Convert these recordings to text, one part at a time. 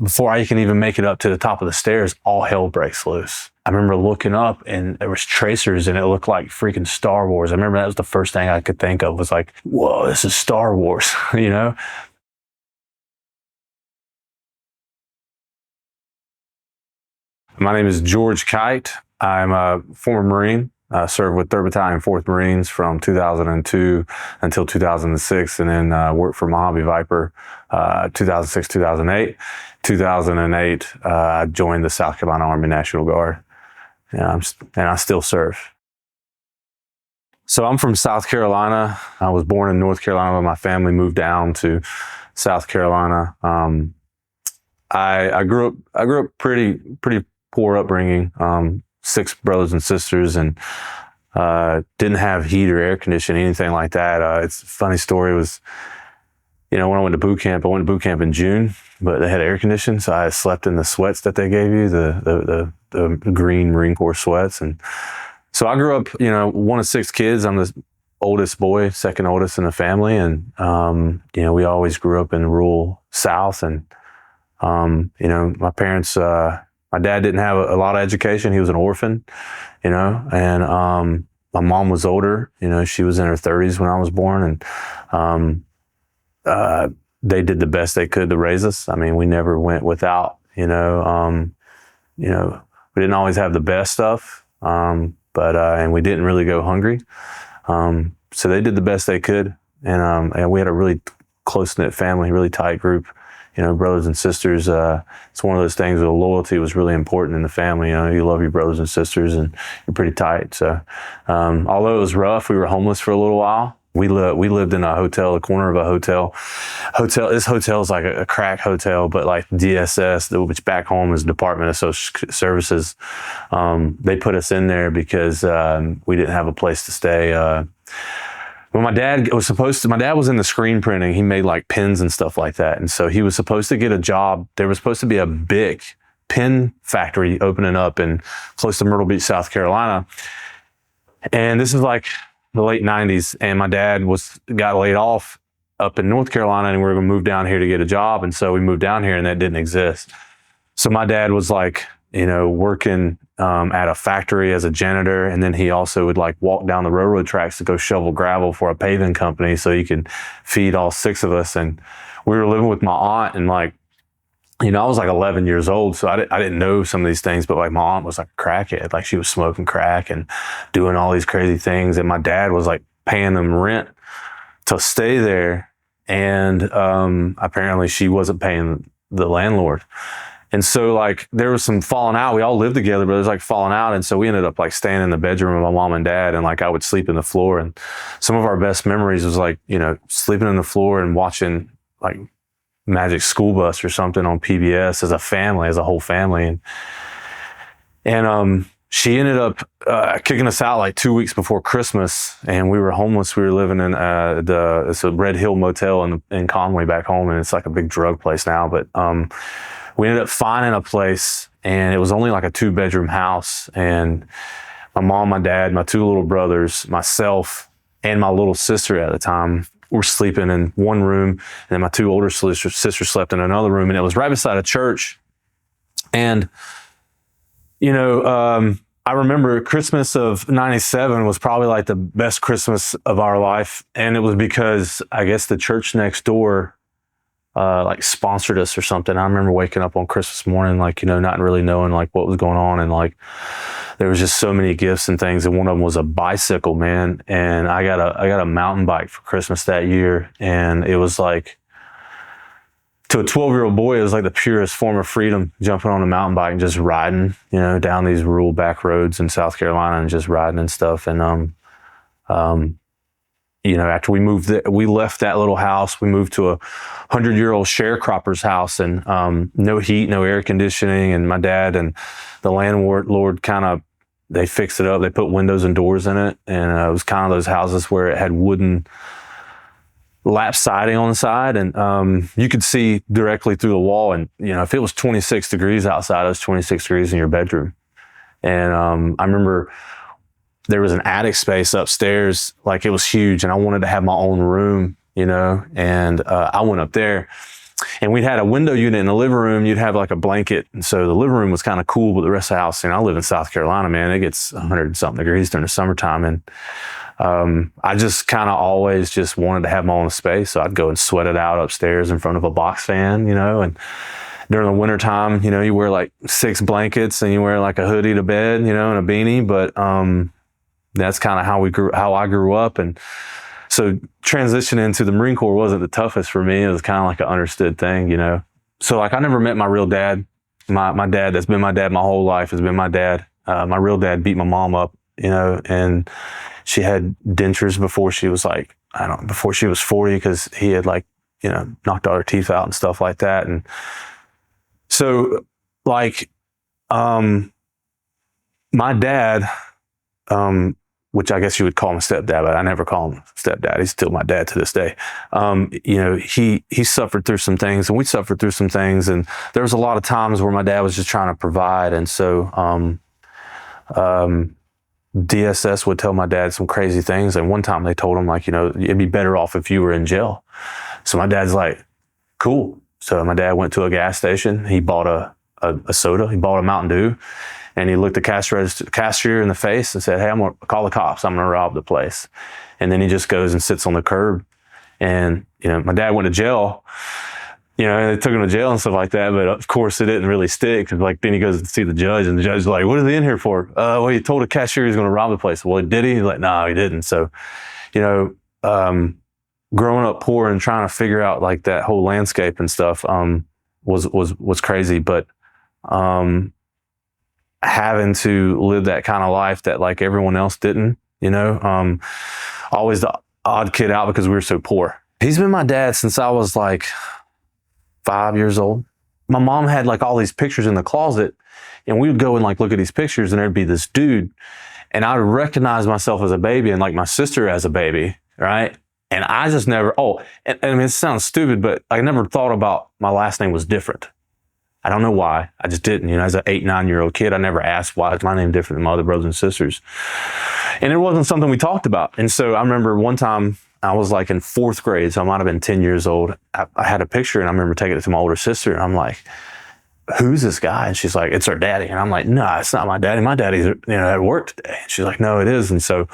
before I can even make it up to the top of the stairs, all hell breaks loose. I remember looking up and there was tracers and it looked like freaking Star Wars. I remember that was the first thing I could think of was like, whoa, this is Star Wars, you know? My name is George Kite. I'm a former Marine. I served with 3rd Battalion, 4th Marines from 2002 until 2006, and then worked for Mojave Viper 2006, 2008. 2008, I joined the South Carolina Army National Guard, and I still serve. So I'm from South Carolina. I was born in North Carolina, but my family moved down to South Carolina. I grew up pretty poor upbringing. 6 brothers and sisters, and didn't have heat or air conditioning, anything like that. It's a funny story. Was, when I went to boot camp, I went to boot camp in June, but they had air conditioning, so I slept in the sweats that they gave you, the green Marine Corps sweats. And so I grew up, one of 6 kids. I'm the oldest boy, second oldest in the family, and we always grew up in the rural South. And my parents. My dad didn't have a lot of education. He was an orphan, and my mom was older. She was in her 30s when I was born, and they did the best they could to raise us. I mean, we never went without, we didn't always have the best stuff, and we didn't really go hungry. So they did the best they could, and we had a really close-knit family, really tight group. Brothers and sisters, it's one of those things where loyalty was really important in the family. You love your brothers and sisters and you're pretty tight. So, although it was rough, we were homeless for a little while. We lived in a hotel, the corner of a hotel. This hotel is like a crack hotel, but like DSS, which back home is Department of Social Services. They put us in there because we didn't have a place to stay. When my dad was in the screen printing. He made like pens and stuff like that. And so he was supposed to get a job. There was supposed to be a big pen factory opening up in close to Myrtle Beach, South Carolina. And this is like the late 90s. And my dad got laid off up in North Carolina, and we were going to move down here to get a job. And so we moved down here, and that didn't exist. So my dad was like, working at a factory as a janitor, and then he also would like walk down the railroad tracks to go shovel gravel for a paving company so he could feed all 6 of us. And we were living with my aunt, and like, I was like 11 years old, so I didn't know some of these things, but like my aunt was like a crackhead, like she was smoking crack and doing all these crazy things, and my dad was like paying them rent to stay there, and apparently she wasn't paying the landlord. And so like there was some falling out. We all lived together, but there was like falling out. And so we ended up like staying in the bedroom of my mom and dad, and like I would sleep in the floor. And some of our best memories was like, sleeping on the floor and watching like Magic School Bus or something on PBS as a family, as a whole family. And she ended up kicking us out like 2 weeks before Christmas, and we were homeless. We were living in it's a Red Hill Motel in Conway back home, and it's like a big drug place now. But we ended up finding a place, and it was only like a 2-bedroom house. And my mom, my dad, my 2 little brothers, myself, and my little sister at the time were sleeping in one room. And then my 2 older sisters slept in another room. And it was right beside a church. And, I remember Christmas of '97 was probably like the best Christmas of our life. And it was because I guess the church next door like sponsored us or something. I remember waking up on Christmas morning, like, not really knowing like what was going on. And like, there was just so many gifts and things. And one of them was a bicycle, man. And I got a mountain bike for Christmas that year. And it was like, to a 12-year-old boy, it was like the purest form of freedom, jumping on a mountain bike and just riding, down these rural back roads in South Carolina and just riding and stuff. And, after we left that little house, we moved to a 100-year-old sharecropper's house, and no heat, no air conditioning. And my dad and the landlord they fixed it up. They put windows and doors in it. And it was kind of those houses where it had wooden lap siding on the side. And you could see directly through the wall. And, if it was 26 degrees outside, it was 26 degrees in your bedroom. And I remember there was an attic space upstairs, like it was huge, and I wanted to have my own room, and I went up there, And we'd had a window unit in the living room. You'd have like a blanket. And so the living room was kind of cool, but the rest of the house, I live in South Carolina, man, it gets 100 something degrees during the summertime. And I just kind of always just wanted to have my own space. So I'd go and sweat it out upstairs in front of a box fan, and during the wintertime, you wear like 6 blankets and you wear like a hoodie to bed, and a beanie. But that's kind of how I grew up. And so transitioning into the Marine Corps wasn't the toughest for me. It was kind of like an understood thing, So like I never met my real dad. My dad, that's been my dad my whole life, has been my dad. My real dad beat my mom up, and she had dentures before she was before she was 40, because he had knocked all her teeth out and stuff like that. And so like, my dad, which I guess you would call him stepdad, but I never call him stepdad. He's still my dad to this day. He suffered through some things, and we suffered through some things. And there was a lot of times where my dad was just trying to provide. And so, DSS would tell my dad some crazy things. And one time they told him it'd be better off if you were in jail. So my dad's like, cool. So my dad went to a gas station. He bought a soda. He bought a Mountain Dew. And he looked the cashier in the face and said, hey, I'm going to call the cops. I'm going to rob the place. And then he just goes and sits on the curb. And, my dad went to jail. They took him to jail and stuff like that. But of course, it didn't really stick. Cause then he goes to see the judge, and the judge is like, what is he in here for? Well, he told the cashier he was going to rob the place. Well, did he? He's like, no, he didn't. So, growing up poor and trying to figure out like that whole landscape and stuff, was crazy. But, having to live that kind of life that like everyone else didn't, always the odd kid out because we were so poor. He's been my dad since I was like 5 years old. My mom had like all these pictures in the closet, and we would go and like look at these pictures, and there'd be this dude, and I would recognize myself as a baby and like my sister as a baby, right? And I just never, and I mean, it sounds stupid, but I never thought about my last name was different. I don't know why. I just didn't. As an 8, 9-year-old kid, I never asked why is my name different than my other brothers and sisters. And it wasn't something we talked about. And so I remember one time I was like in 4th grade, so I might have been 10 years old. I had a picture, and I remember taking it to my older sister, and I'm like, who's this guy? And she's like, it's our daddy. And I'm like, no, it's not my daddy. My daddy's at work today. And she's like, no, it is. And so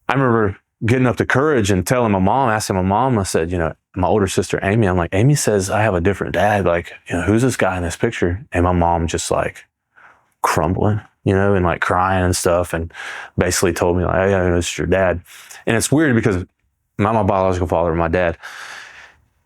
I remember getting up the courage and telling my mom, asking my mom, I said, my older sister, Amy, I'm like, Amy says I have a different dad. Like, who's this guy in this picture? And my mom just like crumbling, and like crying and stuff, and basically told me like, hey, this is your dad. And it's weird because not my biological father, my dad,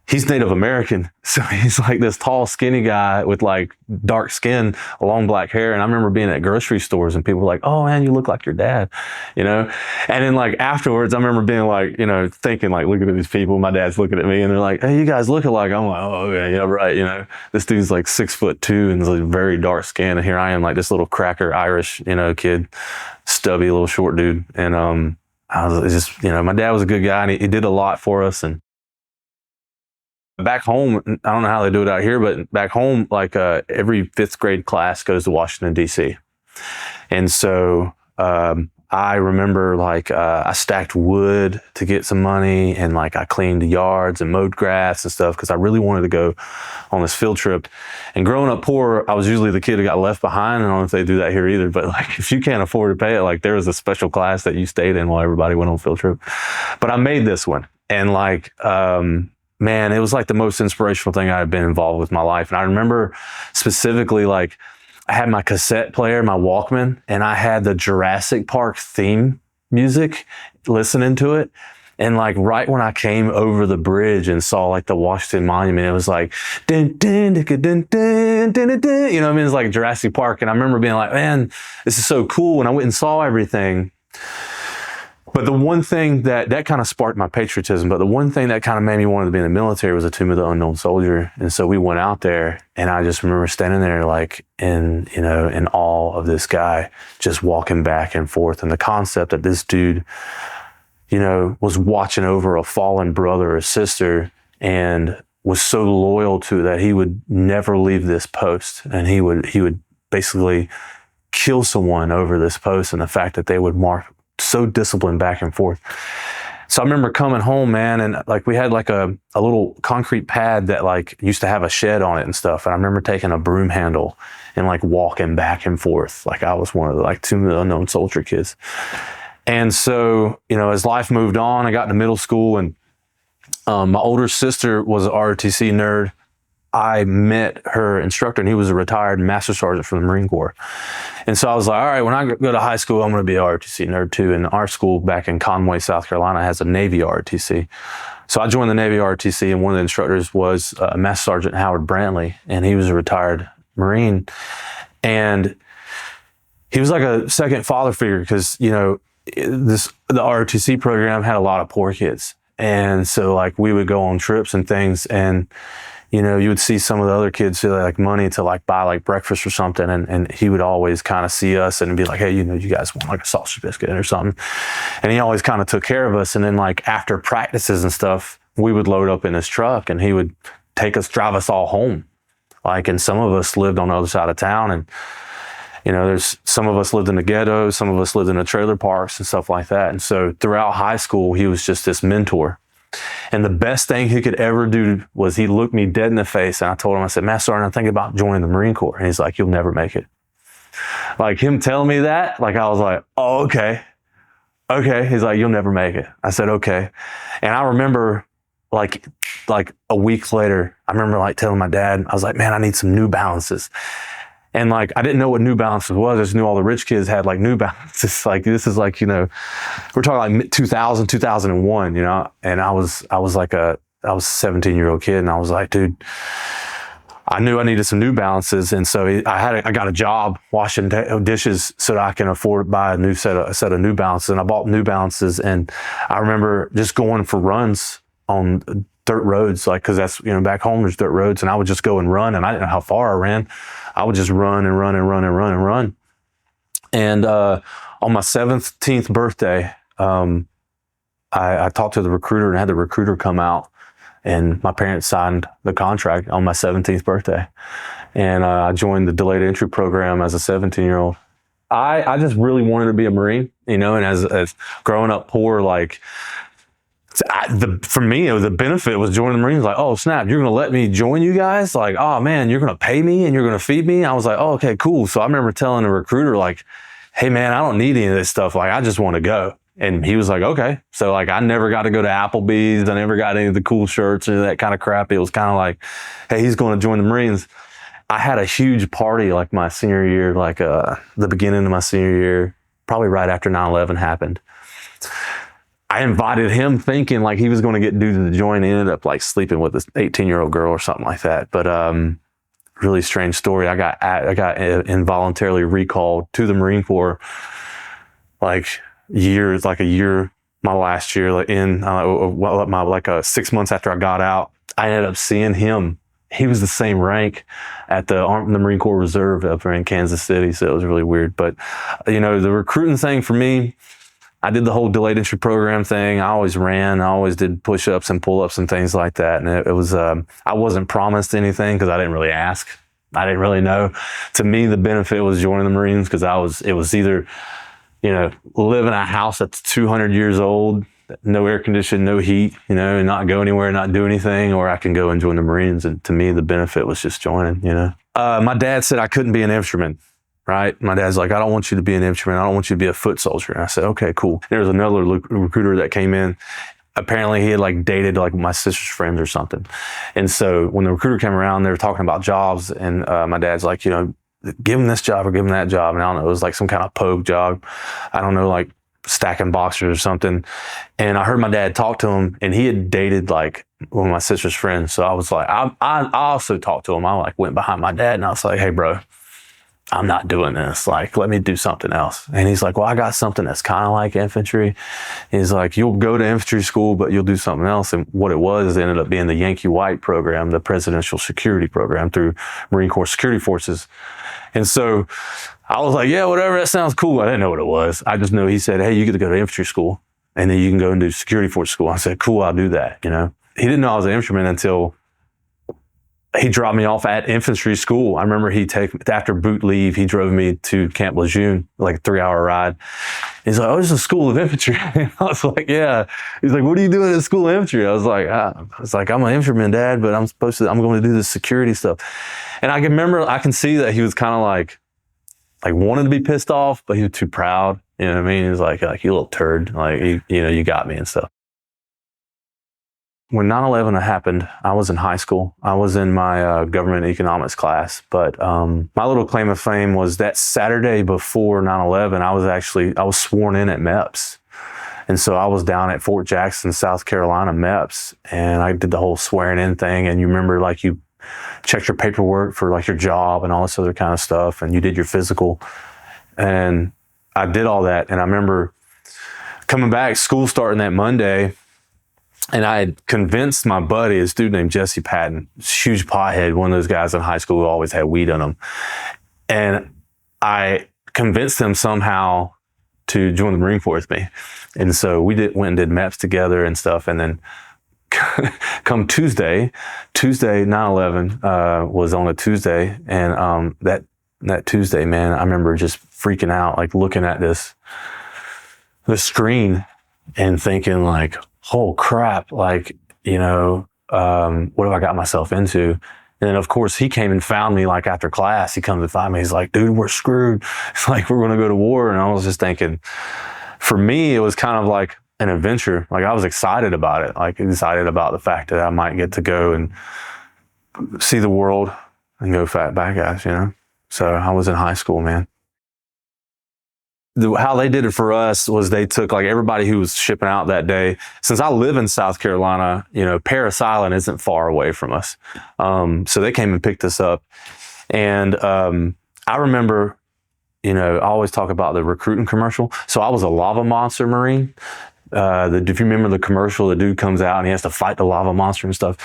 he's Native American. So he's like this tall, skinny guy with like dark skin, long black hair. And I remember being at grocery stores, and people were like, oh man, you look like your dad, And then like afterwards, I remember being like, thinking like, looking at these people, my dad's looking at me, and they're like, hey, you guys look alike. I'm like, oh yeah, right. This dude's like 6'2" and is like very dark skin. And here I am, like this little cracker Irish, kid, stubby little short dude. And I was just, my dad was a good guy, and he did a lot for us. And back home, I don't know how they do it out here, but back home, like every 5th grade class goes to Washington, D.C. And so I remember like I stacked wood to get some money, and like I cleaned the yards and mowed grass and stuff because I really wanted to go on this field trip. And growing up poor, I was usually the kid who got left behind. I don't know if they do that here either, but like if you can't afford to pay it, like there was a special class that you stayed in while everybody went on field trip. But I made this one, and like man, it was like the most inspirational thing I've been involved with in my life. And I remember specifically, like, I had my cassette player, my Walkman, and I had the Jurassic Park theme music, listening to it. And like right when I came over the bridge and saw like the Washington Monument, it was like, dun, dun, dun, dun, dun, dun, dun. It's like Jurassic Park. And I remember being like, man, this is so cool. And I went and saw everything. But the one thing that kind of sparked my patriotism, but the one thing that kind of made me want to be in the military was a Tomb of the Unknown Soldier. And so we went out there, and I just remember standing there like in awe of this guy just walking back and forth. And the concept that this dude, was watching over a fallen brother or sister and was so loyal to that he would never leave this post. And he would basically kill someone over this post, and the fact that they would march so disciplined back and forth. So I remember coming home, man, and like we had like a little concrete pad that like used to have a shed on it and stuff. And I remember taking a broom handle and like walking back and forth. Like I was one of the like 2 unknown soldier kids. And so, you know, as life moved on, I got into middle school, and my older sister was an ROTC nerd. I met her instructor, and he was a retired master sergeant from the Marine Corps. And so I was like, all right, when I go to high school, I'm going to be a ROTC nerd too. And our school back in Conway, South Carolina has a Navy ROTC. So I joined the Navy ROTC, and one of the instructors was Master Sergeant Howard Brantley, and he was a retired Marine. And he was like a second father figure because, you know, the ROTC program had a lot of poor kids. And so like we would go on trips and things, and you know, you would see some of the other kids who had like money to like buy like breakfast or something. And he would always kind of see us and be like, hey, you know, you guys want like a sausage biscuit or something. And he always kind of took care of us. And then like after practices and stuff, we would load up in his truck, and he would drive us all home. Like, and some of us lived on the other side of town, and, you know, there's some of us lived in the ghetto, some of us lived in the trailer parks and stuff like that. And so throughout high school, he was just this mentor. And the best thing he could ever do was he looked me dead in the face, and I told him, I said, Master Sergeant, I'm thinking about joining the Marine Corps. And he's like, you'll never make it. Like him telling me that, like I was like, oh, okay. Okay. He's like, you'll never make it. I said, okay. And I remember like a week later, I remember like telling my dad, I was like, man, I need some New Balances. And like, I didn't know what New Balances was. I just knew all the rich kids had like New Balances. Like, this is like, you know, we're talking like 2000, 2001, you know, and I was a 17-year-old kid, and I was like, dude, I knew I needed some New Balances. And so I got a job washing dishes so that I can afford to buy a set of New Balances. And I bought New Balances, and I remember just going for runs on dirt roads, like, cause that's, you know, back home there's dirt roads, and I would just go and run, and I didn't know how far I ran. I would just run and run and run and run and run. And on my 17th birthday, I talked to the recruiter and had the recruiter come out, and my parents signed the contract on my 17th birthday. And I joined the delayed entry program as a 17-year-old. I just really wanted to be a Marine, you know, and as growing up poor, like, for me, the benefit was joining the Marines. Like, oh snap, you're gonna let me join you guys? Like, oh man, you're gonna pay me and you're gonna feed me? I was like, oh, okay, cool. So I remember telling the recruiter, like, hey man, I don't need any of this stuff. Like, I just want to go. And he was like, okay. So like, I never got to go to Applebee's. I never got any of the cool shirts or that kind of crap. It was kind of like, hey, he's going to join the Marines. I had a huge party like my senior year, like the beginning of my senior year, probably right after 9/11 happened. I invited him thinking like he was going to get dudes to join. He ended up like sleeping with this 18-year-old girl or something like that. But really strange story. I got involuntarily recalled to the Marine Corps like a year, my last year, like in my 6 months after I got out. I ended up seeing him. He was the same rank at the Marine Corps Reserve up there in Kansas City. So it was really weird. But, you know, the recruiting thing for me, I did the whole delayed entry program thing. I always ran. I always did push-ups and pull-ups and things like that. And it was, I wasn't promised anything because I didn't really ask. I didn't really know. To me, the benefit was joining the Marines because it was either, you know, live in a house that's 200 years old, no air conditioning, no heat, you know, and not go anywhere, not do anything, or I can go and join the Marines. And to me, the benefit was just joining, you know. My dad said I couldn't be an infantryman. Right? My dad's like, I don't want you to be an infantryman. I don't want you to be a foot soldier. And I said, okay, cool. There was another recruiter that came in. Apparently he had like dated like my sister's friends or something. And so when the recruiter came around, they were talking about jobs, and my dad's like, you know, give him this job or give him that job. And I don't know, it was like some kind of pogue job. I don't know, like stacking boxers or something. And I heard my dad talk to him, and he had dated like one of my sister's friends. So I was like, I also talked to him. I like went behind my dad and I was like, hey bro, I'm not doing this. Like, let me do something else. And he's like, well, I got something that's kind of like infantry. He's like, you'll go to infantry school, but you'll do something else. And what it was, it ended up being the Yankee White program, the Presidential Security Program through Marine Corps Security Forces. And so I was like, yeah, whatever, that sounds cool. I didn't know what it was. I just know he said, hey, you get to go to infantry school, and then you can go and do security force school. I said, cool, I'll do that, you know. He didn't know I was an infantryman until he dropped me off at infantry school. I remember after boot leave, he drove me to Camp Lejeune, like a 3-hour ride. He's like, "Oh, this is a school of infantry." And I was like, "Yeah." He's like, "What are you doing at school of infantry?" I was like, "I'm an infantryman, Dad, but I'm going to do this security stuff." And I can see that he was kind of like wanted to be pissed off, but he was too proud. You know what I mean? He was like, "You little turd, like, you got me," and stuff. When 9/11 happened, I was in high school. I was in my government economics class, but my little claim of fame was that Saturday before 9/11, I was sworn in at MEPS. And so I was down at Fort Jackson, South Carolina, MEPS, and I did the whole swearing in thing. And you remember, like, you checked your paperwork for like your job and all this other kind of stuff, and you did your physical. And I did all that. And I remember coming back, school starting that Monday, and I had convinced my buddy, this dude named Jesse Patton, huge pothead, one of those guys in high school who always had weed on him. And I convinced him somehow to join the Marine Corps with me. And so we went and did MEPS together and stuff. And then come Tuesday, 9/11 was on a Tuesday. And that Tuesday, man, I remember just freaking out, like looking at the screen and thinking like, "Oh crap, like, what have I got myself into?" And then of course he came and found me, like after class, he comes to find me. He's like, "Dude, we're screwed. It's like, we're going to go to war." And I was just thinking, for me, it was kind of like an adventure. Like, I was excited about it, like excited about the fact that I might get to go and see the world and go fight bad guys, So I was in high school, man. How they did it for us was they took like everybody who was shipping out that day. Since I live in South Carolina, Parris Island isn't far away from us. So they came and picked us up. And I remember, I always talk about the recruiting commercial. So I was a lava monster Marine. If you remember the commercial, the dude comes out and he has to fight the lava monster and stuff.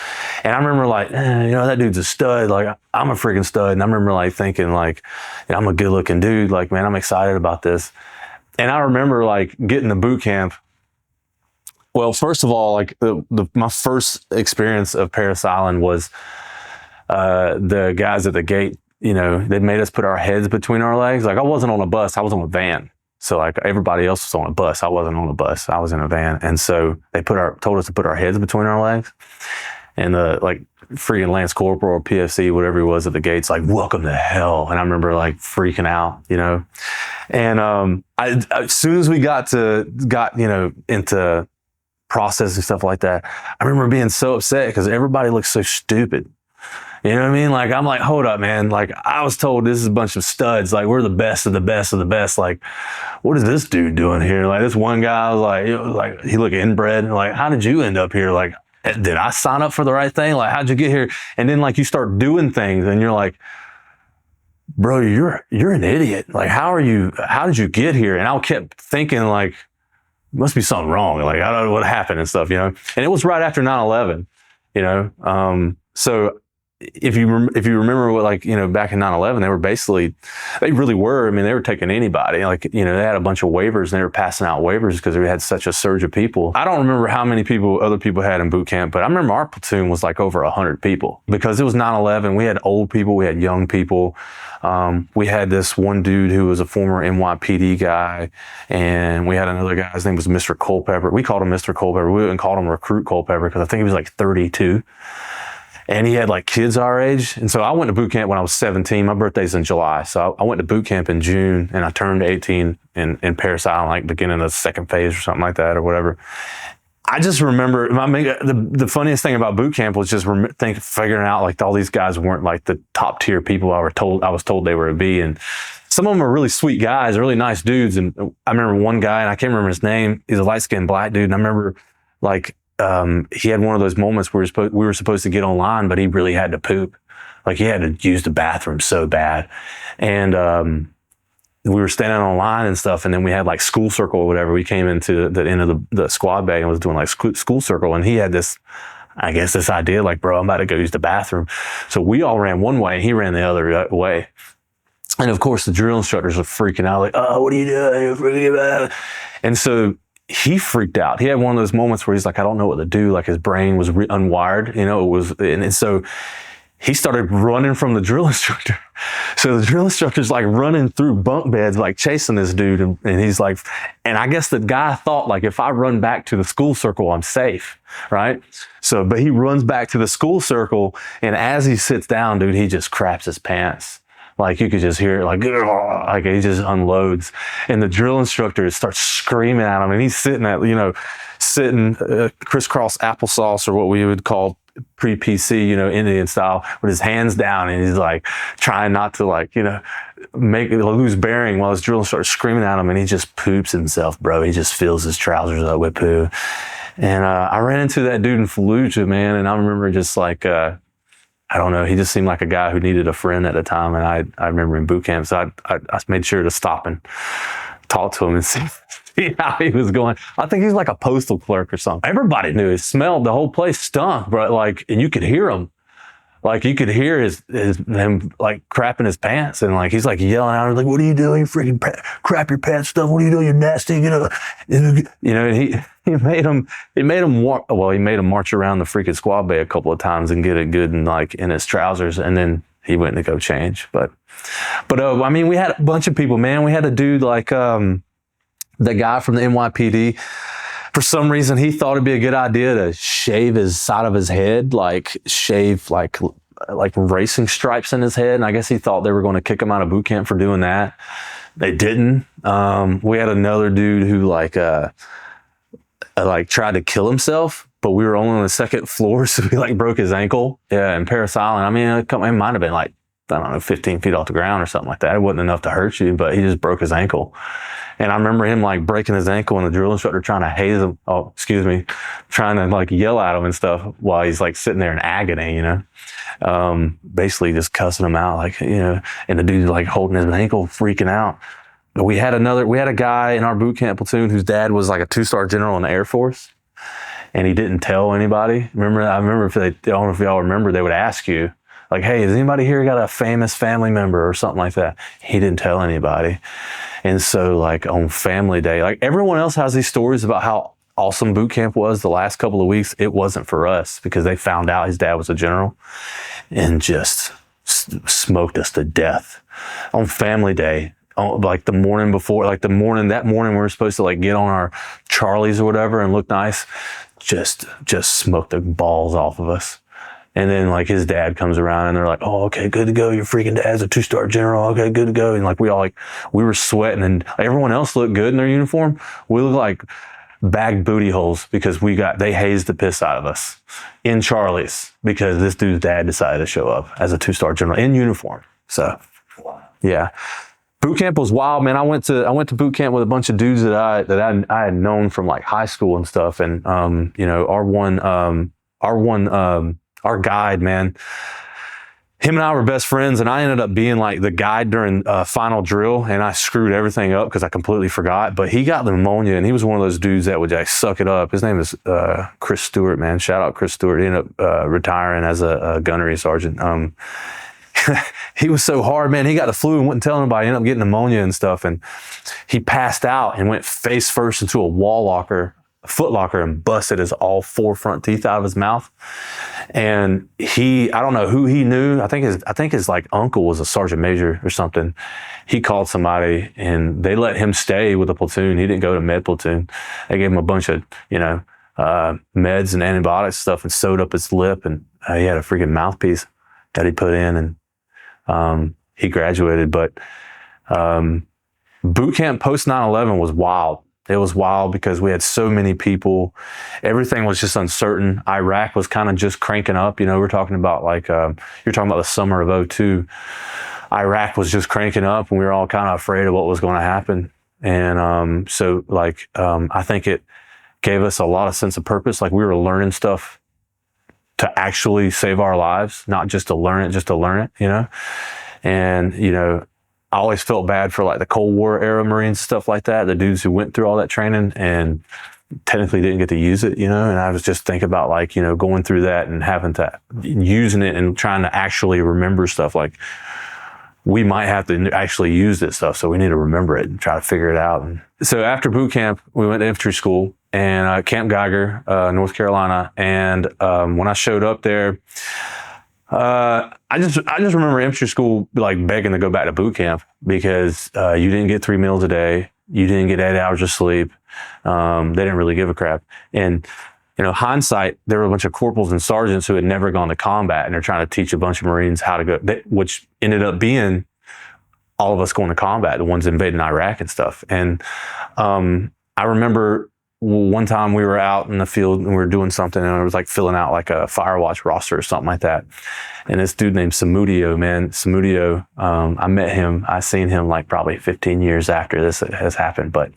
And I remember like, that dude's a stud. Like, I'm a freaking stud. And I remember like thinking like, I'm a good looking dude. Like, man, I'm excited about this. And I remember like getting to boot camp. Well, first of all, like my first experience of Parris Island was the guys at the gate, they made us put our heads between our legs. Like, I wasn't on a bus, I was on a van. So like everybody else was on a bus. I wasn't on a bus. I was in a van. And so they told us to put our heads between our legs. And the like freaking Lance Corporal or PFC, whatever he was at the gates, like, "Welcome to hell." And I remember like freaking out, And as soon as we got into processing stuff like that, I remember being so upset because everybody looked so stupid. You know what I mean? Like, I'm like, "Hold up, man. Like, I was told this is a bunch of studs. Like, we're the best of the best of the best. Like, what is this dude doing here?" Like, this one guy was like, he looked inbred. And like, "How did you end up here? Like, did I sign up for the right thing? Like, how'd you get here?" And then like you start doing things and you're like, "Bro, you're an idiot. Like, how did you get here?" And I kept thinking like, must be something wrong. Like, I don't know what happened and stuff, And it was right after 9/11, So if you remember what, like, back in 9/11, they really were. I mean, they were taking anybody. Like, they had a bunch of waivers and they were passing out waivers because we had such a surge of people. I don't remember how many people other people had in boot camp, but I remember our platoon was like over 100 people because it was 9/11. We had old people, we had young people. We had this one dude who was a former NYPD guy, and we had another guy. His name was Mr. Culpepper. We called him Mr. Culpepper. We wouldn't call him Recruit Culpepper because I think he was like 32. And he had like kids our age. And so I went to boot camp when I was 17. My birthday's in July. So I went to boot camp in June and I turned 18 in Parris Island, like beginning of the second phase or something like that or whatever. I just remember, the funniest thing about boot camp was just figuring out like all these guys weren't like the top tier people I was told they were to be. And some of them are really sweet guys, really nice dudes. And I remember one guy, and I can't remember his name. He's a light-skinned black dude. And I remember like, he had one of those moments where we were supposed to get online, but he really had to poop. Like, he had to use the bathroom so bad. And we were standing on line and stuff, and then we had like school circle or whatever. We came into the end of the squad bag and was doing like school circle, and he had this idea like, "Bro, I'm about to go use the bathroom." So we all ran one way and he ran the other way. And of course the drill instructors were freaking out like, "Oh, what are you doing? You're freaking out." And so he freaked out. He had one of those moments where he's like, "I don't know what to do." Like, his brain was unwired, and so he started running from the drill instructor. So the drill instructor's like running through bunk beds, like chasing this dude. And he's like, and I guess the guy thought like, if I run back to the school circle, I'm safe, right? So, but he runs back to the school circle, and as he sits down, dude, he just craps his pants. Like you could just hear it, like he just unloads. And the drill instructor starts screaming at him, and he's sitting at, sitting crisscross applesauce, or what we would call pre-PC, Indian style, with his hands down, and he's like trying not to make it lose bearing while his drill instructor screaming at him, and he just poops himself, bro. He just fills his trousers up with poo. And I ran into that dude in Fallujah, man, and I remember just like, I don't know, he just seemed like a guy who needed a friend at the time, and I remember in boot camp, so I made sure to stop and talk to him and see how he was going. I think he's like a postal clerk or something. Everybody knew. It smelled. The whole place stunk, bro. And you could hear him. Like you could hear him like crapping his pants, and like he's like yelling out, like, "What are you doing? You freaking crap your pants stuff. What are you doing? You're nasty." And he made him walk. Well, he made him march around the freaking squad bay a couple of times and get it good and like in his trousers, and then he went to go change. But I mean, we had a bunch of people, man. We had a dude like the guy from the NYPD. For some reason, he thought it'd be a good idea to shave his side of his head, like shave like racing stripes in his head. And I guess he thought they were going to kick him out of boot camp for doing that. They didn't. We had another dude who tried to kill himself, but we were only on the second floor, so he like broke his ankle. Yeah, in Paris Island. I mean, it might have been like, I don't know, 15 feet off the ground or something like that. It wasn't enough to hurt you, but he just broke his ankle. And I remember him like breaking his ankle and the drill instructor trying to haze him. Oh, excuse me. Trying to like yell at him and stuff while he's like sitting there in agony, basically just cussing him out, and the dude's like holding his ankle, freaking out. But we had a guy in our boot camp platoon whose dad was like a 2-star general in the Air Force, and he didn't tell anybody. I remember I don't know if y'all remember, they would ask you, like, "Hey, has anybody here got a famous family member or something like that?" He didn't tell anybody. And so like on family day, like everyone else has these stories about how awesome boot camp was the last couple of weeks. It wasn't for us because they found out his dad was a general and just smoked us to death. On family day, like the morning before, that morning we were supposed to like get on our Charlies or whatever and look nice, just smoked the balls off of us. And then like his dad comes around and they're like, "Oh, okay, good to go. Your freaking dad's a 2-star general. Okay, good to go." And like we were sweating, and everyone else looked good in their uniform. We looked like bagged booty holes because they hazed the piss out of us in Charlie's because this dude's dad decided to show up as a 2-star general in uniform. So yeah. Boot camp was wild, man. I went to boot camp with a bunch of dudes that I had known from like high school and stuff. And our guide, man, him and I were best friends, and I ended up being like the guide during final drill, and I screwed everything up because I completely forgot. But he got pneumonia, and he was one of those dudes that would like suck it up. His name is Chris Stewart, man. Shout out Chris Stewart. He ended up retiring as a gunnery sergeant. He was so hard, man. He got the flu and wouldn't tell anybody. He ended up getting pneumonia and stuff, and he passed out and went face first into a foot locker, and busted all 4 front teeth out of his mouth. And I don't know who he knew. I think his like uncle was a sergeant major or something. He called somebody and they let him stay with the platoon. He didn't go to med platoon. They gave him a bunch of, meds and antibiotics stuff and sewed up his lip. And he had a freaking mouthpiece that he put in, and he graduated. But boot camp post 9/11 was wild. It was wild because we had so many people. Everything was just uncertain. Iraq was kind of just cranking up. We're talking about you're talking about the summer of 2002. Iraq was just cranking up, and we were all kind of afraid of what was going to happen. And I think it gave us a lot of sense of purpose. Like we were learning stuff to actually save our lives, not just to learn it, And, I always felt bad for like the Cold War era Marines, stuff like that, the dudes who went through all that training and technically didn't get to use it, and I was just thinking about going through that and having to using it and trying to actually remember stuff. Like we might have to actually use this stuff, so we need to remember it and try to figure it out. And so after boot camp, we went to infantry school and Camp Geiger, North Carolina. And when I showed up there, I just remember infantry school like begging to go back to boot camp because you didn't get 3 meals a day, you didn't get 8 hours of sleep. They didn't really give a crap. And hindsight, there were a bunch of corporals and sergeants who had never gone to combat, and they're trying to teach a bunch of Marines how to go, which ended up being all of us going to combat, the ones invading Iraq and stuff. And I remember one time we were out in the field and we were doing something, and I was like filling out like a Firewatch roster or something like that. And this dude named Samudio, I met him. I seen him like probably 15 years after this has happened. But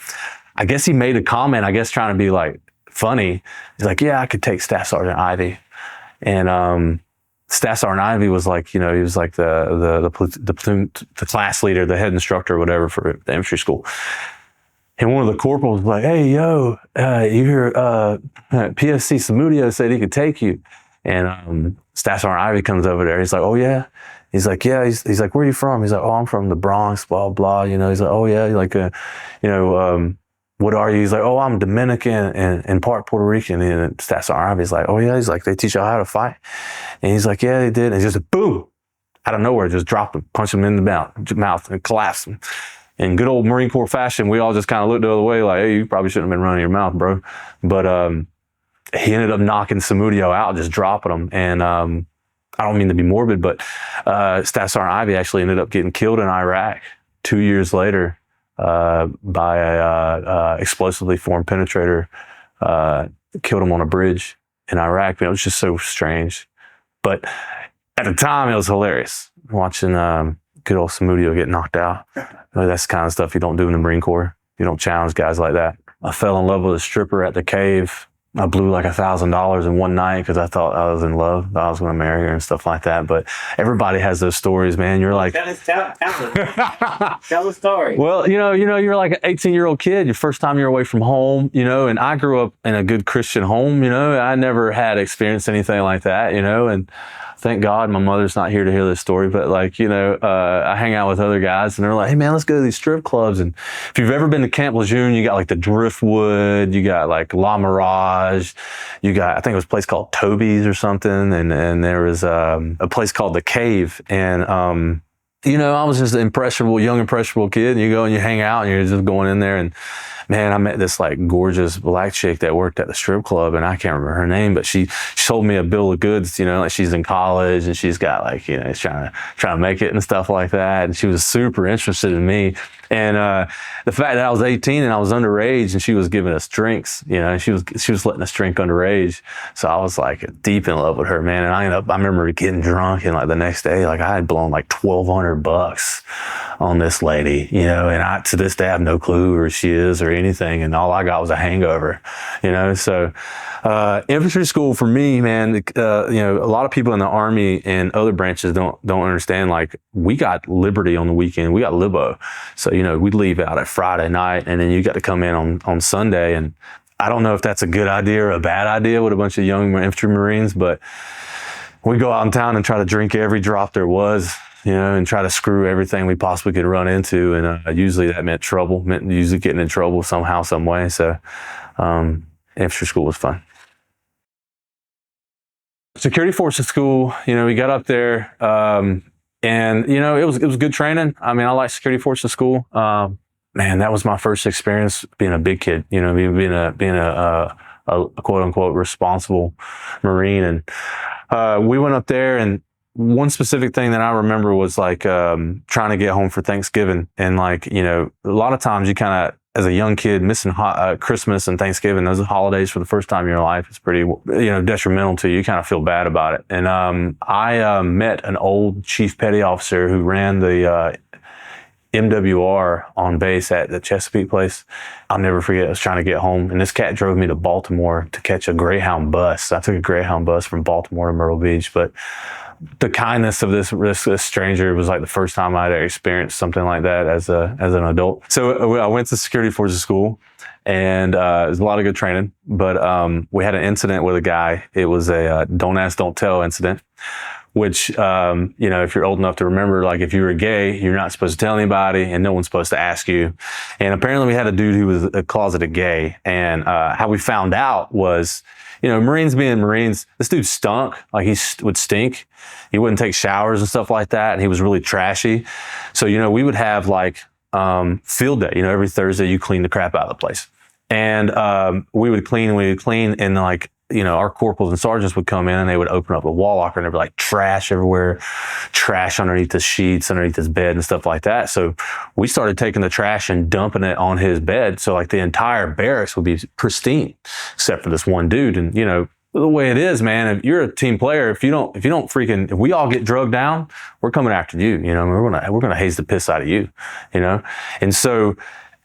I guess he made a comment, trying to be like funny. He's like, yeah, I could take Staff Sergeant Ivy. And Staff Sergeant Ivy was like, he was like the platoon, the class leader, the head instructor or whatever for the infantry school. And one of the corporals was like, hey, yo, you hear PFC Samudio said he could take you. And Staff Sergeant Ivy comes over there. He's like, oh, yeah? He's like, yeah. He's like, where are you from? He's like, oh, I'm from the Bronx, blah, blah. He's like, oh, yeah. Like, what are you? He's like, oh, I'm Dominican and part Puerto Rican. And Staff Sergeant Ivy's like, oh, yeah. He's like, they teach you how to fight. And he's like, yeah, they did. And just boom, out of nowhere, just dropped him, punched him in the mouth and collapsed him. In good old Marine Corps fashion, we all just kind of looked the other way like, hey, you probably shouldn't have been running your mouth, bro. But he ended up knocking Samudio out, just dropping him. And I don't mean to be morbid, but Staff Sergeant Ivy actually ended up getting killed in Iraq 2 years later by a explosively formed penetrator. Killed him on a bridge in Iraq. It was just so strange. But at the time, it was hilarious watching good old Samudio get knocked out. That's the kind of stuff you don't do in the Marine Corps. You don't challenge guys like that. I fell in love with a stripper at the cave. I blew like $1,000 in one night because I thought I was in love. I was going to marry her and stuff like that. But everybody has those stories, man. You're like, tell the story. Well, you're like an 18-year-old kid. Your first time you're away from home, and I grew up in a good Christian home. I never had experienced anything like that, and thank God my mother's not here to hear this story, but I hang out with other guys and they're like, hey man, let's go to these strip clubs. And if you've ever been to Camp Lejeune, you got like the Driftwood, you got like La Mirage, you got, I think it was a place called Toby's or something. And there was a place called The Cave. And, I was just an young impressionable kid. And you go and you hang out and you're just going in there and, man, I met this like gorgeous black chick that worked at the strip club, and I can't remember her name, but she sold me a bill of goods, like she's in college and she's got like, she's trying to make it and stuff like that. And she was super interested in me. And the fact that I was 18 and I was underage and she was giving us drinks, she was letting us drink underage. So I was like deep in love with her, man. And I remember getting drunk and like the next day, like I had blown like $1,200 on this lady, and to this day I have no clue who she is or anything, and all I got was a hangover, So infantry school for me, man, a lot of people in the Army and other branches don't understand. Like we got liberty on the weekend, we got libo, so we'd leave out at Friday night, and then you got to come in on Sunday. And I don't know if that's a good idea or a bad idea with a bunch of young infantry Marines, but we go out in town and try to drink every drop there was. And try to screw everything we possibly could run into. And usually that meant usually getting in trouble somehow, some way. So infantry school was fun. Security forces school, we got up there and, it was good training. I mean, I like security forces school. Man, that was my first experience being a big kid, being a quote unquote responsible Marine. And we went up there, and one specific thing that I remember was like trying to get home for Thanksgiving. And like, a lot of times you kind of, as a young kid, missing Christmas and Thanksgiving, those holidays for the first time in your life, is pretty, detrimental to you. You kind of feel bad about it. And I met an old chief petty officer who ran the MWR on base at the Chesapeake place. I'll never forget, I was trying to get home, and this cat drove me to Baltimore to catch a Greyhound bus. I took a Greyhound bus from Baltimore to Myrtle Beach, but the kindness of this stranger was like the first time I'd ever experienced something like that as an adult. So I went to security forces school, and it was a lot of good training. But we had an incident with a guy. It was a don't ask, don't tell incident which, you know, if you're old enough to remember, like if you were gay, you're not supposed to tell anybody and no one's supposed to ask you. And apparently we had a dude who was a closeted gay. And how we found out was, you know, Marines being Marines, this dude stunk. Like he would stink. He wouldn't take showers and stuff like that. And he was really trashy. So, you know, we would have like field day, you know, every Thursday you clean the crap out of the place. And we would clean and like, you know, our corporals and sergeants would come in and they would open up the wall locker and there'd be like trash everywhere, trash underneath the sheets, underneath his bed and stuff like that. So we started taking the trash and dumping it on his bed. So like the entire barracks would be pristine, except for this one dude. And, you know, the way it is, man, if you're a team player, if we all get drugged down, we're coming after you. You know, we're gonna haze the piss out of you, you know? And so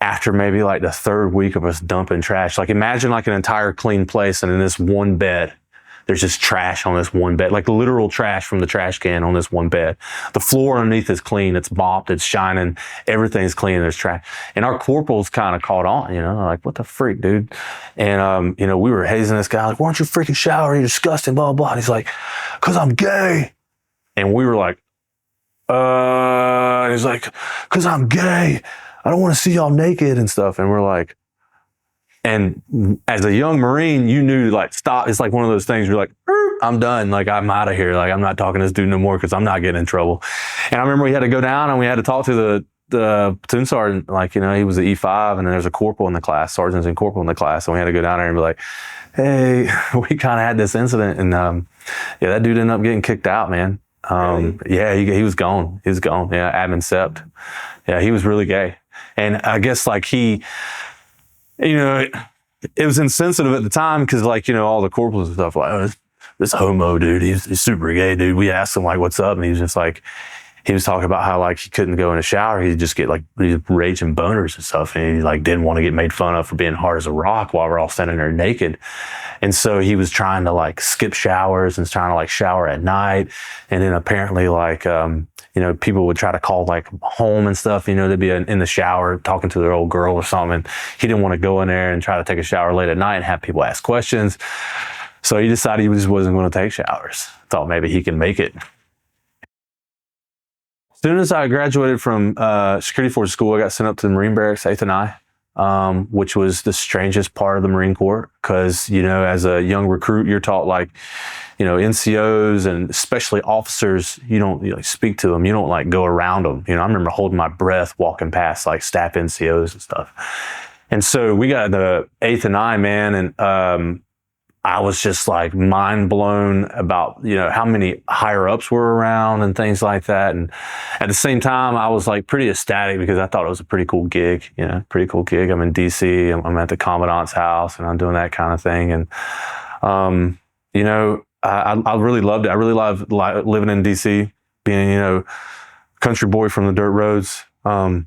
after maybe like the third week of us dumping trash, like imagine like an entire clean place and in this one bed, there's just trash on this one bed, like literal trash from the trash can on this one bed. The floor underneath is clean. It's mopped. It's shining. Everything's clean. There's trash. And our corporals kind of caught on, you know, like, what the freak, dude? And, you know, we were hazing this guy, like, why don't you freaking shower? You're disgusting, blah, blah. And he's like, because I'm gay. And we were like, and he's like, because I'm gay. I don't want to see y'all naked and stuff. And we're like, and as a young Marine, you knew like, stop. It's like one of those things you're like, I'm done. Like, I'm out of here. Like, I'm not talking to this dude no more because I'm not getting in trouble. And I remember we had to go down and we had to talk to the platoon sergeant. Like, you know, he was an E5 and then there's a corporal in the class, sergeants and corporal in the class. And we had to go down there and be like, hey, we kind of had this incident. And yeah, that dude ended up getting kicked out, man. Really? Yeah, he was gone. He was gone. Yeah, admin sept. Yeah, he was really gay. And I guess like he, you know, it was insensitive at the time because like, you know, all the corporals and stuff like, oh, this homo dude, he's super gay, dude. We asked him like, what's up? And he was just like, he was talking about how like he couldn't go in a shower. He'd just get like raging boners and stuff. And he like didn't want to get made fun of for being hard as a rock while we're all standing there naked. And so he was trying to like skip showers and trying to like shower at night. And then apparently like, you know, people would try to call like home and stuff, you know, they'd be in the shower talking to their old girl or something. And he didn't want to go in there and try to take a shower late at night and have people ask questions. So he decided he just wasn't going to take showers. Thought maybe he can make it. As soon as I graduated from security force school, I got sent up to the Marine Barracks, 8th and I, which was the strangest part of the Marine Corps. Because, you know, as a young recruit, you're taught like, you know, NCOs and especially officers, you don't like speak to them. You don't like go around them. You know, I remember holding my breath walking past like staff NCOs and stuff. And so we got the 8th and I, man, and I was just like mind blown about, you know, how many higher ups were around and things like that. And at the same time, I was like pretty ecstatic because I thought it was a pretty cool gig, you know, pretty cool gig. I'm in DC, I'm at the commandant's house and I'm doing that kind of thing. And, you know, I really loved it. I really loved living in DC, being, you know, country boy from the dirt roads, you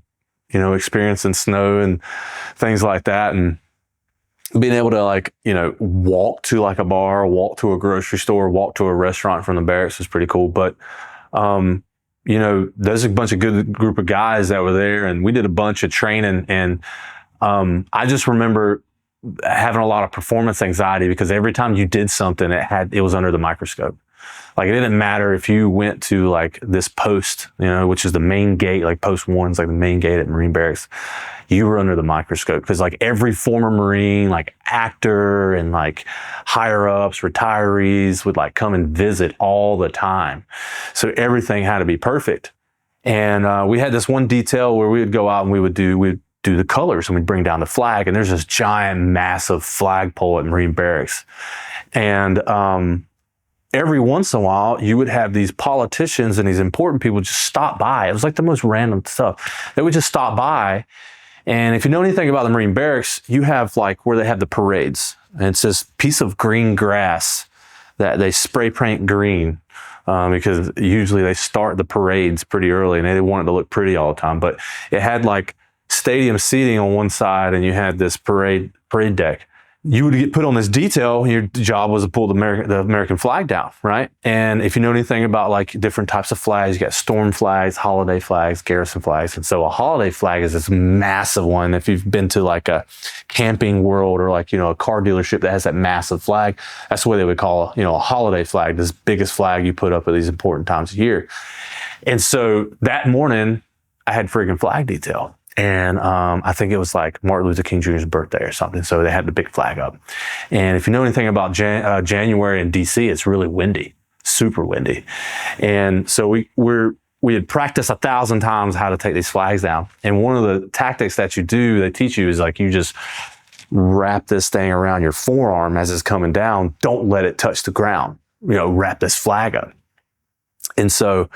know, experiencing snow and things like that. And being able to like, you know, walk to like a bar, walk to a grocery store, walk to a restaurant from the barracks was pretty cool. But, you know, there's a bunch of good group of guys that were there and we did a bunch of training. And I just remember having a lot of performance anxiety because every time you did something, it was under the microscope. Like it didn't matter if you went to like this post, you know, which is the main gate, like post 1's like the main gate at Marine Barracks. You were under the microscope because like every former Marine, like actor and like higher ups, retirees would like come and visit all the time. So everything had to be perfect. And we had this one detail where we would go out and we'd do the colors and we'd bring down the flag. And there's this giant, massive flagpole at Marine Barracks. And every once in a while, you would have these politicians and these important people just stop by. It was like the most random stuff. They would just stop by. And if you know anything about the Marine Barracks, you have like where they have the parades. And it's this piece of green grass that they spray paint green because usually they start the parades pretty early and they want it to look pretty all the time. But it had like stadium seating on one side and you had this parade deck. you would get put on this detail. Your job was to pull the American flag down, right? And if you know anything about like different types of flags, you got storm flags, holiday flags, garrison flags. And so a holiday flag is this massive one. If you've been to like a Camping World or like, a car dealership that has that massive flag, that's the way they would call, a holiday flag, this biggest flag you put up at these important times of year. And so that morning I had friggin' flag detail. And I think it was like Martin Luther King Jr.'s birthday or something. So they had the big flag up. And if you know anything about January in DC, it's really windy, super windy. And so we had practiced 1,000 times how to take these flags down. And one of the tactics that they teach you is like you just wrap this thing around your forearm as it's coming down. Don't let it touch the ground. Wrap this flag up. And so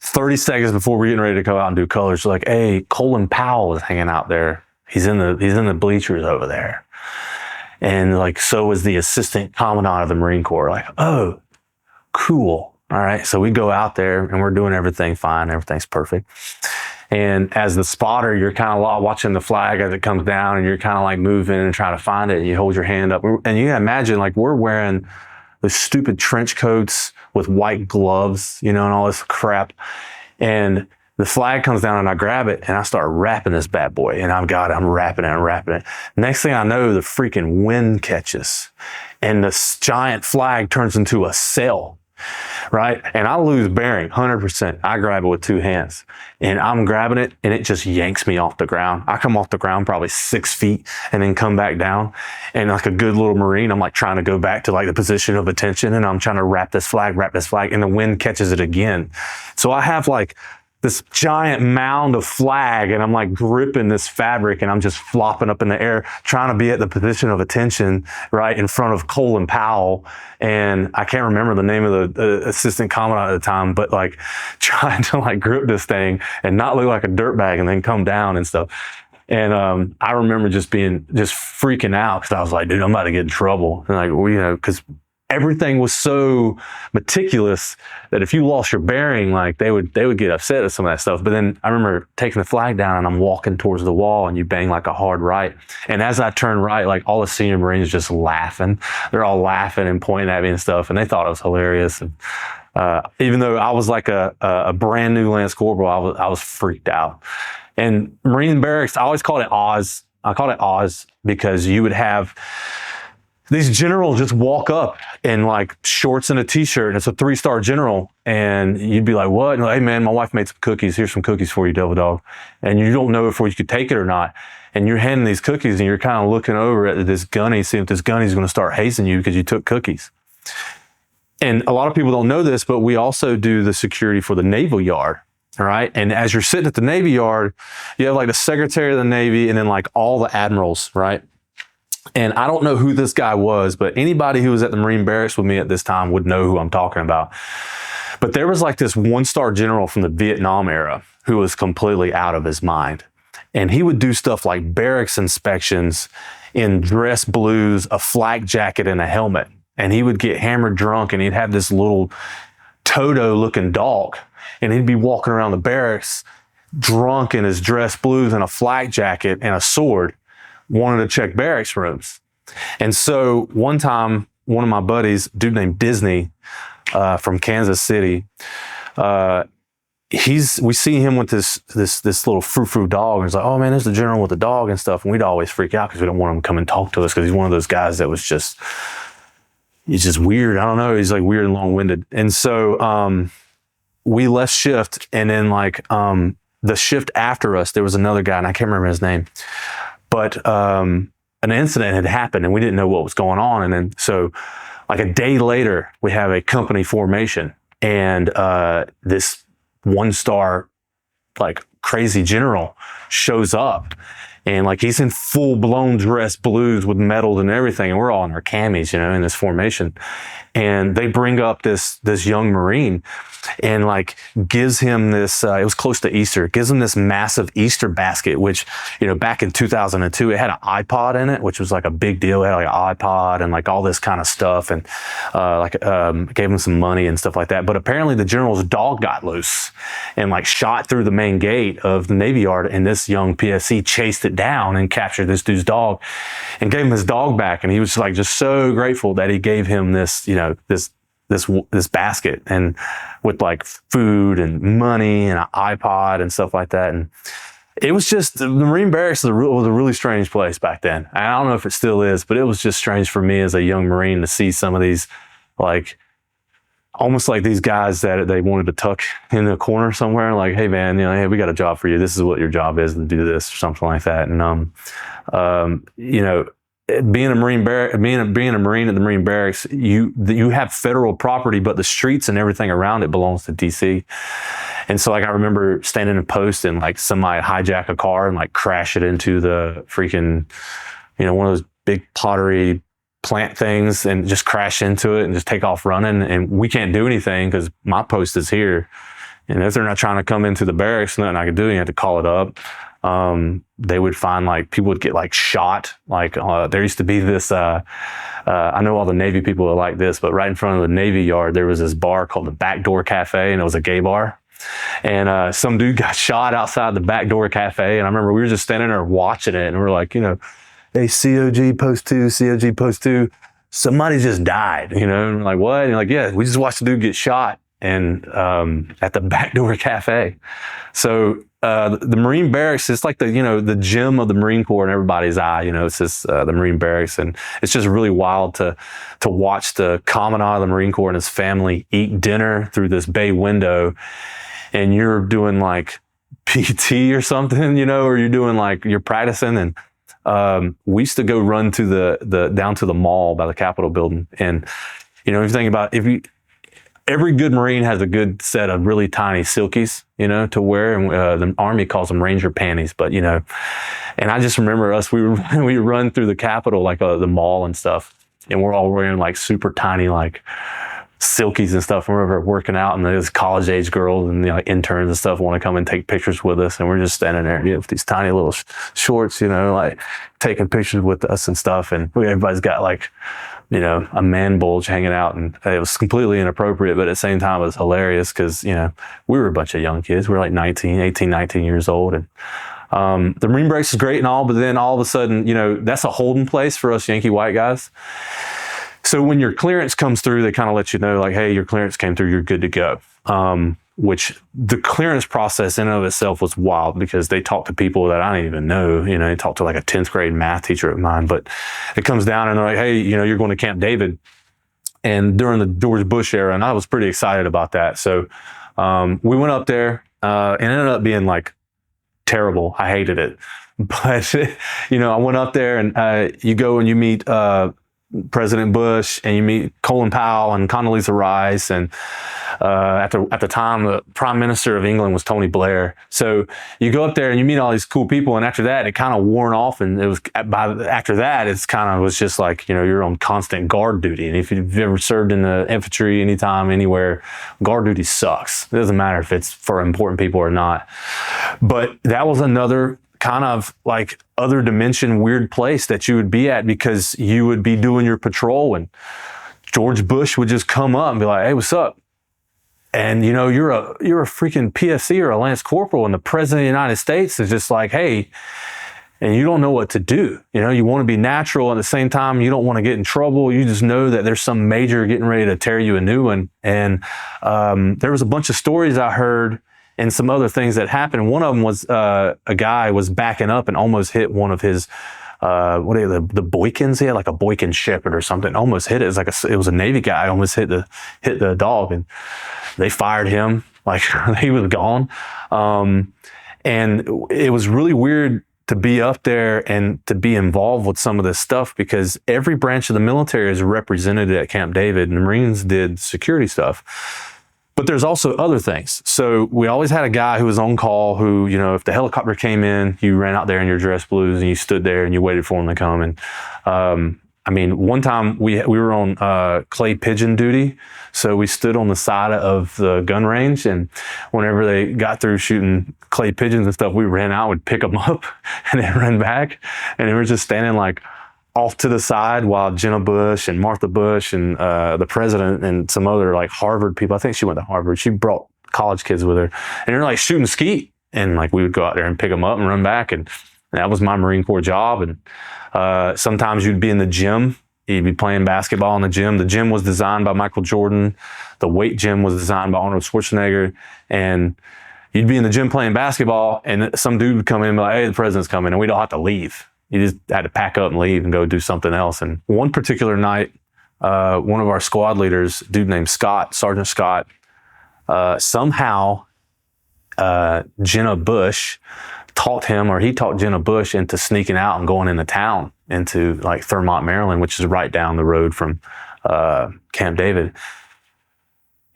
30 seconds before we're getting ready to go out and do colors, like, hey, Colin Powell is hanging out there. He's in the bleachers over there. And like, so is the assistant commandant of the Marine Corps. Like, oh, cool. All right. So we go out there and we're doing everything fine. Everything's perfect. And as the spotter, you're kind of watching the flag as it comes down and you're kind of like moving and trying to find it. And you hold your hand up. And you can imagine like we're wearing those stupid trench coats with white gloves, and all this crap. And the flag comes down and I grab it and I start wrapping this bad boy. And I'm wrapping it. Next thing I know, the freaking wind catches and this giant flag turns into a sail. Right? And I lose bearing 100%. I grab it with two hands and I'm grabbing it and it just yanks me off the ground. I come off the ground probably 6 feet and then come back down. And like a good little Marine, I'm like trying to go back to like the position of attention and I'm trying to wrap this flag and the wind catches it again. So I have like this giant mound of flag and I'm like gripping this fabric and I'm just flopping up in the air, trying to be at the position of attention, right in front of Colin Powell. And I can't remember the name of the assistant commandant at the time, but like trying to like grip this thing and not look like a dirtbag and then come down and stuff. And I remember just freaking out because I was like, dude, I'm about to get in trouble. And like, because everything was so meticulous that if you lost your bearing, like they would get upset at some of that stuff. But then I remember taking the flag down and I'm walking towards the wall and you bang like a hard right. And as I turn right, like all the senior Marines just laughing. They're all laughing and pointing at me and stuff. And they thought it was hilarious. And, even though I was like a brand new Lance Corporal, I was freaked out. And Marine barracks, I always called it Oz. I called it Oz because you would have these generals just walk up in like shorts and a t-shirt and it's a 3-star general and you'd be like, what? And like, hey man, my wife made some cookies. Here's some cookies for you, Devil Dog. And you don't know if you could take it or not. And you're handing these cookies and you're kind of looking over at this gunny, seeing if this gunny's going to start hazing you because you took cookies. And a lot of people don't know this, but we also do the security for the Naval Yard. All right. And as you're sitting at the Navy Yard, you have like the Secretary of the Navy and then like all the admirals, right? And I don't know who this guy was, but anybody who was at the Marine barracks with me at this time would know who I'm talking about. But there was like this 1-star general from the Vietnam era who was completely out of his mind. And he would do stuff like barracks inspections in dress blues, a flak jacket and a helmet. And he would get hammered drunk and he'd have this little Toto looking dog. And he'd be walking around the barracks drunk in his dress blues and a flak jacket and a sword, wanted to check barracks rooms. And so one time, one of my buddies, a dude named Disney from Kansas City, we see him with this little frou-frou dog. And he's like, oh man, there's the general with the dog and stuff. And we'd always freak out because we don't want him to come and talk to us because he's one of those guys that was he's just weird. I don't know. He's like weird and long-winded. And so we left shift and then like the shift after us, there was another guy and I can't remember his name. But an incident had happened and we didn't know what was going on. And then so like a day later, we have a company formation and this 1-star like crazy general shows up and like he's in full blown dress blues with medals and everything. And we're all in our camis, in this formation. and they bring up this young Marine and like gives him this, it was close to Easter, gives him this massive Easter basket, which, you know, back in 2002, it had an iPod in it, which was like a big deal. It had like an iPod and like all this kind of stuff, and gave him some money and stuff like that. But apparently the general's dog got loose and like shot through the main gate of the Navy Yard, and this young PSC chased it down and captured this dude's dog and gave him his dog back. And he was like just so grateful that he gave him this, you know, this basket, and with like food and money and an iPod and stuff like that. And it was just, the Marine barracks was a really strange place back then. I don't know if it still is, but it was just strange for me as a young Marine to see some of these, like, almost like these guys that they wanted to tuck in the corner somewhere, like, hey man, you know, hey, we got a job for you. This is what your job is, to do this or something like that. And you know, being a Marine being a Marine at the Marine barracks, you have federal property, but the streets and everything around it belongs to DC. And so like I remember standing in post and like somebody hijack a car and like crash it into the freaking, you know, one of those big pottery plant things, and just crash into it and just take off running. And we can't do anything because my post is here. And if they're not trying to come into the barracks, nothing I could do. You have to call it up. They would find like people would get like shot. Like there used to be this, I know all the Navy people are like this, but right in front of the Navy Yard, there was this bar called the Backdoor Cafe, and it was a gay bar. And some dude got shot outside the Backdoor Cafe. And I remember we were just standing there watching it, and we were like, you know, hey, COG post 2, COG post 2, somebody just died, you know? And like, what? And like, yeah, we just watched the dude get shot, and at the Backdoor Cafe. So the Marine barracks, it's like the, you know, the gym of the Marine Corps in everybody's eye. You know, it's just the Marine barracks, and it's just really wild to watch the Commandant of the Marine Corps and his family eat dinner through this bay window, and you're doing like PT or something, you know, or you're doing like, you're practicing. And we used to go run to the down to the mall by the Capitol building. And, you know, if you think about, every good Marine has a good set of really tiny silkies, you know, to wear. And the Army calls them Ranger panties. But, you know, and I just remember we run through the Capitol, like the mall and stuff. And we're all wearing like super tiny, like silkies and stuff. And we're working out, and there's college age girls and, you know, interns and stuff want to come and take pictures with us. And we're just standing there, you know, with these tiny little shorts, you know, like taking pictures with us and stuff. And everybody's got like, you know, a man bulge hanging out, and it was completely inappropriate, but at the same time it was hilarious because, you know, we were a bunch of young kids. We were like 18, 19 years old. And the Marine barracks is great and all, but then all of a sudden, you know, that's a holding place for us Yankee white guys. So when your clearance comes through, they kind of let you know, like, hey, your clearance came through, you're good to go. Which the clearance process in and of itself was wild, because they talk to people that I didn't even know. You know, they talked to like a 10th grade math teacher of mine, but it comes down and they're like, hey, you know, you're going to Camp David. And during the George Bush era, and I was pretty excited about that. So we went up there, and it ended up being like terrible. I hated it. But, you know, I went up there, and you go and you meet President Bush, and you meet Colin Powell and Condoleezza Rice, and at the time the Prime Minister of England was Tony Blair. So you go up there and you meet all these cool people, and after that it kind of worn off, and it was after that it's kind of was just like, you know, you're on constant guard duty. And if you've ever served in the infantry anytime anywhere, guard duty sucks. It doesn't matter if it's for important people or not. But that was another kind of like other dimension, weird place that you would be at, because you would be doing your patrol and George Bush would just come up and be like, hey, what's up? And, you know, you're a freaking PFC or a Lance Corporal, and the President of the United States is just like, hey, and you don't know what to do. You know, you want to be natural. At the same time, you don't want to get in trouble. You just know that there's some major getting ready to tear you a new one. And there was a bunch of stories I heard and some other things that happened. One of them was a guy was backing up and almost hit one of his, the Boykins. He had like a Boykin Shepherd or something. Almost hit it. It was a Navy guy. Almost hit the dog, and they fired him. Like he was gone. And it was really weird to be up there and to be involved with some of this stuff, because every branch of the military is represented at Camp David, and the Marines did security stuff. But there's also other things. So we always had a guy who was on call who, you know, if the helicopter came in, you ran out there in your dress blues and you stood there and you waited for him to come. And I I mean, one time we were on clay pigeon duty, so we stood on the side of the gun range, and whenever they got through shooting clay pigeons and stuff, we ran out, would pick them up, and then run back, and we were just standing like off to the side while Jenna Bush and Martha Bush and the president and some other like Harvard people, I think she went to Harvard, she brought college kids with her, and they're like shooting skeet, and like we would go out there and pick them up and run back, and that was my Marine Corps job. And sometimes you'd be in the gym, you'd be playing basketball in the gym. The gym was designed by Michael Jordan. The weight gym was designed by Arnold Schwarzenegger. And you'd be in the gym playing basketball, and some dude would come in and be like, hey, the president's coming, and we don't have to leave. You just had to pack up and leave and go do something else. And one particular night, one of our squad leaders, a dude named Scott, Sergeant Scott, somehow Jenna Bush taught Jenna Bush into sneaking out and going into town, into like Thurmont, Maryland, which is right down the road from Camp David.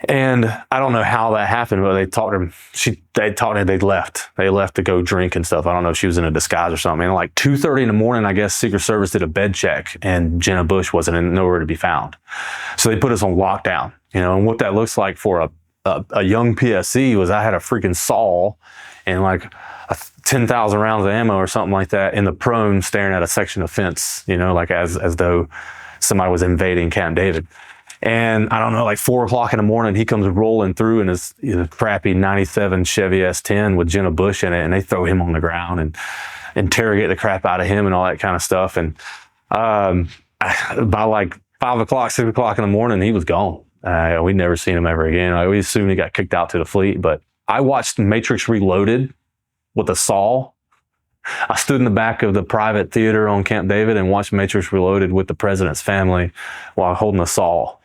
And I don't know how that happened, but they taught her, they left. They left to go drink and stuff. I don't know if she was in a disguise or something. And like 2:30 in the morning, I guess Secret Service did a bed check, and Jenna Bush wasn't nowhere to be found. So they put us on lockdown, and what that looks like for a young PSC was I had a freaking saw and like 10,000 rounds of ammo or something like that in the prone, staring at a section of fence, like as though somebody was invading Camp David. And I don't know, like 4 o'clock in the morning, he comes rolling through in his crappy 97 Chevy S10 with Jenna Bush in it, and they throw him on the ground and interrogate the crap out of him and all that kind of stuff. And by like 5 o'clock, 6 o'clock in the morning, he was gone. We'd never seen him ever again. We assumed he got kicked out to the fleet, but I watched Matrix Reloaded with a saw. I stood in the back of the private theater on Camp David and watched Matrix Reloaded with the president's family while holding a saw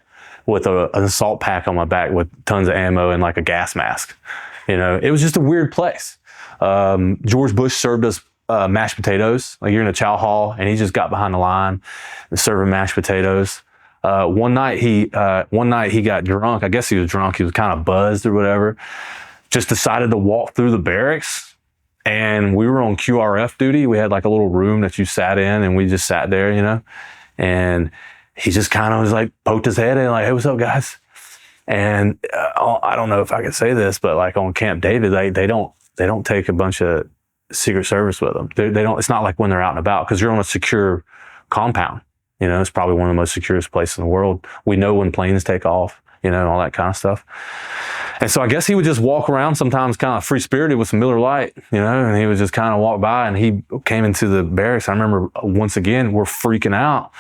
with an assault pack on my back with tons of ammo and like a gas mask. It was just a weird place. George Bush served us mashed potatoes. Like, you're in a chow hall, and he just got behind the line and serving mashed potatoes. One night he got drunk. I guess he was drunk. He was kind of buzzed or whatever. Just decided to walk through the barracks, and we were on QRF duty. We had like a little room that you sat in, and we just sat there, and he just kind of was like, poked his head in like, hey, what's up, guys? And I don't know if I could say this, but like on Camp David, they don't take a bunch of Secret Service with them. They don't. It's not like when they're out and about, because you're on a secure compound. It's probably one of the most securest places in the world. We know when planes take off, all that kind of stuff. And so I guess he would just walk around, sometimes kind of free-spirited with some Miller Lite, and he would just kind of walk by, and he came into the barracks. I remember once again, we're freaking out.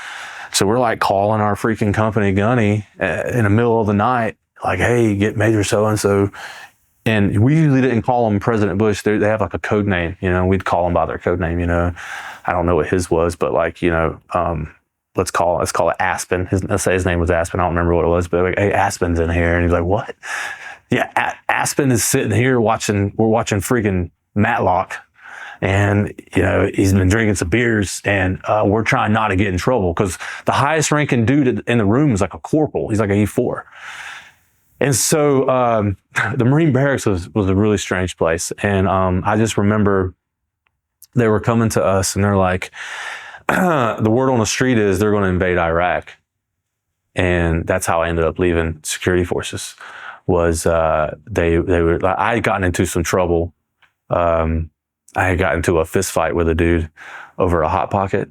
So we're like calling our freaking company gunny in the middle of the night, like, hey, get Major so-and-so. And we usually didn't call him President Bush. They have like a code name, we'd call him by their code name, I don't know what his was, but like, let's call it Aspen. Let's say his name was Aspen. I don't remember what it was, but like, hey, Aspen's in here. And he's like, what? Yeah, Aspen is sitting here we're watching freaking Matlock. And, he's been drinking some beers, and we're trying not to get in trouble, because the highest ranking dude in the room is like a corporal. He's like an E4. And so the Marine barracks was a really strange place. And I just remember they were coming to us, and they're like, the word on the street is they're going to invade Iraq. And that's how I ended up leaving security forces. Was they were, I had gotten into some trouble. I had gotten into a fist fight with a dude over a Hot Pocket,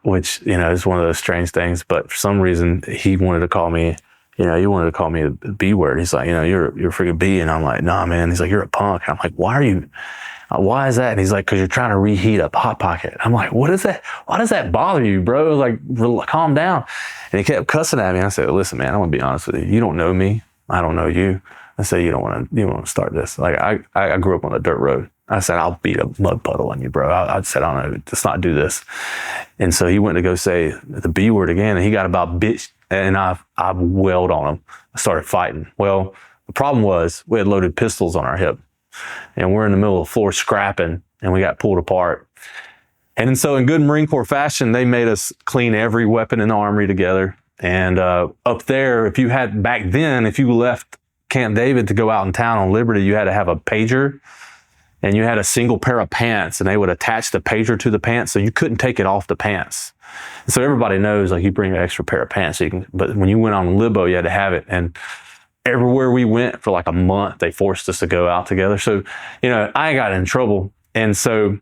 which, is one of those strange things. But for some reason, he wanted to call me, a B word. He's like, you're a freaking B. And I'm like, nah, man. He's like, you're a punk. And I'm like, why is that? And he's like, because you're trying to reheat a Hot Pocket. I'm like, what is that? Why does that bother you, bro? Like, calm down. And he kept cussing at me. I said, listen, man, I want to be honest with you. You don't know me. I don't know you. I said, you don't want to start this. Like, I grew up on a dirt road. I said, I'll beat a mud puddle on you, bro. I said, I don't know, let's not do this. And so he went to go say the B word again, and he got about bitch, and I wailed on him. I started fighting. Well, the problem was we had loaded pistols on our hip, and we're in the middle of the floor scrapping, and we got pulled apart. And so in good Marine Corps fashion, they made us clean every weapon in the armory together. And up there, if you left Camp David to go out in town on Liberty, you had to have a pager. and you had a single pair of pants, and they would attach the pager to the pants, so you couldn't take it off the pants. And so everybody knows, like, you bring an extra pair of pants, so you can, but when you went on libo, you had to have it. And everywhere we went for like a month, they forced us to go out together. So, you know, I got in trouble. And so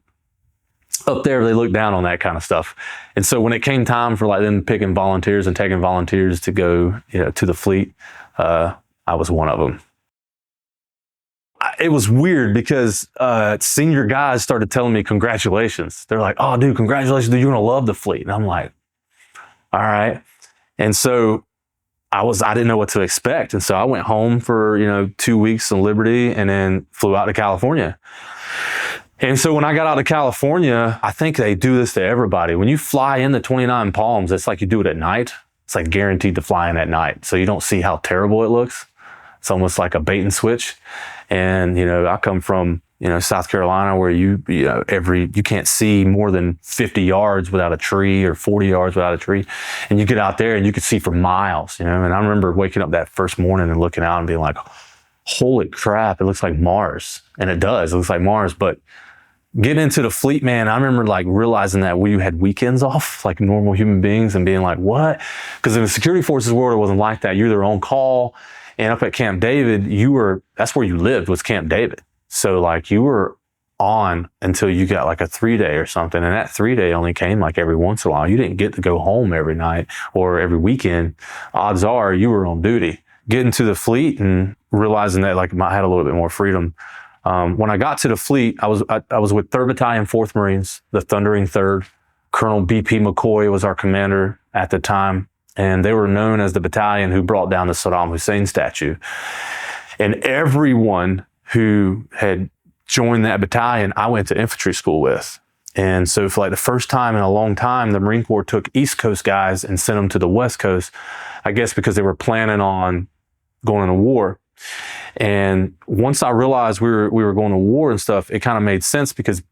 up there, they looked down on that kind of stuff. And so when it came time for like them picking volunteers and taking volunteers to go, you know, to the fleet, I was one of them. It was weird because senior guys started telling me congratulations. They're like, "Oh, dude, congratulations, dude, you're gonna love the fleet." And I'm like, "All right." And so I didn't know what to expect. And so I went home for, you know, 2 weeks in Liberty and then flew out to California. And so when I got out of California, I think they do this to everybody. When you fly into 29 Palms, it's like you do it at night. It's like guaranteed to fly in at night. So you don't see how terrible it looks. It's almost like a bait and switch. And, you know, I come from, you know, South Carolina, where you can't see more than 50 yards without a tree, or 40 yards without a tree. And you get out there and you could see for miles, you know. And I remember waking up that first morning and looking out and being like, holy crap, it looks like Mars. And it does, it looks like Mars. But getting into the fleet, man, I remember like realizing that we had weekends off like normal human beings, and being like, what? Because in the security forces world, it wasn't like that. You're their own call. And up at Camp David, that's where you lived, was Camp David. So like you were on until you got like a 3-day or something. And that 3-day only came like every once in a while. You didn't get to go home every night or every weekend. Odds are you were on duty. Getting to the fleet and realizing that like I had a little bit more freedom. When I got to the fleet, I was with 3rd Battalion, 4th Marines, the Thundering 3rd. Colonel B.P. McCoy was our commander at the time. And they were known as the battalion who brought down the Saddam Hussein statue. And everyone who had joined that battalion, I went to infantry school with. And so for like the first time in a long time, the Marine Corps took East Coast guys and sent them to the West Coast, I guess because they were planning on going into war. And once I realized we were going to war and stuff, it kind of made sense, because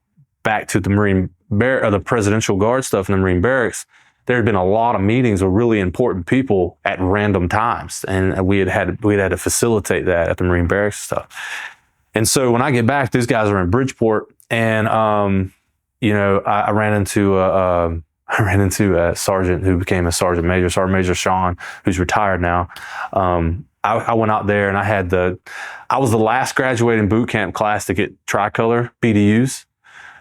back to the Presidential Guard stuff in the Marine barracks, there had been a lot of meetings with really important people at random times. And we'd had to facilitate that at the Marine barracks stuff. And so when I get back, these guys are in Bridgeport, and, you know, I ran into a sergeant who became a Sergeant Major Sean, who's retired now. I went out there and I was the last graduating boot camp class to get tricolor BDUs.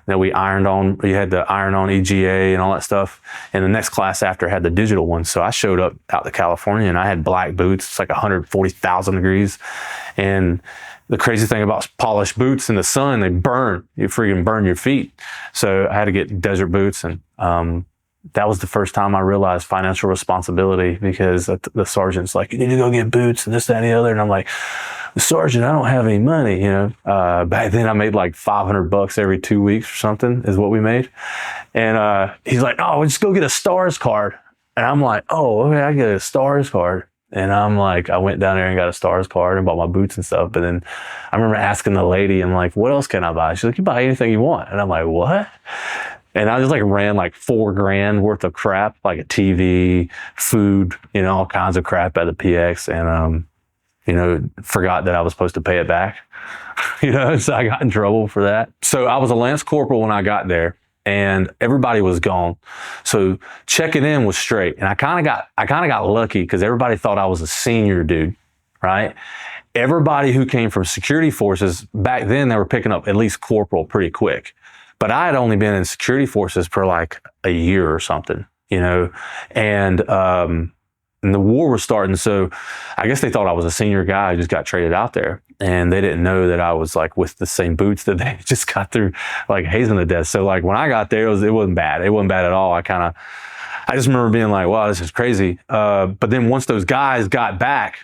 That we ironed on. We had the iron on EGA and all that stuff. And the next class after had the digital ones. So I showed up out to California and I had black boots. It's like 140,000 degrees. And the crazy thing about polished boots in the sun, they burn. You freaking burn your feet. So I had to get desert boots. And that was the first time I realized financial responsibility, because the sergeant's like, you need to go get boots and this, that, and the other. And I'm like, Sergeant, I don't have any money, you know. Back then I made like $500 every 2 weeks or something is what we made. And he's like, oh, just go get a STARS card. And I'm like, oh, okay, I get a STARS card. And I'm like, I went down there and got a STARS card and bought my boots and stuff. But then I remember asking the lady, I'm like, what else can I buy? She's like, you buy anything you want. And I'm like, what? And I just like ran like $4,000 worth of crap, like a TV, food, you know, all kinds of crap at the PX. And, you know, forgot that I was supposed to pay it back, you know, so I got in trouble for that. So I was a Lance Corporal when I got there, and everybody was gone. So checking in was straight. And I kind of got lucky, because everybody thought I was a senior dude, right? Everybody who came from security forces back then, they were picking up at least corporal pretty quick. But I had only been in security forces for like a year or something, you know, and the war was starting. So I guess they thought I was a senior guy who just got traded out there. And they didn't know that I was like with the same boots that they just got through like hazing to death. So like when I got there, it wasn't bad. It wasn't bad at all. I just remember being like, wow, this is crazy. But then once those guys got back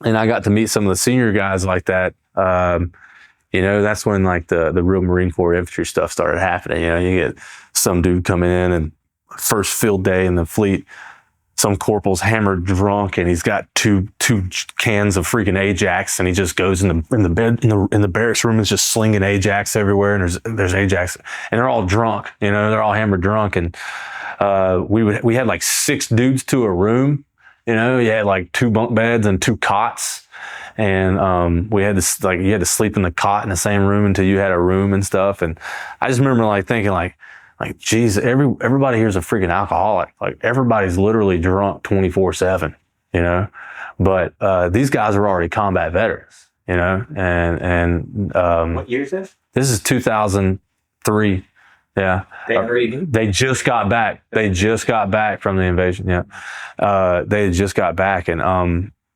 and I got to meet some of the senior guys like that, you know, that's when like the real Marine Corps infantry stuff started happening. You know, you get some dude coming in and first field day in the fleet, some corporal's hammered drunk and he's got two cans of freaking Ajax, and he just goes in the barracks room and is just slinging Ajax everywhere, and there's Ajax, and they're all drunk, you know, they're all hammered drunk, and we had like 6 dudes to a room, you know, you had like 2 bunk beds and 2 cots. And we had to, like, you had to sleep in the cot in the same room until you had a room and stuff. And I just remember like thinking like, geez, everybody here's a freaking alcoholic. Like, everybody's literally drunk 24/7, you know. But these guys are already combat veterans, you know. And what year is this? This is 2003. Yeah, they just got back. They just got back from the invasion. Yeah, they had just got back, and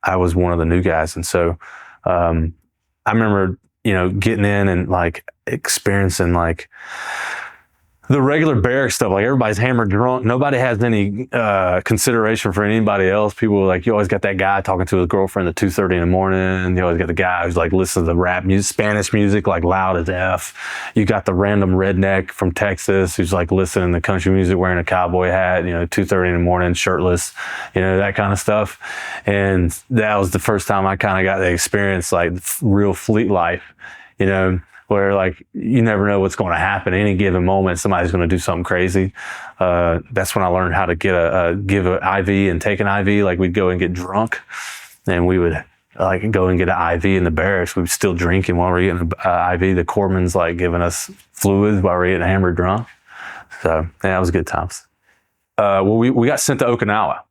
I was one of the new guys, and so I remember, you know, getting in and like experiencing like the regular barrack stuff. Like, everybody's hammered drunk. Nobody has any consideration for anybody else. People are like, you always got that guy talking to his girlfriend at 2:30 in the morning. You always got the guy who's like listening to the rap music, Spanish music, like loud as F. You got the random redneck from Texas who's like listening to country music, wearing a cowboy hat, you know, 2:30 in the morning, shirtless, you know, that kind of stuff. And that was the first time I kind of got to experience like real fleet life, you know, where like you never know what's going to happen. Any given moment, somebody's going to do something crazy. That's when I learned how to get give an IV and take an IV. Like, we'd go and get drunk, and we would like go and get an IV in the barracks. We would still drinking while we're getting an IV. The corpsman's like giving us fluids while we're getting hammered drunk. So yeah, it was good times. Well, we got sent to Okinawa.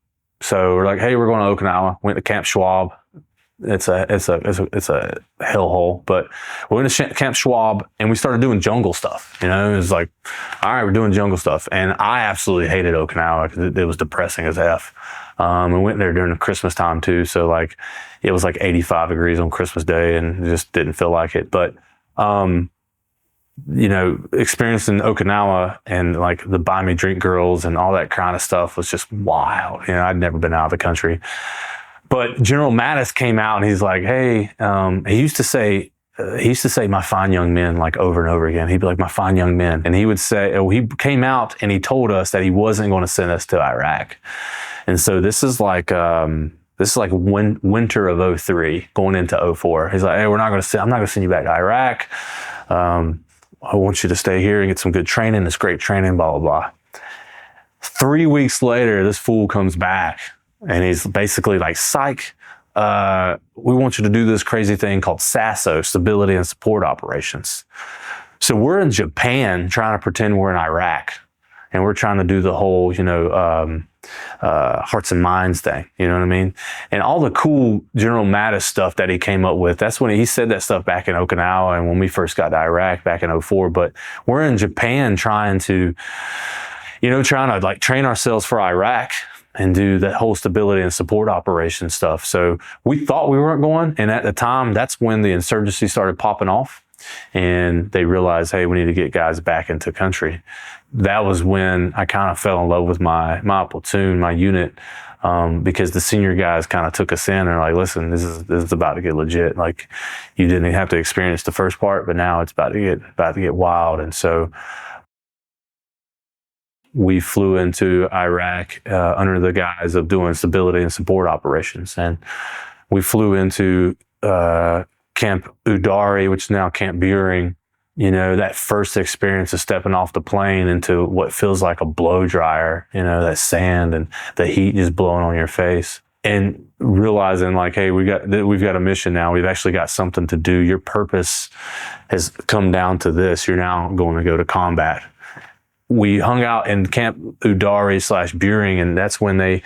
So we're like, hey, we're going to Okinawa. Went to Camp Schwab. It's a hellhole, but we went to Camp Schwab and we started doing jungle stuff. You know, it was like, all right, we're doing jungle stuff. And I absolutely hated Okinawa because it was depressing as F. We went there during the Christmas time too. So like, it was like 85 degrees on Christmas Day and it just didn't feel like it. But, you know, experiencing Okinawa and like the buy me drink girls and all that kind of stuff was just wild. You know, I'd never been out of the country. But General Mattis came out and he's like, hey, he used to say my fine young men, like over and over again. He'd be like, my fine young men. And he would say, he came out and he told us that he wasn't going to send us to Iraq. And so this is like winter of 03 going into 04. He's like, hey, I'm not going to send you back to Iraq. I want you to stay here and get some good training. It's great training, blah, blah, blah. 3 weeks later, this fool comes back. And he's basically like, psych, we want you to do this crazy thing called SASO, Stability and Support Operations. So we're in Japan trying to pretend we're in Iraq. And we're trying to do the whole, you know, hearts and minds thing. You know what I mean? And all the cool General Mattis stuff that he came up with, that's when he said that stuff back in Okinawa and when we first got to Iraq back in 04. But we're in Japan trying to like train ourselves for Iraq and do that whole stability and support operation stuff. So we thought we weren't going. And at the time, that's when the insurgency started popping off. And they realized, hey, we need to get guys back into country. That was when I kind of fell in love with my platoon, my unit, because the senior guys kind of took us in and are like, listen, this is about to get legit. Like, you didn't have to experience the first part, but now it's about to get wild. And so we flew into Iraq under the guise of doing stability and support operations. And we flew into Camp Udari, which is now Camp Buring. You know, that first experience of stepping off the plane into what feels like a blow dryer, you know, that sand and the heat just blowing on your face. And realizing like, hey, we've got a mission now. We've actually got something to do. Your purpose has come down to this. You're now going to go to combat. We hung out in Camp Udari / Buring, and that's when they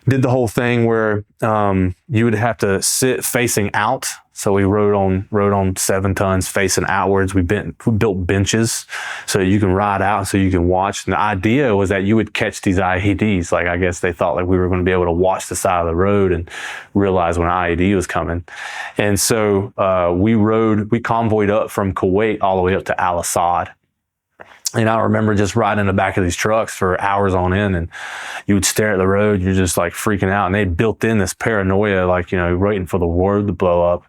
did the whole thing where you would have to sit facing out. So we rode on 7 tons facing outwards. We built benches so you can ride out, so you can watch. And the idea was that you would catch these IEDs. Like, I guess they thought like we were going to be able to watch the side of the road and realize when an IED was coming. And so we convoyed up from Kuwait all the way up to Al Asad. And I remember just riding in the back of these trucks for hours on end, and you would stare at the road. You're just like freaking out. And they built in this paranoia, like, you know, waiting for the world to blow up.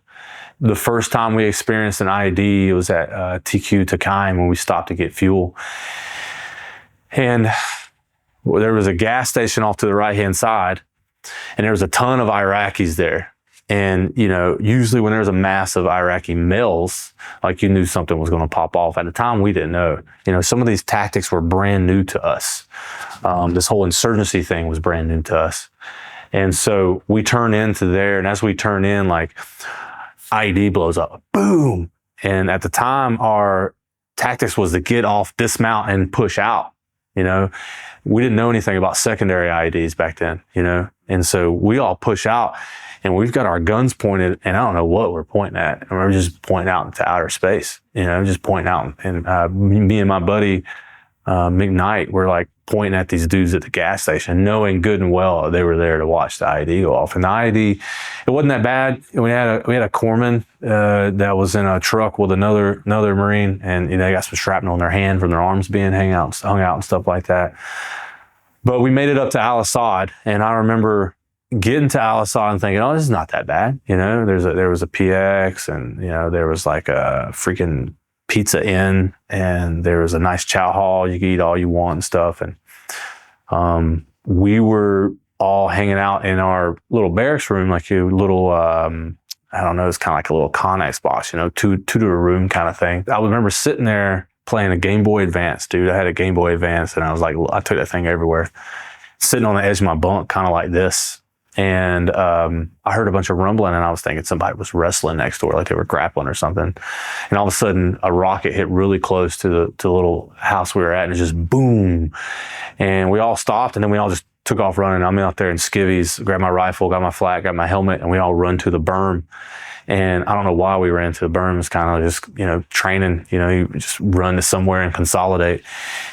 The first time we experienced an IED, it was at TQ Takaim when we stopped to get fuel. And there was a gas station off to the right-hand side, and there was a ton of Iraqis there. And, you know, usually when there's a mass of Iraqi males, like, you knew something was going to pop off. At the time, we didn't know. You know, some of these tactics were brand new to us. This whole insurgency thing was brand new to us. And so we turn into there, and as we turn in, like IED blows up, boom. And at the time, our tactics was to get off, dismount, and push out. You know, we didn't know anything about secondary IEDs back then, you know? And so we all push out, and we've got our guns pointed, and I don't know what we're pointing at. And we're just pointing out into outer space, you know, just pointing out. And me and my buddy, McKnight, were like pointing at these dudes at the gas station, knowing good and well they were there to watch the IED go off. And the IED, it wasn't that bad. We had a corpsman that was in a truck with another Marine, and you know, they got some shrapnel in their hand from their arms being hung out and stuff like that. But we made it up to Al Assad, and I remember getting to Al Assad and thinking, oh, this is not that bad. You know, there was a PX, and you know, there was like a freaking Pizza Inn, and there was a nice chow hall. You could eat all you want and stuff. And we were all hanging out in our little barracks room, like a little, I don't know, it's kind of like a little Connex box, you know, two to a room kind of thing. I remember sitting there playing a Game Boy Advance, dude. I had a Game Boy Advance, and I was like, I took that thing everywhere. Sitting on the edge of my bunk, kind of like this. And I heard a bunch of rumbling, and I was thinking somebody was wrestling next door, like they were grappling or something. And all of a sudden, a rocket hit really close to the little house we were at, and it just boom. And we all stopped, and then we all just took off running. I'm out there in skivvies, grabbed my rifle, got my flak, got my helmet, and we all run to the berm. And I don't know why we ran to the berm. It's kind of just, you know, training, you know, you just run to somewhere and consolidate.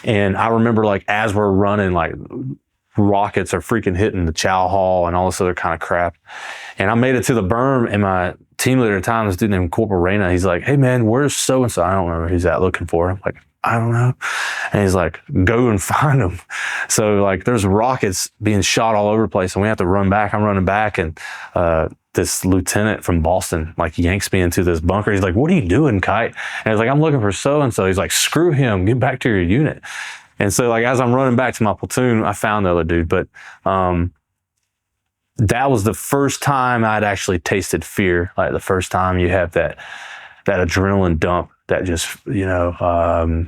And I remember, like, as we're running, like, rockets are freaking hitting the chow hall and all this other kind of crap. And I made it to the berm, and my team leader at the time, this dude named Corporal Reyna, he's like, hey man, where's so-and-so? I don't remember who's that looking for. I'm like, I don't know. And he's like, go and find them. So like there's rockets being shot all over the place, and we have to run back. I'm running back, and this lieutenant from Boston like yanks me into this bunker. He's like, what are you doing, Kite? And I was like, I'm looking for so-and-so. He's like, screw him, get back to your unit. And so like, as I'm running back to my platoon, I found the other dude. But that was the first time I'd actually tasted fear. Like the first time you have that adrenaline dump that just, you know,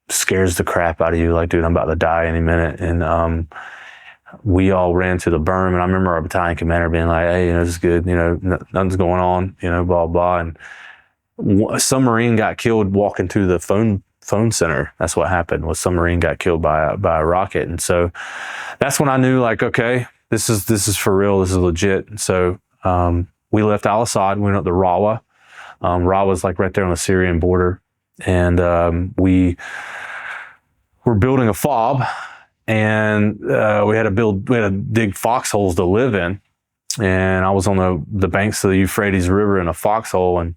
scares the crap out of you. Like, dude, I'm about to die any minute. And we all ran to the berm, and I remember our battalion commander being like, hey, you know, this is good. You know, nothing's going on, you know, blah, blah. And a submarine got killed walking to the phone center. That's what happened, was submarine got killed by a rocket. And so that's when I knew, like, okay, this is for real. This is legit. And so we left Al Assad, went up to Rawa. Rawa's like right there on the Syrian border. And we were building a fob, and we had to dig foxholes to live in. And I was on the banks of the Euphrates River in a foxhole, and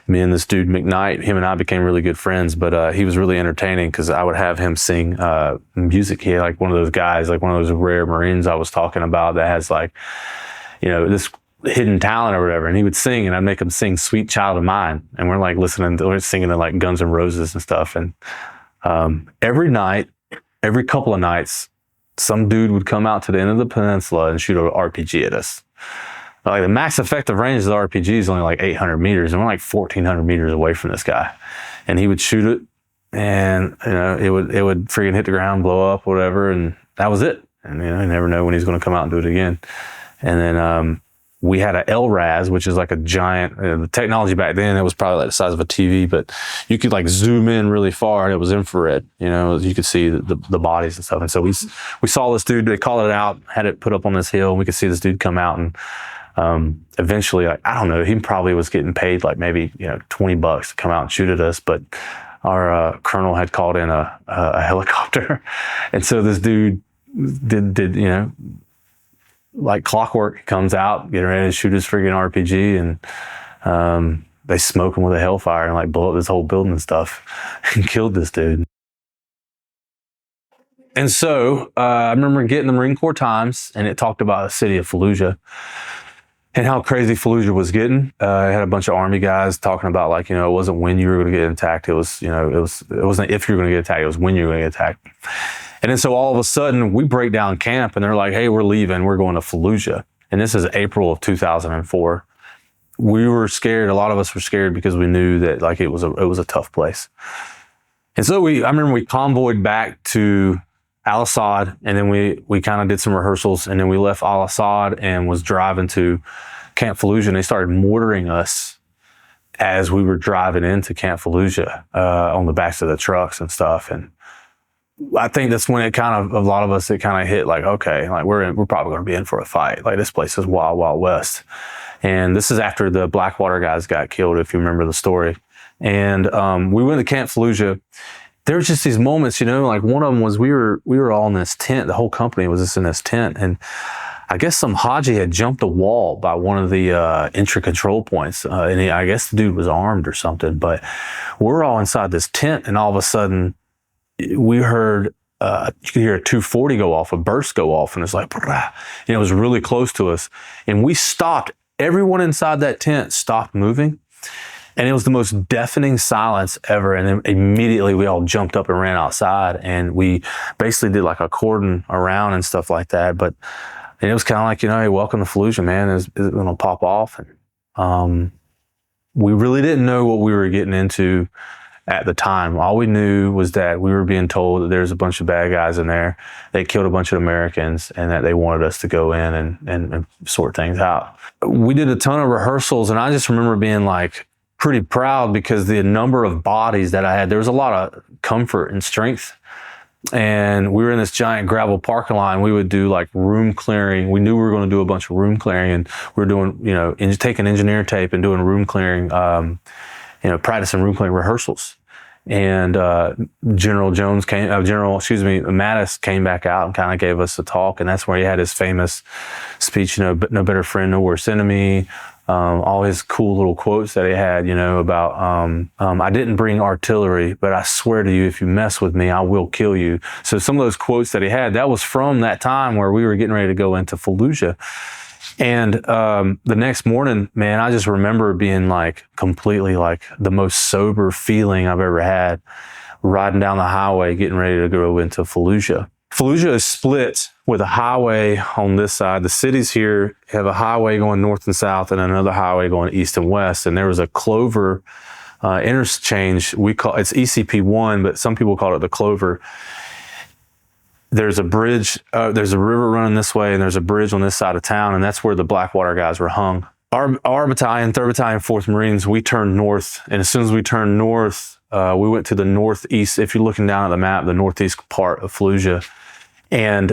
me and this dude McKnight, him and I became really good friends. But he was really entertaining because I would have him sing music. He had like one of those guys, like one of those rare Marines I was talking about that has like, you know, this hidden talent or whatever. And he would sing, and I'd make him sing "Sweet Child of Mine." And we're like we're singing to like Guns N' Roses and stuff. And every night, every couple of nights, some dude would come out to the end of the peninsula and shoot an RPG at us. Like the max effective range of the RPG is only like 800 meters, and we're like 1,400 meters away from this guy. And he would shoot it, and you know, it would freaking hit the ground, blow up, whatever, and that was it. And you know, you never know when he's going to come out and do it again. And then we had a LRAS, which is like a giant. The technology back then, it was probably like the size of a TV, but you could like zoom in really far, and it was infrared. You know, you could see the bodies and stuff. And so we saw this dude. They called it out, had it put up on this hill, and we could see this dude come out. And eventually, like, I don't know, he probably was getting paid like maybe, you know, $20 to come out and shoot at us. But our colonel had called in a helicopter, and so this dude did you know, like clockwork, comes out getting ready to shoot his freaking RPG, and they smoke him with a hellfire and like blow up this whole building and stuff and killed this dude. And so I remember getting the Marine Corps Times, and it talked about the city of Fallujah and how crazy Fallujah was getting. It had a bunch of Army guys talking about, like, you know, it wasn't when you were going to get attacked. It was, you know, it wasn't if you were going to get attacked. It was when you were going to get attacked. And then so all of a sudden we break down camp, and they're like, hey, we're leaving. We're going to Fallujah. And this is April of 2004. We were scared. A lot of us were scared because we knew that like it was a tough place. And so I remember we convoyed back to Al-Assad, and then we kind of did some rehearsals, and then we left Al-Assad and was driving to Camp Fallujah, and they started mortaring us as we were driving into Camp Fallujah on the backs of the trucks and stuff. And I think that's when it kind of, a lot of us, it kind of hit like, okay, like we're probably going to be in for a fight. Like this place is wild, wild west. And this is after the Blackwater guys got killed, if you remember the story. And we went to Camp Fallujah. There was just these moments, you know, like one of them was we were all in this tent. The whole company was just in this tent. And I guess some Haji had jumped a wall by one of the entry control points. I guess the dude was armed or something. But we're all inside this tent, and all of a sudden we heard, you could hear a 240 go off, a burst go off, and it's like, and it was really close to us. And we stopped. Everyone inside that tent stopped moving. And it was the most deafening silence ever. And then immediately we all jumped up and ran outside, and we basically did like a cordon around and stuff like that. But it was kind of like, you know, hey, welcome to Fallujah, man. Is it going to pop off? And we really didn't know what we were getting into at the time. All we knew was that we were being told that there's a bunch of bad guys in there. They killed a bunch of Americans, and that they wanted us to go in and sort things out. We did a ton of rehearsals, and I just remember being like pretty proud because the number of bodies that I had, there was a lot of comfort and strength. And we were in this giant gravel parking lot, and we would do like room clearing. We knew we were going to do a bunch of room clearing, and we were doing, you know, taking engineer tape and doing room clearing, you know, practicing room clearing rehearsals. And Mattis came back out and kind of gave us a talk, and that's where he had his famous speech, you know, no better friend, no worse enemy. All his cool little quotes that he had, you know, about, I didn't bring artillery, but I swear to you, if you mess with me, I will kill you. So some of those quotes that he had, that was from that time where we were getting ready to go into Fallujah. And the next morning, man, I just remember being like completely like the most sober feeling I've ever had, riding down the highway, getting ready to go into Fallujah. Fallujah is split with a highway on this side. The cities here have a highway going north and south, and another highway going east and west. And there was a Clover interchange. It's ECP1, but some people call it the Clover. There's a bridge, there's a river running this way, and there's a bridge on this side of town, and that's where the Blackwater guys were hung. Our battalion, 3rd Battalion, 4th Marines, we turned north, and as soon as we turned north, we went to the northeast. If you're looking down at the map, the northeast part of Fallujah. And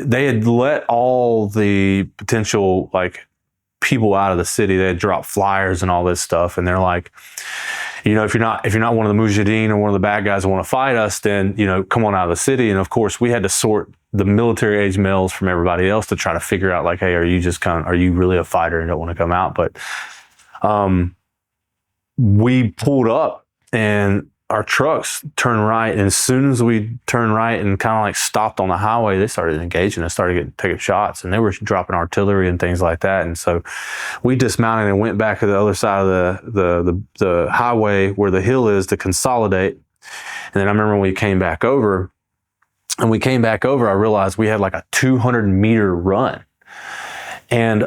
they had let all the potential like people out of the city. They had dropped flyers and all this stuff, and they're like, you know, if you're not one of the Mujahideen or one of the bad guys that want to fight us, then, you know, come on out of the city. And of course, we had to sort the military age males from everybody else to try to figure out like, hey, are you really a fighter and don't want to come out? But we pulled up, and our trucks turned right, and as soon as we turned right and kind of like stopped on the highway, they started engaging us, taking shots, and they were dropping artillery and things like that. And so we dismounted and went back to the other side of the highway where the hill is to consolidate. And then I remember when we came back over, I realized we had like a 200-meter run. And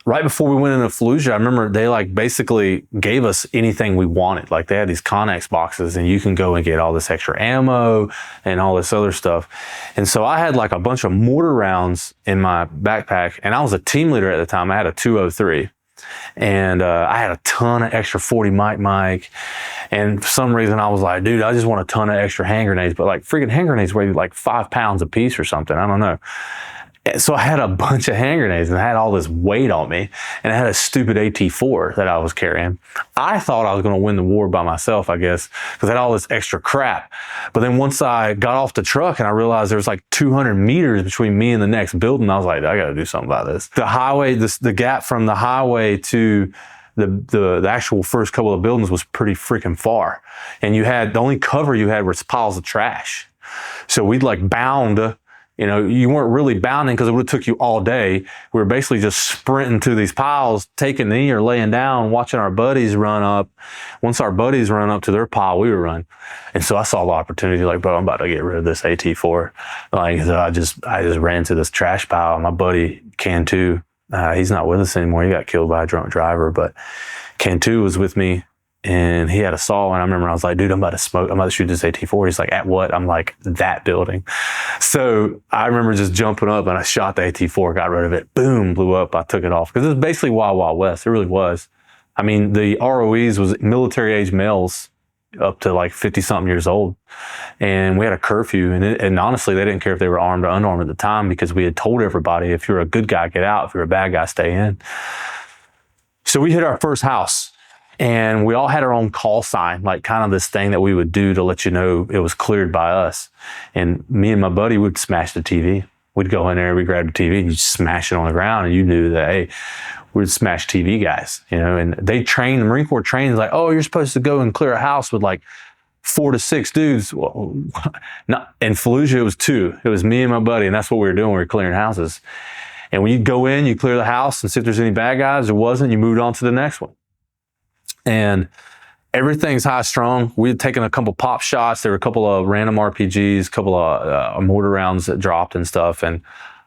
right before we went into Fallujah, I remember they like basically gave us anything we wanted. Like they had these Connex boxes, and you can go and get all this extra ammo and all this other stuff. And so I had like a bunch of mortar rounds in my backpack, and I was a team leader at the time. I had a 203, and I had a ton of extra 40 mic. And for some reason I was like, dude, I just want a ton of extra hand grenades, but like freaking hand grenades weigh like 5 pounds a piece or something. I don't know. So I had a bunch of hand grenades, and I had all this weight on me, and I had a stupid AT4 that I was carrying. I thought I was going to win the war by myself, I guess, because I had all this extra crap. But then once I got off the truck and I realized there was like 200 meters between me and the next building, I was like, I got to do something about this. The highway, the gap from the highway to the actual first couple of buildings was pretty freaking far. And the only cover you had was piles of trash. So we'd like bound. You know, you weren't really bounding because it would have took you all day. We were basically just sprinting through these piles, taking the knee or laying down, watching our buddies run up. Once our buddies run up to their pile, we would run. And so I saw the opportunity, like, bro, I'm about to get rid of this AT4. Like, so I just ran to this trash pile. My buddy, Cantu, he's not with us anymore. He got killed by a drunk driver, but Cantu was with me. and he had a saw. And I remember I was like, dude, I'm about to shoot this AT-4. He's like, at what? I'm like, that building. So I remember just jumping up and I shot the AT-4, got rid of it. Boom, blew up. I took it off. Because it was basically Wild Wild West. It really was. I mean, the ROEs was military age males up to like 50 something years old. And we had a curfew, and honestly, they didn't care if they were armed or unarmed at the time, because we had told everybody, if you're a good guy, get out. If you're a bad guy, stay in. So we hit our first house, and we all had our own call sign, like kind of this thing that we would do to let you know it was cleared by us. And me and my buddy would smash the TV. We'd go in there, we'd grab the TV, and you'd smash it on the ground, and you knew that, hey, we'd smash TV guys, you know. And they trained, the Marine Corps trained, like, oh, you're supposed to go and clear a house with like 4 to 6 dudes. Well, not in Fallujah, it was 2. It was me and my buddy, and that's what we were doing. We were clearing houses. And when you go in, you clear the house and see if there's any bad guys. There wasn't. You moved on to the next one. And everything's high strung. We had taken a couple pop shots. There were a couple of random RPGs, a couple of mortar rounds that dropped and stuff. And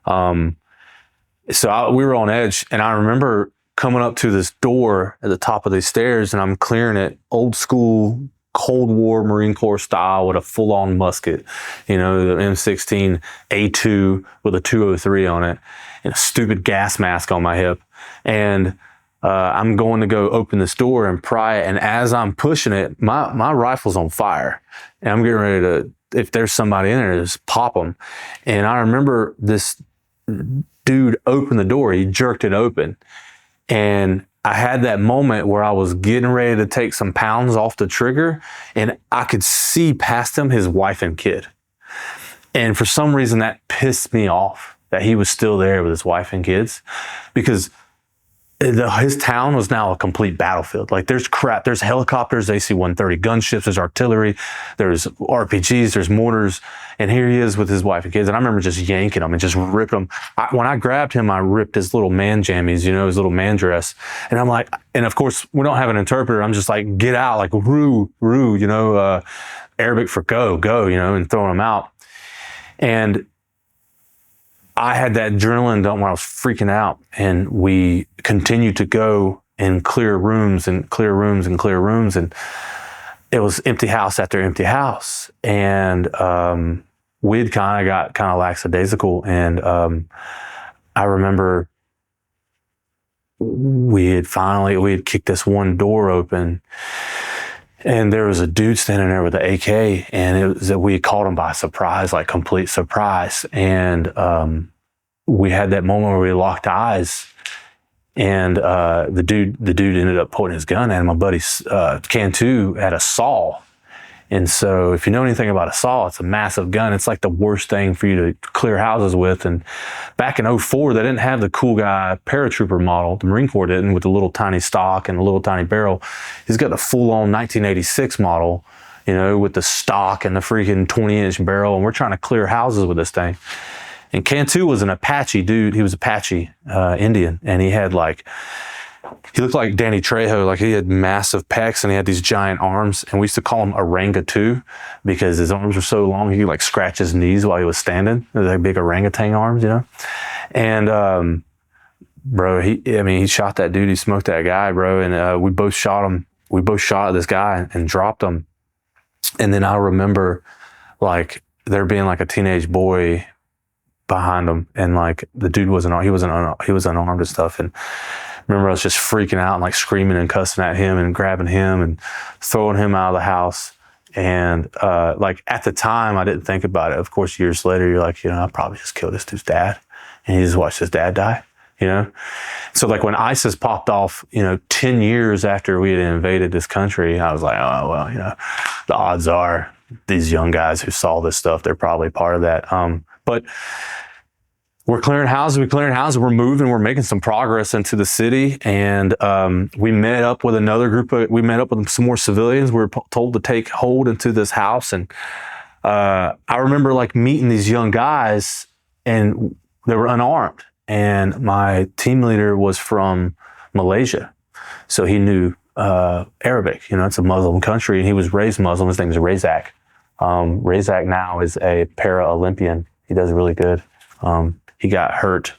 we were on edge. And I remember coming up to this door at the top of these stairs, and I'm clearing it old school Cold War Marine Corps style with a full-on musket, you know, the M16 A2 with a 203 on it, and a stupid gas mask on my hip. And I'm going to go open this door and pry it. And as I'm pushing it, my rifle's on fire. And I'm getting ready to, if there's somebody in there, just pop them. And I remember this dude opened the door. He jerked it open. And I had that moment where I was getting ready to take some pounds off the trigger, and I could see past him his wife and kid. And for some reason that pissed me off that he was still there with his wife and kids, because his town was now a complete battlefield. Like, there's crap, there's helicopters, AC-130 gunships, there's artillery, there's RPGs, there's mortars, and here he is with his wife and kids. And I remember just yanking him and just ripping him. When I grabbed him, I ripped his little man jammies, you know, his little man dress. And I'm like, and of course we don't have an interpreter. I'm just like, get out, like roo, you know, Arabic for go, you know, and throwing him out. And I had that adrenaline dump when I was freaking out, and we continued to go and clear rooms and clear rooms and clear rooms. And it was empty house after empty house. And we'd kind of got lackadaisical. And I remember we had kicked this one door open, and there was a dude standing there with an AK, and it was that we had caught him by surprise, like complete surprise. And we had that moment where we locked eyes, and the dude ended up pulling his gun at him. My buddy Cantu had a saw. And so if you know anything about a saw, it's a massive gun. It's like the worst thing for you to clear houses with. And back in 2004, they didn't have the cool guy paratrooper model. The Marine Corps didn't, with the little tiny stock and the little tiny barrel. He's got the full-on 1986 model, you know, with the stock and the freaking 20-inch barrel. And we're trying to clear houses with this thing. And Cantu was an Apache dude. He was Apache Indian. And he looked like Danny Trejo. Like, he had massive pecs and he had these giant arms. And we used to call him Orangutu because his arms were so long, he could like scratch his knees while he was standing. They like big orangutan arms, you know? And, bro, he shot that dude. He smoked that guy, bro. And we both shot him. We both shot this guy and dropped him. And then I remember like there being like a teenage boy behind him, and like the dude he was unarmed and stuff. And remember I was just freaking out and like screaming and cussing at him and grabbing him and throwing him out of the house. And like at the time I didn't think about it. Of course, years later you're like, you know, I probably just killed this dude's dad, and he just watched his dad die, you know? So like when ISIS popped off, you know, 10 years after we had invaded this country, I was like, oh, well, you know, the odds are these young guys who saw this stuff, they're probably part of that. But we're clearing houses, we're moving, we're making some progress into the city. And we met up with some more civilians. We were told to take hold into this house. And I remember like meeting these young guys, and they were unarmed. And my team leader was from Malaysia. So he knew Arabic, you know, it's a Muslim country, and he was raised Muslim. His name is Razak. Razak now is a para-Olympian. He does really good. He got hurt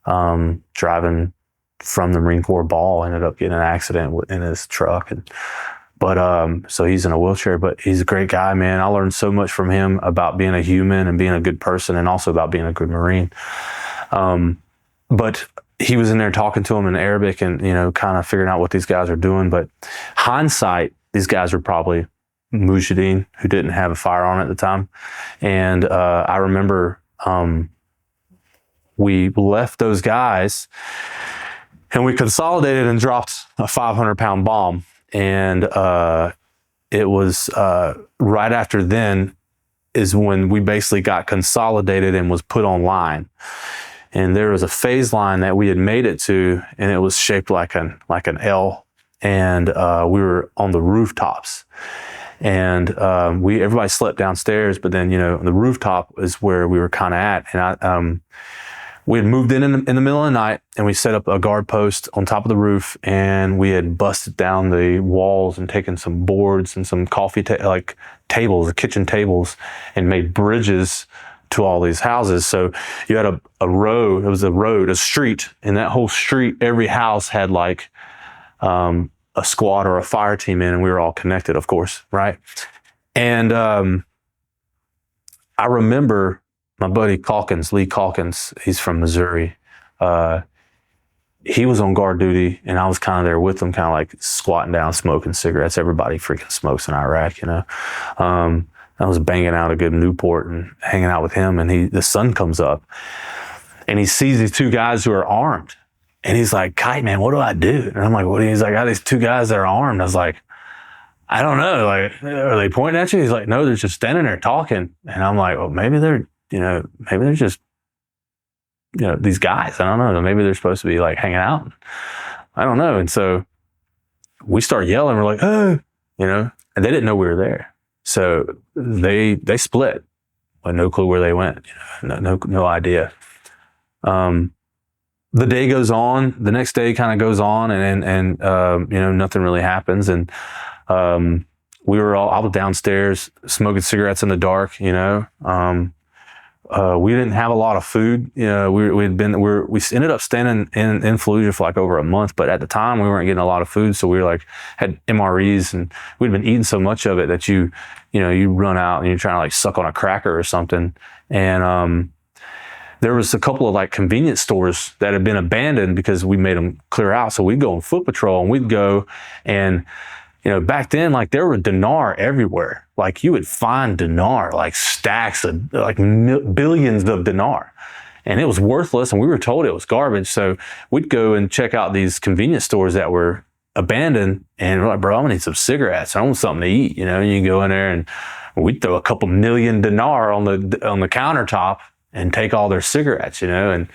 driving from the Marine Corps ball, ended up getting in an accident in his truck. And But so he's in a wheelchair, but he's a great guy, man. I learned so much from him about being a human and being a good person, and also about being a good Marine. But he was in there talking to him in Arabic and, kind of figuring out what these guys are doing. But hindsight, these guys were probably mujahideen who didn't have a firearm at the time. And I remember we left those guys and we consolidated and dropped a 500-pound bomb. And it was right after then is when we basically got consolidated and was put online. And there was a phase line that we had made it to, and it was shaped like an L. And we were on the rooftops. And everybody slept downstairs, but then, the rooftop is where we were kind of at. And we had moved in the middle of the night, and we set up a guard post on top of the roof, and we had busted down the walls and taken some boards and some coffee tables, kitchen tables, and made bridges to all these houses. So you had a row, it was a street, and that whole street, every house had like a squad or a fire team in, and we were all connected, of course, right? And I remember my buddy Lee Calkins, he's from Missouri. He was on guard duty, and I was kind of there with him, kind of like squatting down, smoking cigarettes. Everybody freaking smokes in Iraq, I was banging out a good Newport and hanging out with him, and the sun comes up, and he sees these two guys who are armed, and he's like, "Kite, man, what do I do?" And I'm like, "What?" He's like, "I got these two guys that are armed." I was like, "I don't know. Like, are they pointing at you?" He's like, "No, they're just standing there talking." And I'm like, "Well, maybe they're just, these guys. I don't know. Maybe they're supposed to be like hanging out. I don't know." And so we start yelling. We're like, "Oh," and they didn't know we were there. So they split. I had no clue where they went. No idea. The day goes on. The next day kind of goes on, and nothing really happens. And I was downstairs smoking cigarettes in the dark. We didn't have a lot of food. We ended up staying in Fallujah for like over a month, but at the time we weren't getting a lot of food. So we had MREs, and we'd been eating so much of it that you run out and you're trying to like suck on a cracker or something. And there was a couple of like convenience stores that had been abandoned because we made them clear out. So we'd go on foot patrol, and we'd go, and back then, like, there were dinar everywhere. Like, you would find dinar, like stacks of like billions of dinar, and it was worthless, and we were told it was garbage. So we'd go and check out these convenience stores that were abandoned, and we're like, "Bro, I'm gonna need some cigarettes. I want something to eat," and you go in there, and we'd throw a couple million dinar on the countertop and take all their cigarettes, and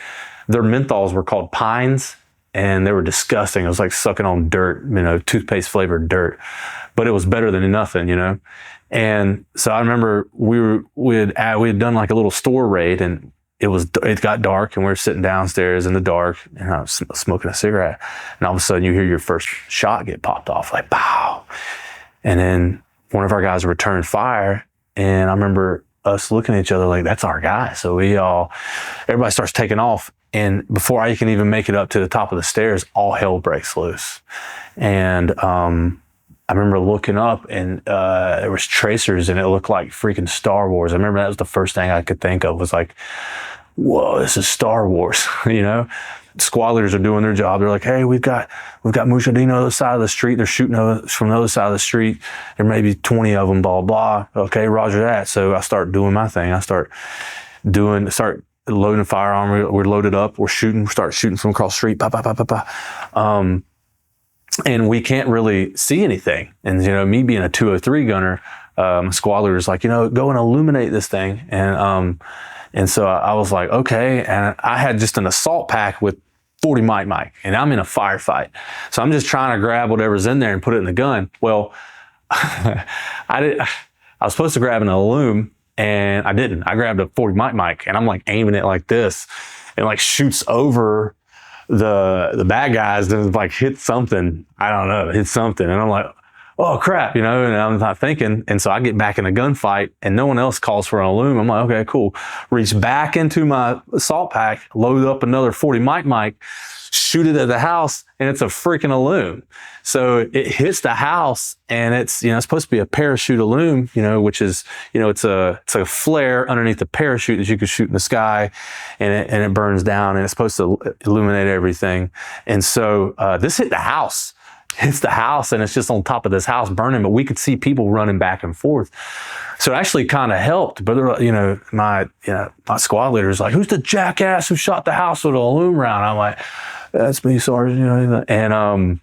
their menthols were called Pines, and they were disgusting. It was like sucking on dirt, toothpaste flavored dirt, but it was better than nothing, And so I remember we had done like a little store raid, and it got dark, and we were sitting downstairs in the dark, and I was smoking a cigarette, and all of a sudden you hear your first shot get popped off, like pow, and then one of our guys returned fire, and I remember us looking at each other like, that's our guy. So everybody starts taking off. And before I can even make it up to the top of the stairs, all hell breaks loose. And I remember looking up, and there was tracers, and it looked like freaking Star Wars. I remember that was the first thing I could think of, was like, whoa, this is Star Wars, Squad leaders are doing their job. They're like, "Hey, we've got mujahideen on the other side of the street. They're shooting us from the other side of the street. There may be 20 of them, blah, blah." Okay, roger that. So I start doing my thing. I start loading a firearm. We're loaded up. We're shooting. Start shooting from across the street. Bah, bah, bah, bah, bah. And we can't really see anything. And, me being a 203 gunner, my squad leader's like, "Go and illuminate this thing." And so I was like, okay. And I had just an assault pack with 40 mic, and I'm in a firefight. So I'm just trying to grab whatever's in there and put it in the gun. Well, I was supposed to grab an Illum, and I didn't. I grabbed a 40 mic, and I'm like aiming it like this, and like shoots over the bad guys, and like hit something. I don't know, hit something. And I'm like, oh crap, and I'm not thinking. And so I get back in a gunfight and no one else calls for an illume. I'm like, okay, cool. Reach back into my assault pack, load up another 40 mic, shoot it at the house, and it's a freaking illume. So it hits the house, and it's, it's supposed to be a parachute illume, which is, it's a flare underneath the parachute that you can shoot in the sky, and it burns down, and it's supposed to illuminate everything. And so this hit the house. Hits the house, and it's just on top of this house burning, but we could see people running back and forth. So it actually kind of helped. But my squad leader is like, "Who's the jackass who shot the house with an illume round?" I'm like, "That's me, Sergeant." And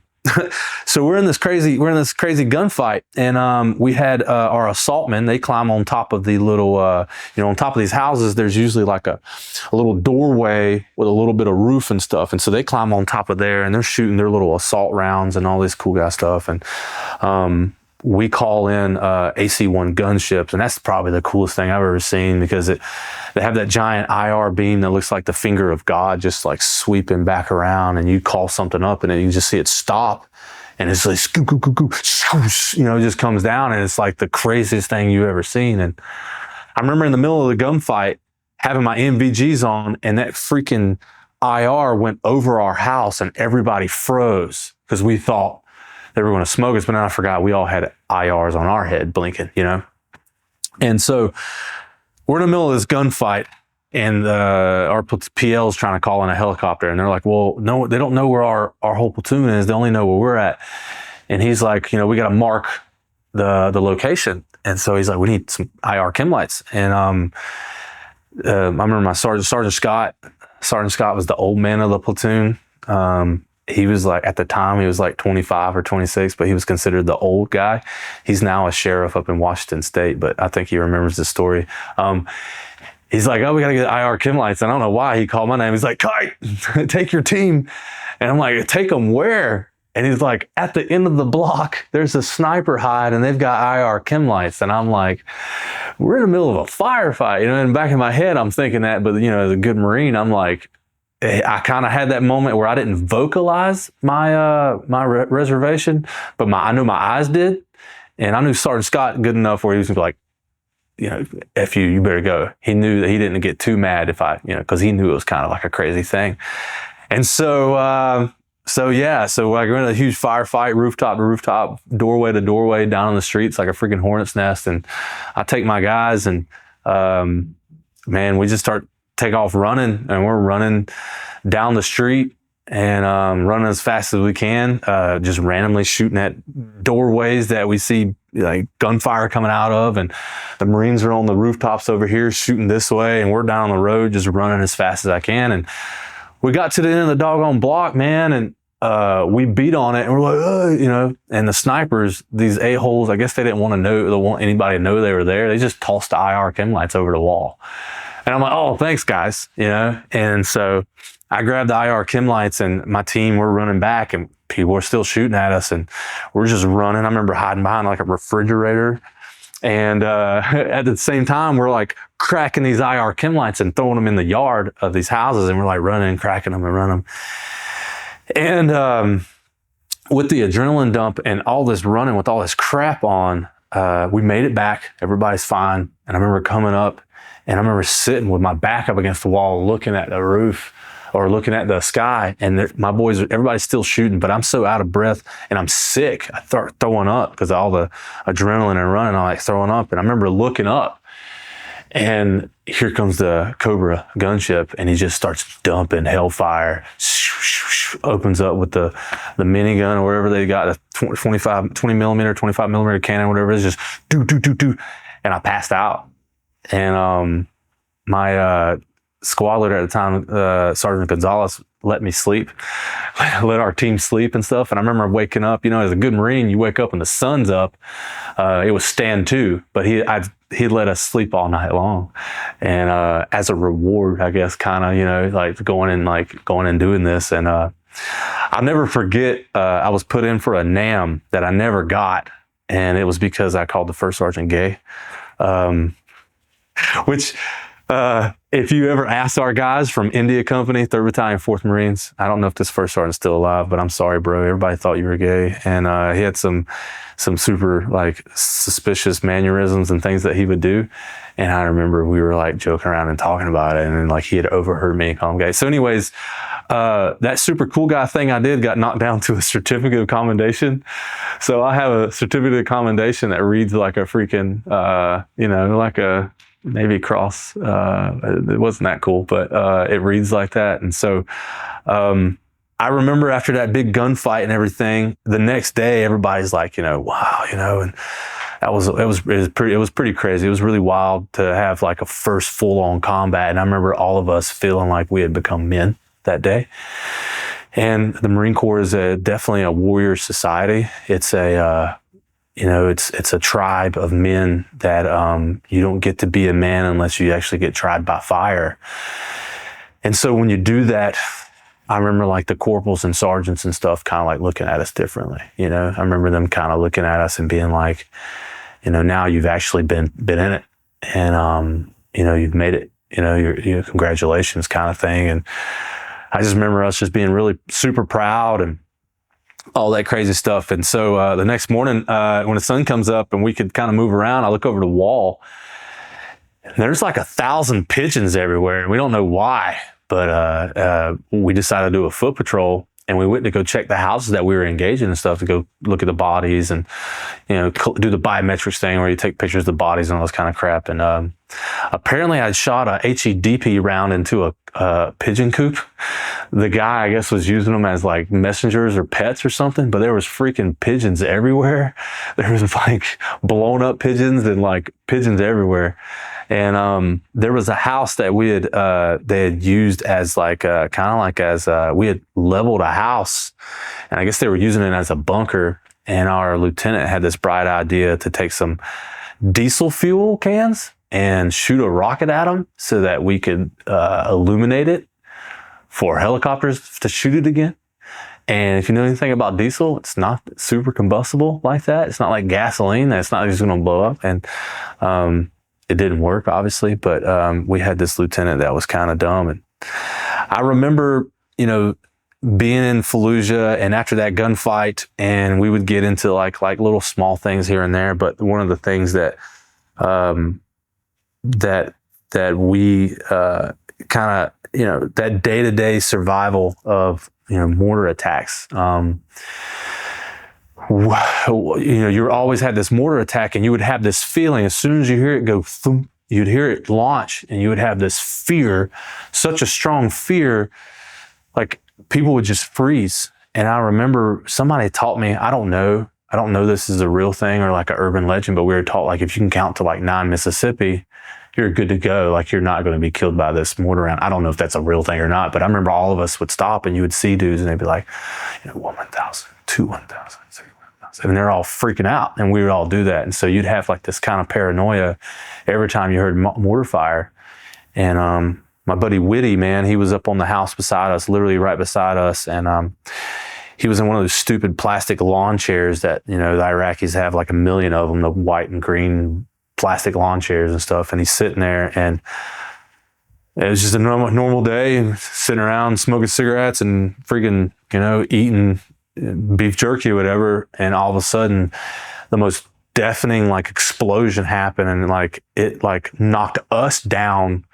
so we're in this crazy gunfight, and we had our assaultmen. They climb on top of the little, on top of these houses. There's usually like a little doorway with a little bit of roof and stuff, and so they climb on top of there, and they're shooting their little assault rounds and all this cool guy stuff. And we call in AC-1 gunships, and that's probably the coolest thing I've ever seen, because they have that giant IR beam that looks like the finger of God, just like sweeping back around, and you call something up, and then you just see it stop, and it's like scoop, scoop, scoop, scoop, it just comes down, and it's like the craziest thing you've ever seen. And I remember in the middle of the gunfight having my MVGs on, and that freaking IR went over our house, and everybody froze because we thought they were going to smoke us, but then I forgot we all had IRs on our head blinking, And so we're in the middle of this gunfight, and our PL is trying to call in a helicopter, and they're like, well, no, they don't know where our whole platoon is. They only know where we're at. And he's like, we got to mark the location. And so he's like, we need some IR chem lights. And I remember my Sergeant Scott was the old man of the platoon. He was like, at the time, he was like 25 or 26, but he was considered the old guy. He's now a sheriff up in Washington State, but I think he remembers the story. He's like, oh, we got to get IR chem lights. And I don't know why he called my name. He's like, Kite, take your team. And I'm like, take them where? And he's like, at the end of the block, there's a sniper hide, and they've got IR chem lights. And I'm like, we're in the middle of a firefight. And back in my head, I'm thinking that, but as a good Marine, I'm like, I kind of had that moment where I didn't vocalize my reservation, but I knew my eyes did, and I knew Sergeant Scott good enough where he was gonna be like, F you better go. He knew that he didn't get too mad if I, because he knew it was kind of like a crazy thing. And so I go into a huge firefight, rooftop to rooftop, doorway to doorway, down on the streets like a freaking hornet's nest, and I take my guys, and man, we just take off running, and we're running down the street and running as fast as we can, just randomly shooting at doorways that we see like gunfire coming out of, and the Marines are on the rooftops over here shooting this way, and we're down on the road just running as fast as I can. And we got to the end of the doggone block, man, and we beat on it, and we're like, and the snipers, these a-holes, I guess they didn't want anybody to know they were there. They just tossed the IR chem lights over the wall. And I'm like, oh, thanks, guys, And so I grabbed the IR chem lights, and my team, we're running back, and people are still shooting at us, and we're just running. I remember hiding behind like a refrigerator. And at the same time, we're like cracking these IR chem lights and throwing them in the yard of these houses, and we're like running and cracking them and running them. And with the adrenaline dump and all this running with all this crap on, we made it back. Everybody's fine. And I remember coming up, and I remember sitting with my back up against the wall, looking at the roof or looking at the sky. And my boys, everybody's still shooting, but I'm so out of breath and I'm sick. I start throwing up because of all the adrenaline and running. I'm like throwing up. And I remember looking up, and here comes the Cobra gunship, and he just starts dumping hellfire. Opens up with the minigun or whatever they got, the 20 millimeter, 25 millimeter cannon, whatever it is, just do. And I passed out. And my squad leader at the time, Sergeant Gonzalez, let me sleep, let our team sleep and stuff. And I remember waking up, as a good Marine, you wake up when the sun's up. It was stand to, but he let us sleep all night long. And as a reward, I guess, kind of, like going and doing this. And I'll never forget, I was put in for a NAM that I never got. And it was because I called the first sergeant gay. Which If you ever asked our guys from India Company, 3rd Battalion, 4th Marines, I don't know if this first sergeant's still alive, but I'm sorry, bro. Everybody thought you were gay. And he had some super like suspicious mannerisms and things that he would do. And I remember we were like joking around and talking about it. And then like he had overheard me call him gay. So anyways, that super cool guy thing I did got knocked down to a certificate of commendation. So I have a certificate of commendation that reads like a freaking, like a Navy Cross. It wasn't that cool, but it reads like that. And so I remember after that big gunfight and everything, the next day everybody's like, wow, and it was pretty crazy. It was really wild to have like a first full-on combat. And I remember all of us feeling like we had become men that day. And the Marine Corps is definitely a warrior society. It's it's a tribe of men that you don't get to be a man unless you actually get tried by fire. And so when you do that, I remember like the corporals and sergeants and stuff kind of like looking at us differently. I remember them kind of looking at us and being like, now you've actually been in it, and you've made it. You're congratulations kind of thing. And I just remember us just being really super proud and all that crazy stuff. And so the next morning, when the sun comes up and we could kind of move around, I look over the wall and there's like 1,000 pigeons everywhere. And we don't know why, but we decided to do a foot patrol, and we went to go check the houses that we were engaged in and stuff, to go look at the bodies and, do the biometrics thing where you take pictures of the bodies and all this kind of crap. And apparently I'd shot a HEDP round into a pigeon coop. The guy, I guess, was using them as like messengers or pets or something, but there was freaking pigeons everywhere. There was like blown up pigeons and like pigeons everywhere. And there was a house that they had used as like we had leveled a house, and I guess they were using it as a bunker. And our lieutenant had this bright idea to take some diesel fuel cans and shoot a rocket at them so that we could illuminate it for helicopters to shoot it again. And if you know anything about diesel, it's not super combustible like that. It's not like gasoline that's not just going to blow up. And it didn't work, obviously, but we had this lieutenant that was kind of dumb. And I remember, being in Fallujah, and after that gunfight, and we would get into like little small things here and there. But one of the things that we kind of, that day-to-day survival of, mortar attacks. You always had this mortar attack, and you would have this feeling as soon as you hear it go thump, you'd hear it launch, and you would have this fear, such a strong fear, like people would just freeze. And I remember somebody taught me, I don't know this is a real thing or like an urban legend, but we were taught like if you can count to like 9 Mississippi, you're good to go. Like you're not going to be killed by this mortar round. I don't know if that's a real thing or not, but I remember all of us would stop and you would see dudes and they'd be like, 1,000, 2, 1,000, 3, 1,000. And they're all freaking out, and we would all do that. And so you'd have like this kind of paranoia every time you heard mortar fire. And my buddy Whitty, man, he was up on the house beside us, literally right beside us. And he was in one of those stupid plastic lawn chairs that, the Iraqis have like a million of them, the white and green plastic lawn chairs and stuff. And he's sitting there, and it was just a normal day, sitting around smoking cigarettes and freaking, eating beef jerky or whatever. And all of a sudden, the most deafening like explosion happened, and like it like knocked us down.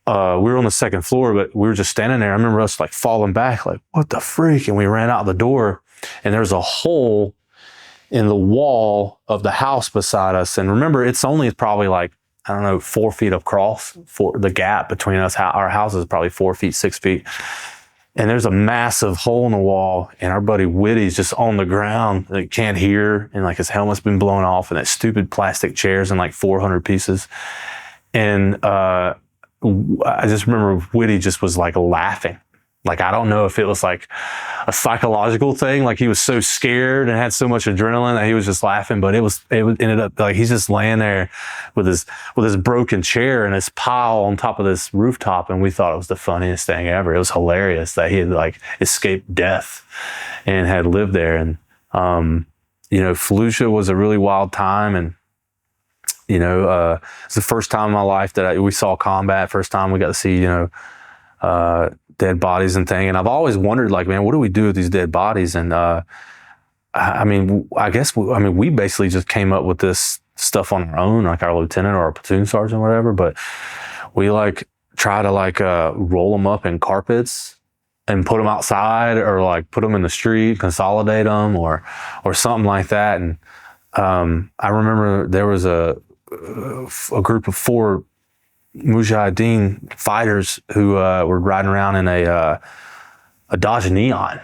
We were on the 2nd floor, but we were just standing there. I remember us like falling back, like, what the freak? And we ran out the door, and there's a hole in the wall of the house beside us. And remember, it's only probably like, 4 feet across, for the gap between us. Our house is probably 4 feet, 6 feet. And there's a massive hole in the wall, and our buddy Whitty's just on the ground, like can't hear, and like his helmet's been blown off, and that stupid plastic chairs in like 400 pieces. And I just remember Whitty just was like laughing. Like, I don't know if it was like a psychological thing, like he was so scared and had so much adrenaline that he was just laughing, but it ended up like he's just laying there with his broken chair and his pile on top of this rooftop, and we thought it was the funniest thing ever. It was hilarious that he had like escaped death and had lived there. And Fallujah was a really wild time, and It's the first time in my life that we saw combat. First time we got to see, dead bodies and thing. And I've always wondered, like, man, what do we do with these dead bodies? And we basically just came up with this stuff on our own, like our lieutenant or our platoon sergeant or whatever. But we like try to like roll them up in carpets and put them outside, or like put them in the street, consolidate them, or something like that. And I remember there was a group of 4 Mujahideen fighters who were riding around in a Dodge Neon.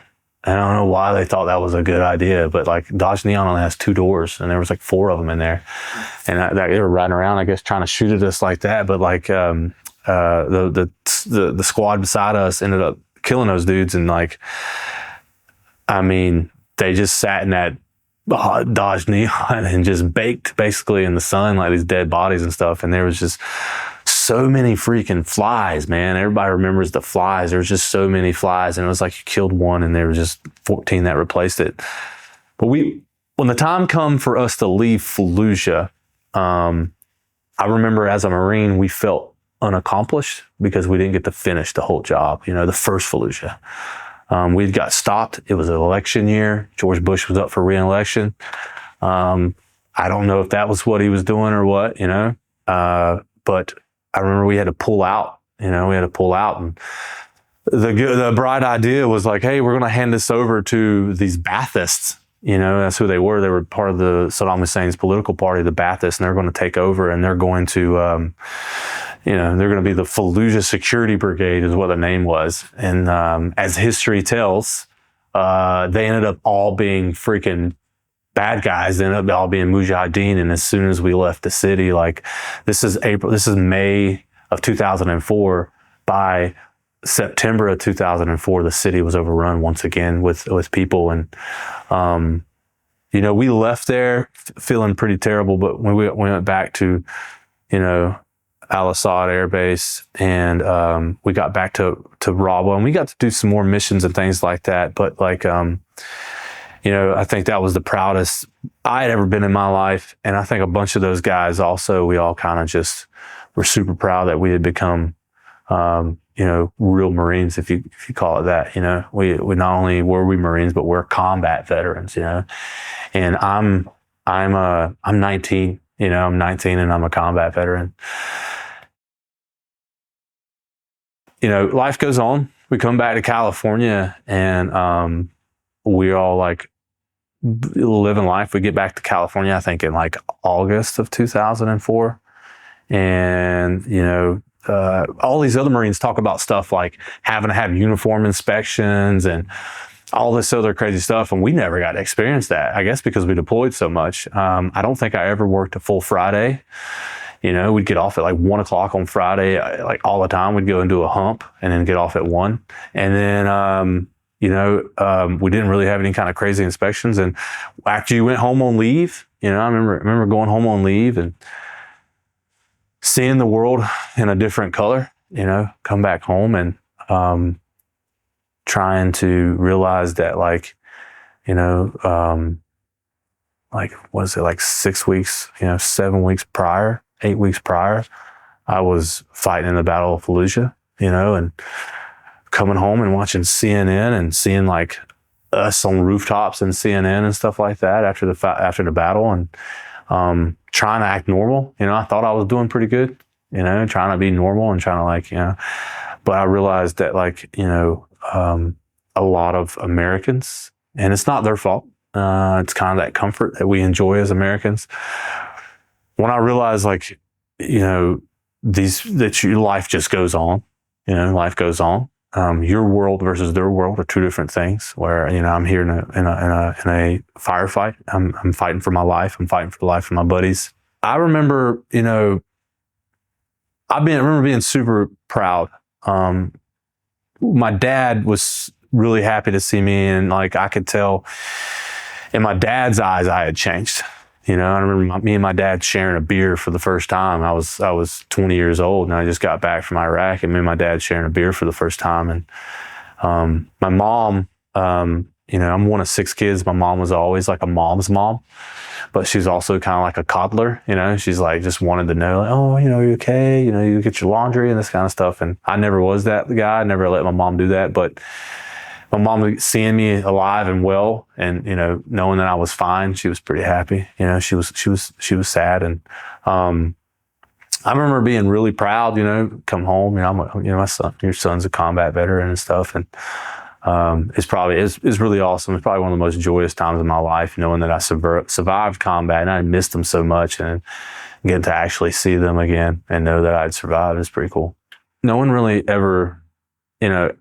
And I don't know why they thought that was a good idea, but like Dodge Neon only has 2 doors, and there was like 4 of them in there, and they were riding around, I guess, trying to shoot at us like that. But like the squad beside us ended up killing those dudes, and like, I mean, they just sat in that Dodge Neon and just baked basically in the sun, like these dead bodies and stuff. And there was just so many freaking flies, man. Everybody remembers the flies. There was just so many flies, and it was like you killed one and there was just 14 that replaced it. But when the time come for us to leave Fallujah, I remember as a Marine, we felt unaccomplished because we didn't get to finish the whole job, the first Fallujah. We got stopped. It was an election year. George Bush was up for re-election. I don't know if that was what he was doing or what, but I remember we had to pull out, and the bright idea was like, hey, we're going to hand this over to these Baathists. That's who they were. They were part of the Saddam Hussein's political party, the Baathists, and they're going to take over, and they're going to, they're going to be the Fallujah Security Brigade is what the name was. And as history tells, they ended up all being freaking bad guys. They ended up all being Mujahideen. And as soon as we left the city, like this is May of 2004. By September of 2004, the city was overrun once again with people. And, we left there feeling pretty terrible, but when we went back to, Al-Assad Air Base, and we got back to Rabwa, and we got to do some more missions and things like that. But like, I think that was the proudest I had ever been in my life. And I think a bunch of those guys also, we all kind of just were super proud that we had become, real Marines, if you call it that. We not only were we Marines, but we're combat veterans, and I'm 19, I'm 19 and I'm a combat veteran. Life goes on. We come back to California, and we're all like living life. We get back to California, I think in like August of 2004. And, all these other Marines talk about stuff like having to have uniform inspections and all this other crazy stuff. And we never got to experience that, I guess, because we deployed so much. I don't think I ever worked a full Friday. We'd get off at like 1 o'clock on Friday, like all the time. We'd go and do a hump and then get off at 1. And then, we didn't really have any kind of crazy inspections. And after you went home on leave, I remember going home on leave and seeing the world in a different color, come back home and trying to realize that like, was it like 6 weeks, 7 weeks prior, 8 weeks prior, I was fighting in the Battle of Fallujah, and coming home and watching CNN and seeing like us on rooftops and CNN and stuff like that after the battle, and trying to act normal. I thought I was doing pretty good, trying to be normal and trying to like, but I realized that like, a lot of Americans, and it's not their fault. It's kind of that comfort that we enjoy as Americans. When I realized like, that your life just goes on, life goes on. Your world versus their world are two different things. Where I'm here in a firefight. I'm fighting for my life. I'm fighting for the life of my buddies. I remember, I remember being super proud. My dad was really happy to see me, and like I could tell in my dad's eyes I had changed. I remember me and my dad sharing a beer for the first time. I was 20 years old, and I just got back from Iraq, and me and my dad sharing a beer for the first time. And my mom, I'm one of 6 kids. My mom was always like a mom's mom, but she's also kind of like a coddler, you know. She's like just wanted to know, like, oh, you know, you okay? You know, you get your laundry and this kind of stuff. And I never was that guy. I never let my mom do that. But my mom seeing me alive and well, and you know, knowing that I was fine, she was pretty happy. You know, she was sad, and I remember being really proud. You know, come home. You know, your son's a combat veteran and stuff, and it's really awesome. It's probably one of the most joyous times of my life, knowing that I survived combat and I missed them so much, and getting to actually see them again and know that I'd survived is pretty cool. No one really ever, you know,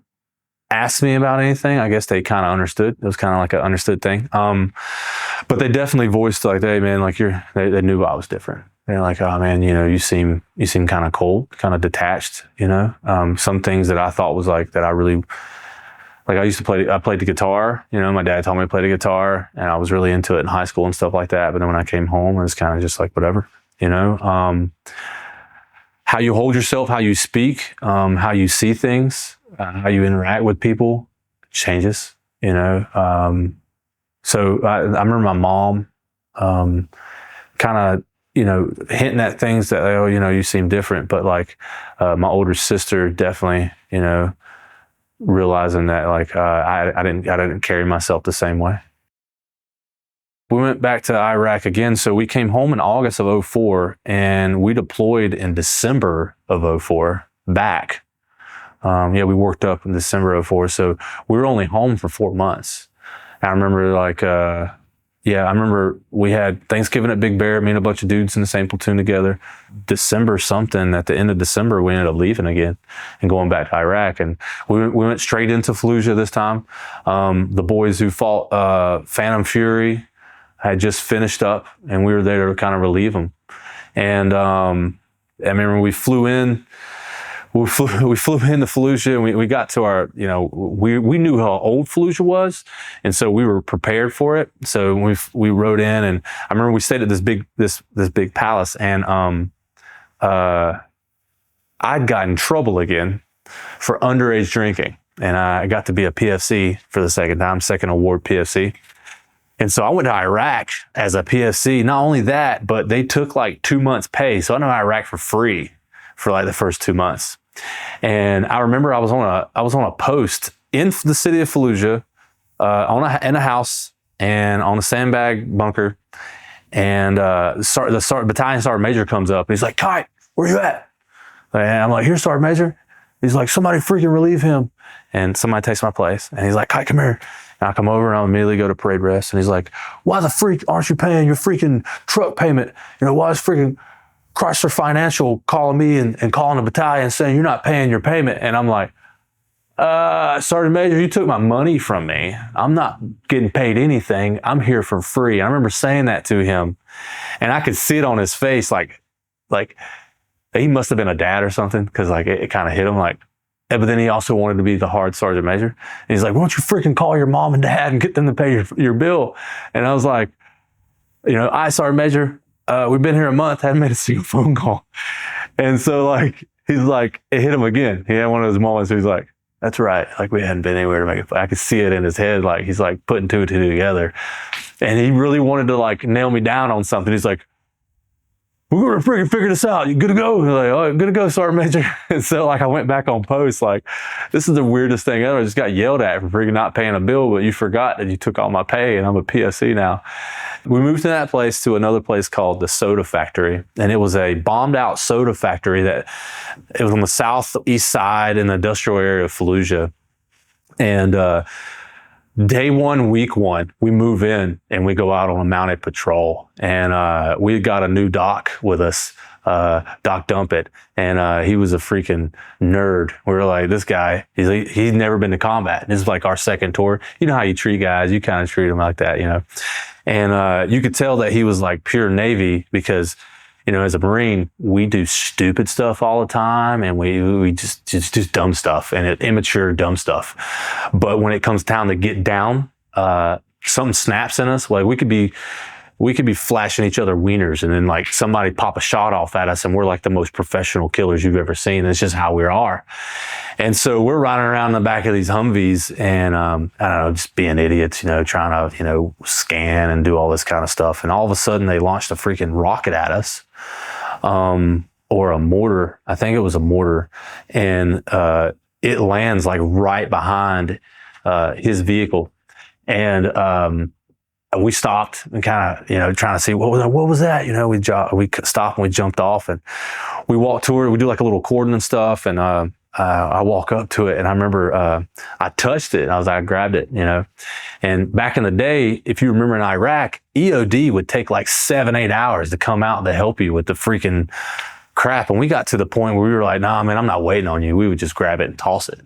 asked me about anything. I guess they kind of understood. It was kind of like an understood thing. But they definitely voiced like, hey man, like they knew I was different. They're like, oh man, you know, you seem kind of cold, kind of detached, you know. Some things that I thought was like that I really, like I played the guitar, you know, my dad taught me to play the guitar and I was really into it in high school and stuff like that. But then when I came home, it was kind of just like, whatever, you know. How you hold yourself, how you speak, how you see things, how you interact with people changes, you know. So I remember my mom kind of, you know, hinting at things that, oh, you know, you seem different. But like my older sister definitely, you know, realizing that like I didn't carry myself the same way. We went back to Iraq again. So we came home in August of 2004 and we deployed in December of 2004 back. We worked up in December of 2004. So we were only home for 4 months. I remember like, I remember we had Thanksgiving at Big Bear, me and a bunch of dudes in the same platoon together. December something, at the end of December, we ended up leaving again and going back to Iraq. And we went straight into Fallujah this time. The boys who fought Phantom Fury had just finished up and we were there to kind of relieve them. And I remember we flew into Fallujah and we got to our, you know, we knew how old Fallujah was. And so we were prepared for it. So we rode in and I remember we stayed at this big palace and I'd gotten in trouble again for underage drinking. And I got to be a PFC for the second award PFC. And so I went to Iraq as a PFC. Not only that, but they took like 2 months pay. So I went to Iraq for free for like the first 2 months. And I remember I was on a post in the city of Fallujah, in a house and on a sandbag bunker. And the battalion sergeant major comes up and he's like, Kite, where you at? And I'm like, here, sergeant major. He's like, somebody freaking relieve him. And somebody takes my place. And he's like, Kite, come here. And I come over and I immediately go to parade rest. And he's like, why the freak aren't you paying your freaking truck payment? You know, why is freaking Chrysler Financial calling me and calling the battalion saying you're not paying your payment? And I'm like, Sergeant Major, you took my money from me. I'm not getting paid anything. I'm here for free. I remember saying that to him and I could see it on his face. Like he must have been a dad or something. Cause like it kind of hit him like, but then he also wanted to be the hard Sergeant Major. And he's like, why don't you freaking call your mom and dad and get them to pay your bill? And I was like, you know, Sergeant Major, we've been here a month, haven't made a single phone call. And so like, he's like, it hit him again. He had one of those moments where he's like, that's right. Like we hadn't been anywhere to make it. I could see it in his head. Like he's like putting two and two together. And he really wanted to like nail me down on something. He's like, we're going to freaking figure this out. You good to go? And like, oh, good to go, Sergeant Major. And so like I went back on post, like, this is the weirdest thing ever. I just got yelled at for freaking not paying a bill, but you forgot that you took all my pay and I'm a PSC now. We moved from that place to another place called the Soda Factory. And it was a bombed out soda factory that it was on the southeast side in the industrial area of Fallujah. And day one, week one, we move in and we go out on a mounted patrol. And we got a new doc with us, Doc Dumpet. And he was a freaking nerd. We were like, this guy, he's never been to combat. This is like our second tour. You know how you treat guys, you kind of treat them like that, you know. And you could tell that he was like pure Navy because, you know, as a Marine, we do stupid stuff all the time and we just dumb stuff and immature dumb stuff. But when it comes time to get down, something snaps in us. Like we could be we could be flashing each other wieners and then like somebody pop a shot off at us and we're like the most professional killers you've ever seen. It's just how we are. And so we're riding around in the back of these Humvees and, I don't know, just being idiots, trying to, scan and do all this kind of stuff. And all of a sudden they launched a freaking rocket at us, or a mortar. I think it was a mortar. And, it lands like right behind, his vehicle. And, we stopped and kind of, trying to see what was that? We stopped and we jumped off and we walked toward it. We do like a little cordon and stuff. And, I walk up to it and I remember, I touched it and I grabbed it, and back in the day, if you remember in Iraq, EOD would take like 7-8 hours to come out to help you with the freaking crap. And we got to the point where we were like, nah, man, I'm not waiting on you. We would just grab it and toss it,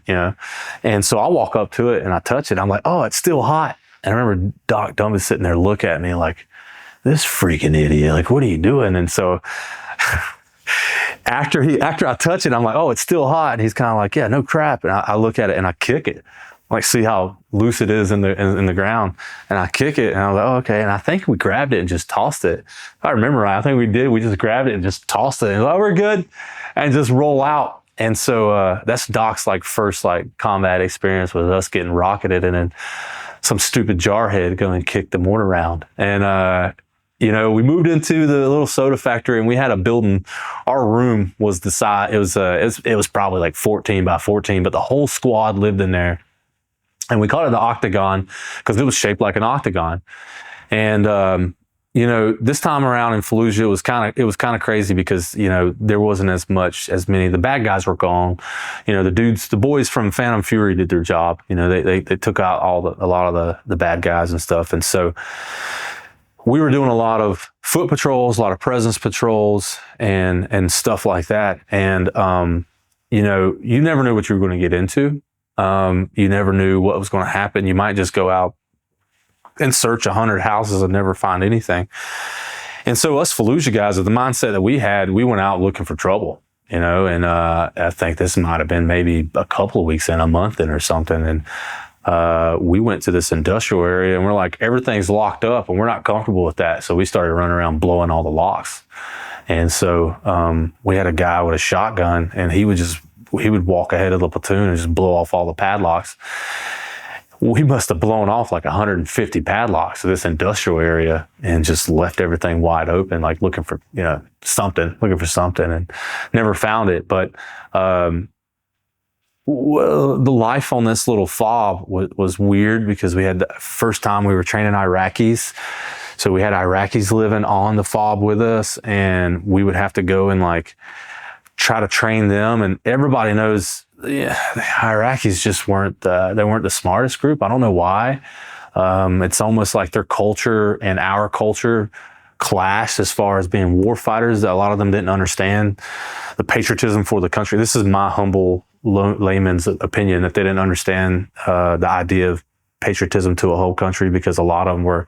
And so I walk up to it and I touch it. I'm like, oh, it's still hot. And I remember Doc Dumb is sitting there looking at me like, this freaking idiot, like, what are you doing? And so after I touch it, I'm like, oh, it's still hot. And he's kind of like, yeah, no crap. And I look at it and I kick it, like, see how loose it is in the ground. And I kick it and I was like, oh, okay. And I think we grabbed it and just tossed it. If I remember right, I think we did. We just grabbed it and just tossed it. And oh, we're good. And just roll out. And so that's Doc's like first like combat experience with us getting rocketed and then some stupid jarhead going and kick the mortar around. And, we moved into the little soda factory and we had a building. Our room was the size, it was probably like 14 by 14, but the whole squad lived in there. And we called it the Octagon because it was shaped like an octagon. And, this time around in Fallujah, it was kind of crazy because, there wasn't as many, the bad guys were gone. The boys from Phantom Fury did their job. They took out a lot of the bad guys and stuff. And so we were doing a lot of foot patrols, a lot of presence patrols and stuff like that. And, you never knew what you were going to get into. You never knew what was going to happen. You might just go out and search 100 houses and never find anything. And so us Fallujah guys, with the mindset that we had, we went out looking for trouble, and I think this might have been maybe a couple of weeks in, a month in or something. And we went to this industrial area and we're like, everything's locked up and we're not comfortable with that. So we started running around blowing all the locks. And so we had a guy with a shotgun and he would walk ahead of the platoon and just blow off all the padlocks. We must have blown off like 150 padlocks of this industrial area and just left everything wide open, like looking for something, and never found it. But the life on this little fob was weird because we had the first time we were training Iraqis. So we had Iraqis living on the fob with us, and we would have to go and like try to train them. And everybody knows, the Iraqis just weren't the smartest group. I don't know why. It's almost like their culture and our culture clashed as far as being war fighters. A lot of them didn't understand the patriotism for the country. This is my humble layman's opinion, that they didn't understand the idea of patriotism to a whole country, because a lot of them were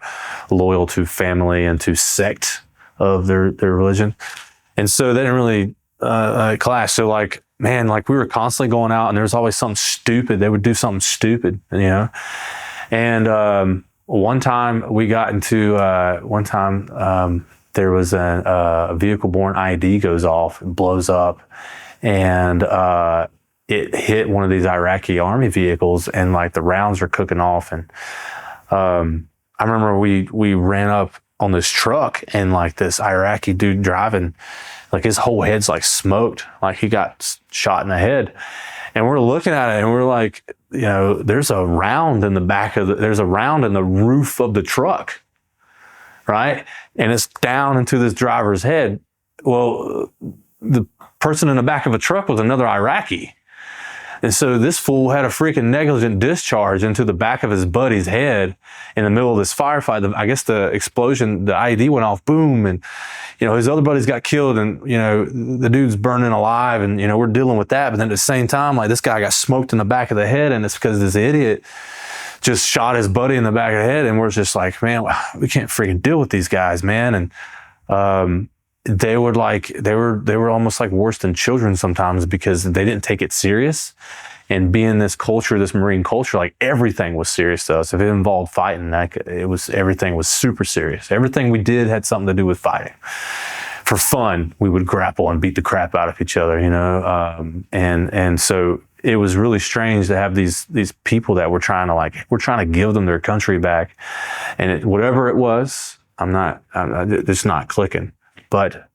loyal to family and to sect of their religion. And so they didn't really clash. So like, man, like we were constantly going out and there was always something stupid. They would do something stupid, And one time we got into, there was a vehicle-borne IED goes off and blows up, and it hit one of these Iraqi army vehicles, and like the rounds are cooking off. And I remember we ran up on this truck, and like this Iraqi dude driving, like his whole head's like smoked, like he got shot in the head. And we're looking at it and we're like, there's a round in the roof of the truck, right? And it's down into this driver's head. Well, the person in the back of a truck was another Iraqi. And so this fool had a freaking negligent discharge into the back of his buddy's head in the middle of this firefight. I guess the explosion, the IED went off, boom, and his other buddies got killed, and the dude's burning alive, and we're dealing with that. But then at the same time, like this guy got smoked in the back of the head, and it's because this idiot just shot his buddy in the back of the head, and we're just like, man, we can't freaking deal with these guys, man. And they were almost like worse than children sometimes because they didn't take it serious. And being this culture, this Marine culture, like everything was serious to us. If it involved fighting, like everything was super serious. Everything we did had something to do with fighting. For fun, we would grapple and beat the crap out of each other, you know. And so it was really strange to have these people that we're trying to give them their country back, and whatever it was, it's not clicking. But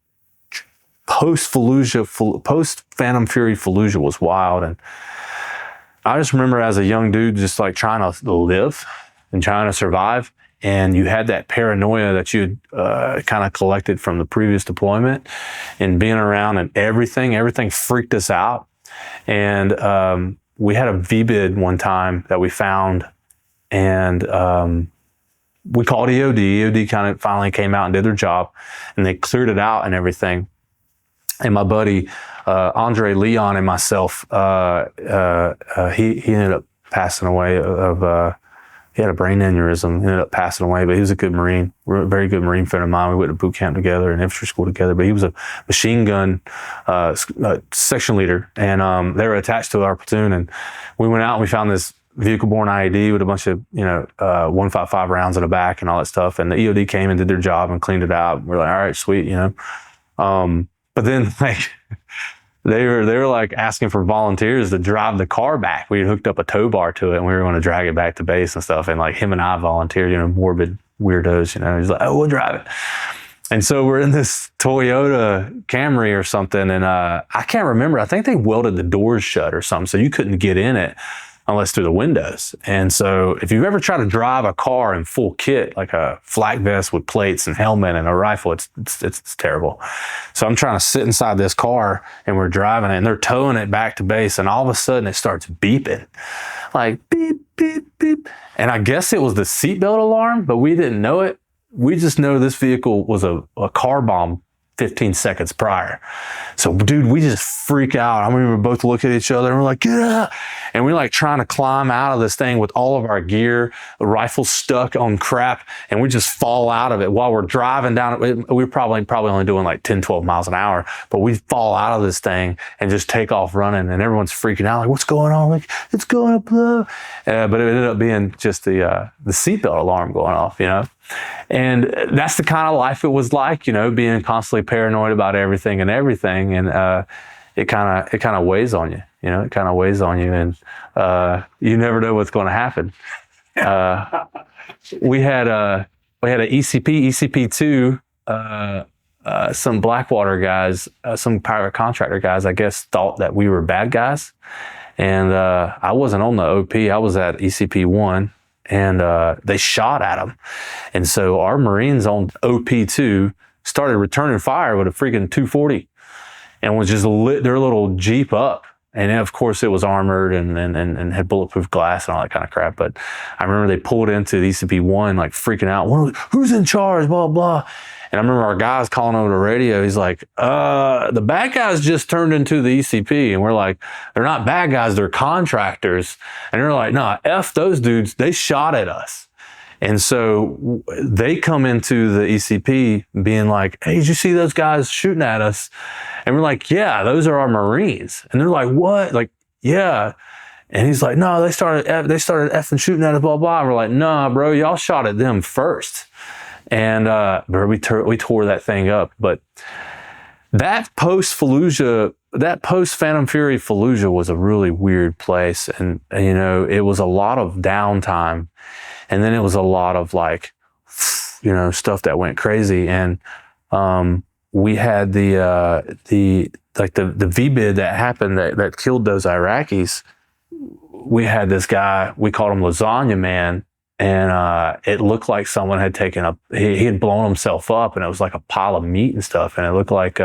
post Fallujah, post Phantom Fury Fallujah was wild, and I just remember as a young dude just like trying to live and trying to survive. And you had that paranoia that you kind of collected from the previous deployment and being around, and everything freaked us out. And we had a VBID one time that we found, and we called EOD. EOD kind of finally came out and did their job, and they cleared it out and everything. And my buddy, Andre Leon, and myself, he ended up passing away he had a brain aneurysm, ended up passing away, but he was a good Marine. We're a very good Marine friend of mine. We went to boot camp together and infantry school together, but he was a machine gun section leader, and they were attached to our platoon. And we went out and we found this vehicle-borne IED with a bunch of, 155 rounds in the back and all that stuff. And the EOD came and did their job and cleaned it out. We're like, all right, sweet, But then they were like asking for volunteers to drive the car back. We had hooked up a tow bar to it and we were going to drag it back to base and stuff. And like him and I volunteered, morbid weirdos, he's like, oh, we'll drive it. And so we're in this Toyota Camry or something. And I can't remember. I think they welded the doors shut or something. So you couldn't get in it unless through the windows. And so if you've ever tried to drive a car in full kit, like a flak vest with plates and helmet and a rifle, it's terrible. So I'm trying to sit inside this car and we're driving it and they're towing it back to base, and all of a sudden it starts beeping, like beep, beep, beep. And I guess it was the seatbelt alarm, but we didn't know it. We just know this vehicle was a car bomb 15 seconds prior. So dude, we just freak out. I remember both look at each other and we're like, yeah. And we're like trying to climb out of this thing with all of our gear, the rifle stuck on crap, and we just fall out of it while we're driving down. We're probably only doing like 10, 12 miles an hour, but we fall out of this thing and just take off running, and everyone's freaking out like, what's going on? Like, it's going up. But it ended up being just the seatbelt alarm going off, And that's the kind of life it was like, being constantly paranoid about everything. And it kind of weighs on you, it kind of weighs on you, and you never know what's going to happen. We had a ECP2, some Blackwater guys, some private contractor guys, I guess, thought that we were bad guys. And I wasn't on the OP, I was at ECP1. And they shot at them. And so our Marines on OP2 started returning fire with a freaking 240 and was just lit their little Jeep up. And then, of course, it was armored and had bulletproof glass and all that kind of crap. But I remember they pulled into the ECP1 like freaking out. Who's in charge? Blah, blah. And I remember our guys calling over the radio. He's like, the bad guys just turned into the ECP. And we're like, they're not bad guys, they're contractors. And they're like, nah, F those dudes, they shot at us. And so they come into the ECP being like, hey, did you see those guys shooting at us? And we're like, yeah, those are our Marines. And they're like, what? Like, yeah. And he's like, no, they started effing shooting at us, blah, blah. And we're like, nah, bro, y'all shot at them first. And we tore that thing up. But that post Fallujah, that post Phantom Fury Fallujah was a really weird place. And, it was a lot of downtime. And then it was a lot of like, stuff that went crazy. And we had the VBID that happened that killed those Iraqis. We had this guy, we called him Lasagna Man. And it looked like someone had he had blown himself up, and it was like a pile of meat and stuff. And it looked like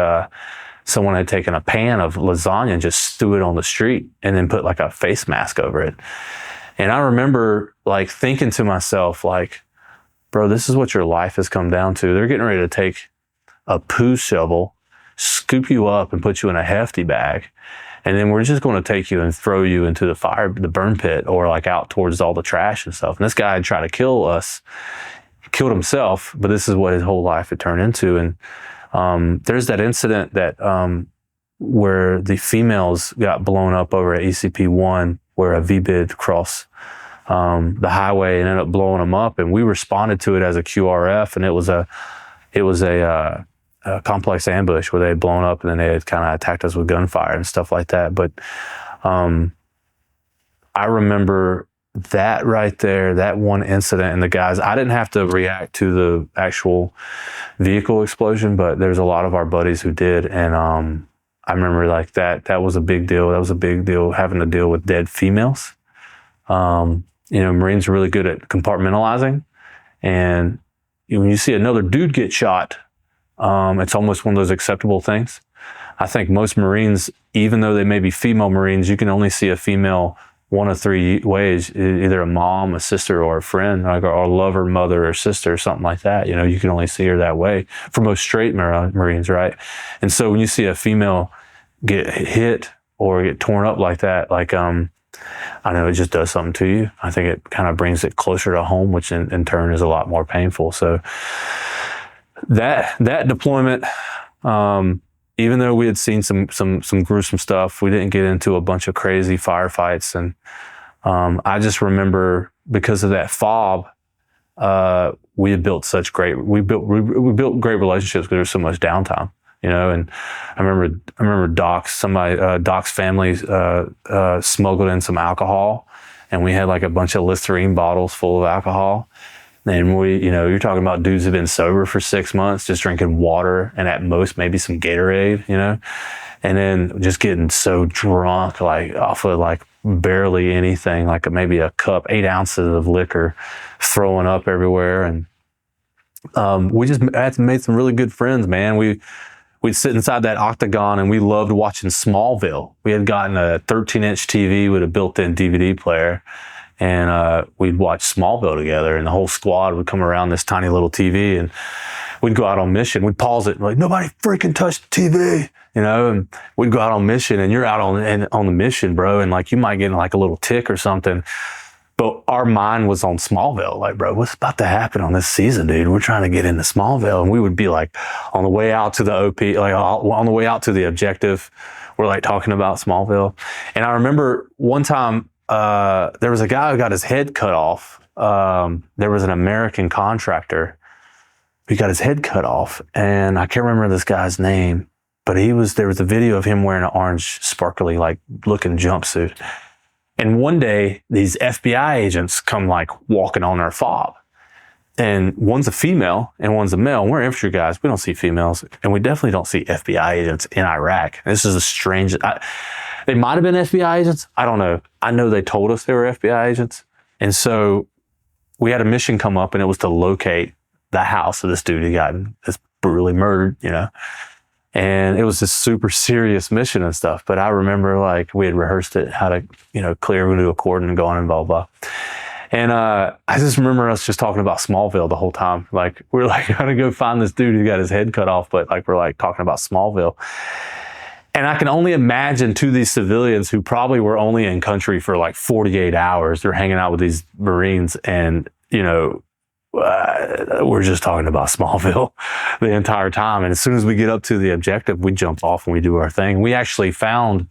someone had taken a pan of lasagna and just threw it on the street and then put like a face mask over it. And I remember like thinking to myself, like, bro, this is what your life has come down to. They're getting ready to take a poo shovel, scoop you up and put you in a hefty bag. And then we're just going to take you and throw you into the burn pit, or like out towards all the trash and stuff. And this guy had tried to kill us, killed himself, but this is what his whole life had turned into. And There's that incident that where the females got blown up over at ECP-1, where a VBID crossed the highway and ended up blowing them up, and we responded to it as a QRF, and it was a complex ambush where they had blown up and then they had kind of attacked us with gunfire and stuff like that. But I remember that right there, that one incident, and the guys, I didn't have to react to the actual vehicle explosion, but there's a lot of our buddies who did. And I remember like that was a big deal. That was a big deal, having to deal with dead females. Marines are really good at compartmentalizing. And when you see another dude get shot, it's almost one of those acceptable things. I think most Marines, even though they may be female Marines, you can only see a female one of three ways: either a mom, a sister, or a friend, like or a lover, mother, or sister, or something like that. You can only see her that way for most straight Marines, right? And so when you see a female get hit or get torn up like that, like I know it just does something to you. I think it kind of brings it closer to home, which in turn is a lot more painful. So that deployment, even though we had seen some gruesome stuff, we didn't get into a bunch of crazy firefights. And I just remember, because of that fob, we had built we built great relationships because there was so much downtime, And I remember Doc's family smuggled in some alcohol, and we had like a bunch of Listerine bottles full of alcohol. And you're talking about dudes who've been sober for 6 months, just drinking water and at most maybe some Gatorade, and then just getting so drunk, like off of like barely anything, like maybe a cup, 8 ounces of liquor, throwing up everywhere. And we just made some really good friends, man. We'd sit inside that octagon and we loved watching Smallville. We had gotten a 13-inch TV with a built-in DVD player. And we'd watch Smallville together, and the whole squad would come around this tiny little TV, and we'd go out on mission. We'd pause it, and like, nobody freaking touch the TV, and we'd go out on mission, and you're out on the mission, bro, and like you might get like a little tick or something, but our mind was on Smallville. Like, bro, what's about to happen on this season, dude? We're trying to get into Smallville. And we would be like on the way out to the OP, like on the way out to the objective, we're like talking about Smallville. And I remember one time, there was a guy who got his head cut off. There was an American contractor who got his head cut off, and I can't remember this guy's name, but there was a video of him wearing an orange, sparkly, like looking jumpsuit. And one day, these FBI agents come like walking on our fob, and one's a female and one's a male. We're infantry guys. We don't see females, and we definitely don't see FBI agents in Iraq. This is a strange. They might have been FBI agents. I don't know. I know they told us they were FBI agents. And so we had a mission come up, and it was to locate the house of this dude who got brutally murdered, And it was this super serious mission and stuff. But I remember like we had rehearsed it, how to, clear into a cordon and go on and blah, blah. And I just remember us just talking about Smallville the whole time. Like we're like, gotta go find this dude who got his head cut off. But like we're like talking about Smallville. And I can only imagine to these civilians who probably were only in country for like 48 hours, they're hanging out with these Marines, and, we're just talking about Smallville the entire time. And as soon as we get up to the objective, we jump off and we do our thing. We actually found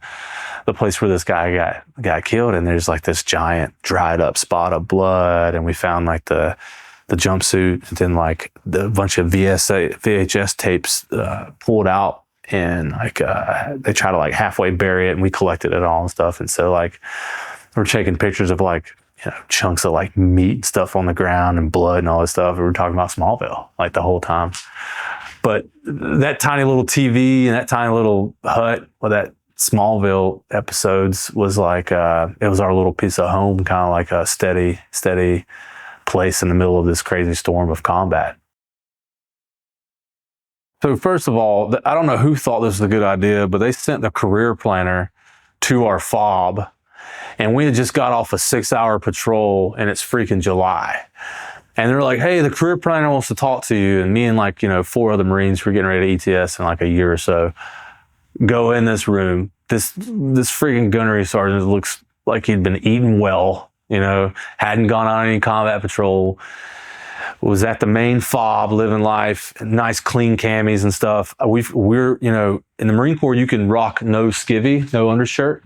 the place where this guy got killed, and there's like this giant dried up spot of blood, and we found like the jumpsuit, and then like a bunch of VHS tapes pulled out. And like they try to like halfway bury it, and we collected it all and stuff. And so like we're taking pictures of like chunks of like meat and stuff on the ground and blood and all this stuff. And we're talking about Smallville like the whole time. But that tiny little TV and that tiny little hut with that Smallville episodes was like it was our little piece of home, kind of like a steady place in the middle of this crazy storm of combat. So first of all, I don't know who thought this was a good idea, but they sent the career planner to our fob, and we had just got off a 6-hour patrol, and it's freaking July. And they're like, hey, the career planner wants to talk to you. And me and like, 4 other Marines were getting ready to ETS in like a year or so. Go in this room. This freaking gunnery sergeant looks like he'd been eating well, hadn't gone on any combat patrol. was at the main fob, living life, nice clean camis and stuff. We're, you know, in the Marine Corps, you can rock no skivvy, no undershirt.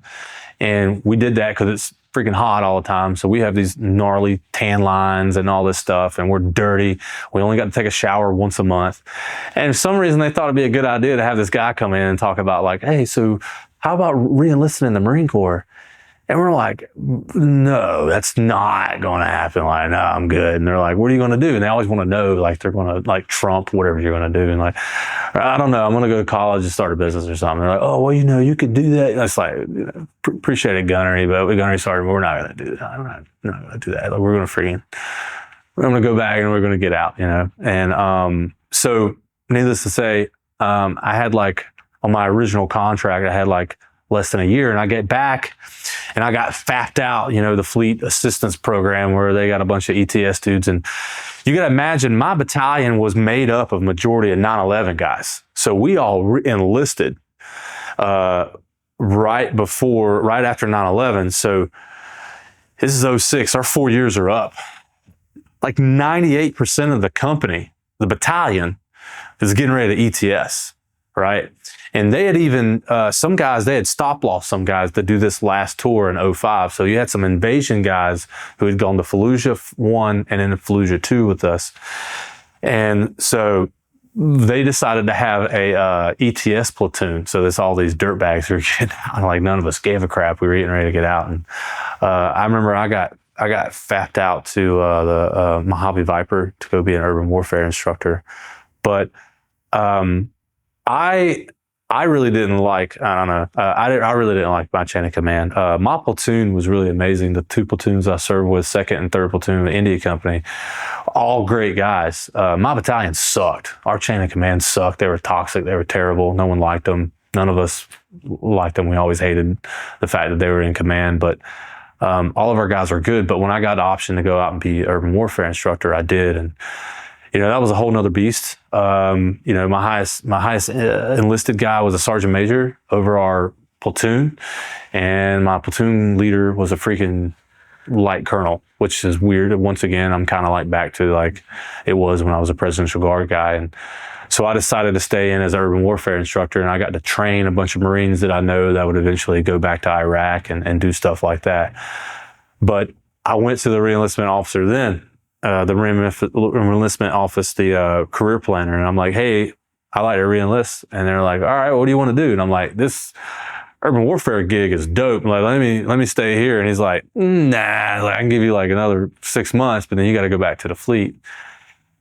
And we did that because it's freaking hot all the time. So we have these gnarly tan lines and all this stuff, and we're dirty. We only got to take a shower once a month. And for some reason, they thought it'd be a good idea to have this guy come in and talk about like, hey, so how about re-enlisting in the Marine Corps? And we're like, no, that's not going to happen. Like, no, I'm good. And they're like, what are you going to do? And they always want to know, like, they're going to like trump whatever you're going to do. And like, I don't know, I'm going to go to college and start a business or something. They're like, oh, well, you know, you could do that. And it's like, you know, appreciate it, Gunnery, but Gunnery, sorry, we're not going to do that. I'm not going to do that. Like, we're going to go back and we're going to get out, you know? And so needless to say, I had like, on my original contract, I had like less than a year, and I get back and I got fapped out, you know, the fleet assistance program where they got a bunch of ETS dudes. And you got to imagine my battalion was made up of majority of 9/11 guys. So we all enlisted right after 9/11. So this is 06. Our 4 years are up. Like 98% of the company, the battalion, is getting ready to ETS, right? And they had even, some guys, they had stop loss some guys that do this last tour in 05. So you had some invasion guys who had gone to Fallujah 1 and then Fallujah 2 with us. And so they decided to have a ETS platoon. So there's all these dirtbags who were getting out. Like none of us gave a crap. We were getting ready to get out. And I remember I got fapped out to the Mojave Viper to go be an urban warfare instructor. But I really didn't like, I don't know, I really didn't like my chain of command. My platoon was really amazing. The 2 platoons I served with, 2nd and 3rd platoon of the India Company, all great guys. My battalion sucked. Our chain of command sucked. They were toxic. They were terrible. No one liked them. None of us liked them. We always hated the fact that they were in command, but all of our guys were good. But when I got the option to go out and be urban warfare instructor, I did. And you know, that was a whole nother beast. You know, my highest enlisted guy was a sergeant major over our platoon. And my platoon leader was a freaking light colonel, which is weird. Once again, I'm kind of like back to like it was when I was a Presidential Guard guy. And so I decided to stay in as an urban warfare instructor, and I got to train a bunch of Marines that I know that would eventually go back to Iraq and do stuff like that. But I went to the re-enlistment officer then, the re-enlistment office, the career planner. And I'm like, hey, I like to re-enlist. And they're like, all right, what do you want to do? And I'm like, this urban warfare gig is dope. Like, let me stay here. And he's like, nah, like, I can give you like another 6 months, but then you got to go back to the fleet.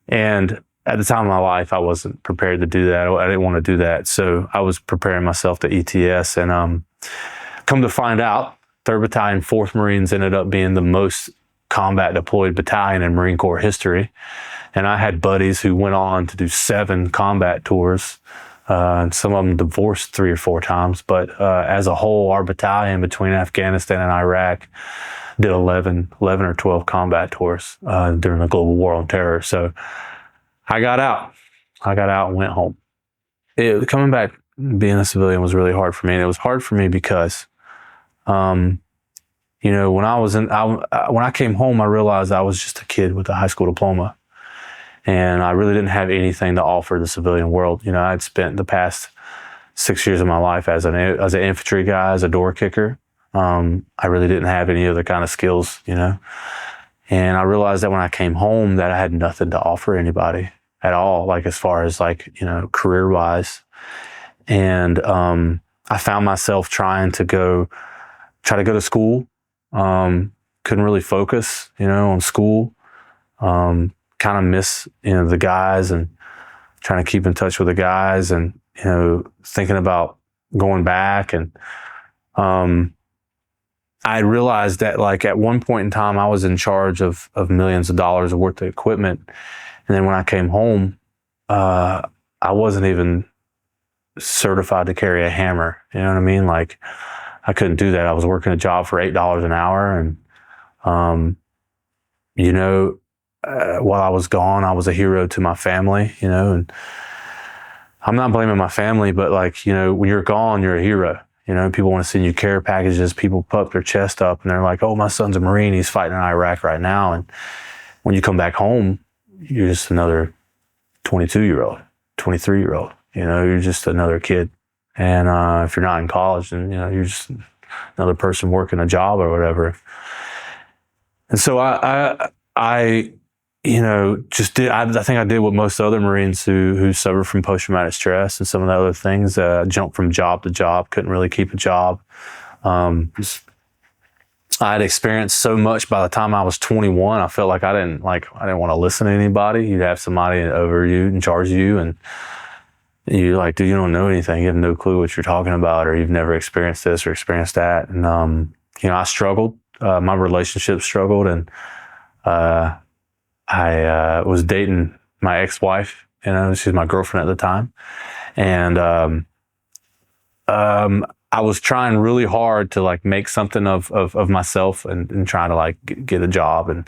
And at the time of my life, I wasn't prepared to do that. I didn't want to do that. So I was preparing myself to ETS. And come to find out, 3rd Battalion, 4th Marines ended up being the most combat deployed battalion in Marine Corps history. And I had buddies who went on to do 7 combat tours. And some of them divorced 3 or 4 times. But as a whole, our battalion between Afghanistan and Iraq did 11 or 12 combat tours during the global war on terror. So I got out and went home. Coming back, being a civilian was really hard for me. And it was hard for me because, you know, when I came home, I realized I was just a kid with a high school diploma. And I really didn't have anything to offer the civilian world. You know, I'd spent the past 6 years of my life as an infantry guy, as a door kicker. I really didn't have any other kind of skills, you know. And I realized that when I came home that I had nothing to offer anybody at all, like as far as like, you know, career-wise. And I found myself trying to go to school. Couldn't really focus, you know, on school. Kind of miss, you know, the guys and trying to keep in touch with the guys and, you know, thinking about going back. And I realized that like at one point in time, I was in charge of millions of dollars worth of equipment. And then when I came home, I wasn't even certified to carry a hammer. You know what I mean? Like I couldn't do that. I was working a job for $8 an hour. And, you know, while I was gone, I was a hero to my family, you know, and I'm not blaming my family, but like, you know, when you're gone, you're a hero. You know, people want to send you care packages. People puff their chest up and they're like, oh, my son's a Marine. He's fighting in Iraq right now. And when you come back home, you're just another 22-year-old, 23-year-old. You know, you're just another kid. And if you're not in college, then, you know, you're just another person working a job or whatever. And so I you know, just did, I think I did what most other Marines who suffer from post-traumatic stress and some of the other things, jumped from job to job, couldn't really keep a job. I had experienced so much by the time I was 21, I felt like I didn't want to listen to anybody. You'd have somebody over you, in charge of you, and you're like, dude, you don't know anything. You have no clue what you're talking about, or you've never experienced this or experienced that. And, you know, I struggled. My relationship struggled, and I was dating my ex-wife, you know, she's my girlfriend at the time. And I was trying really hard to like make something of myself and trying to like get a job and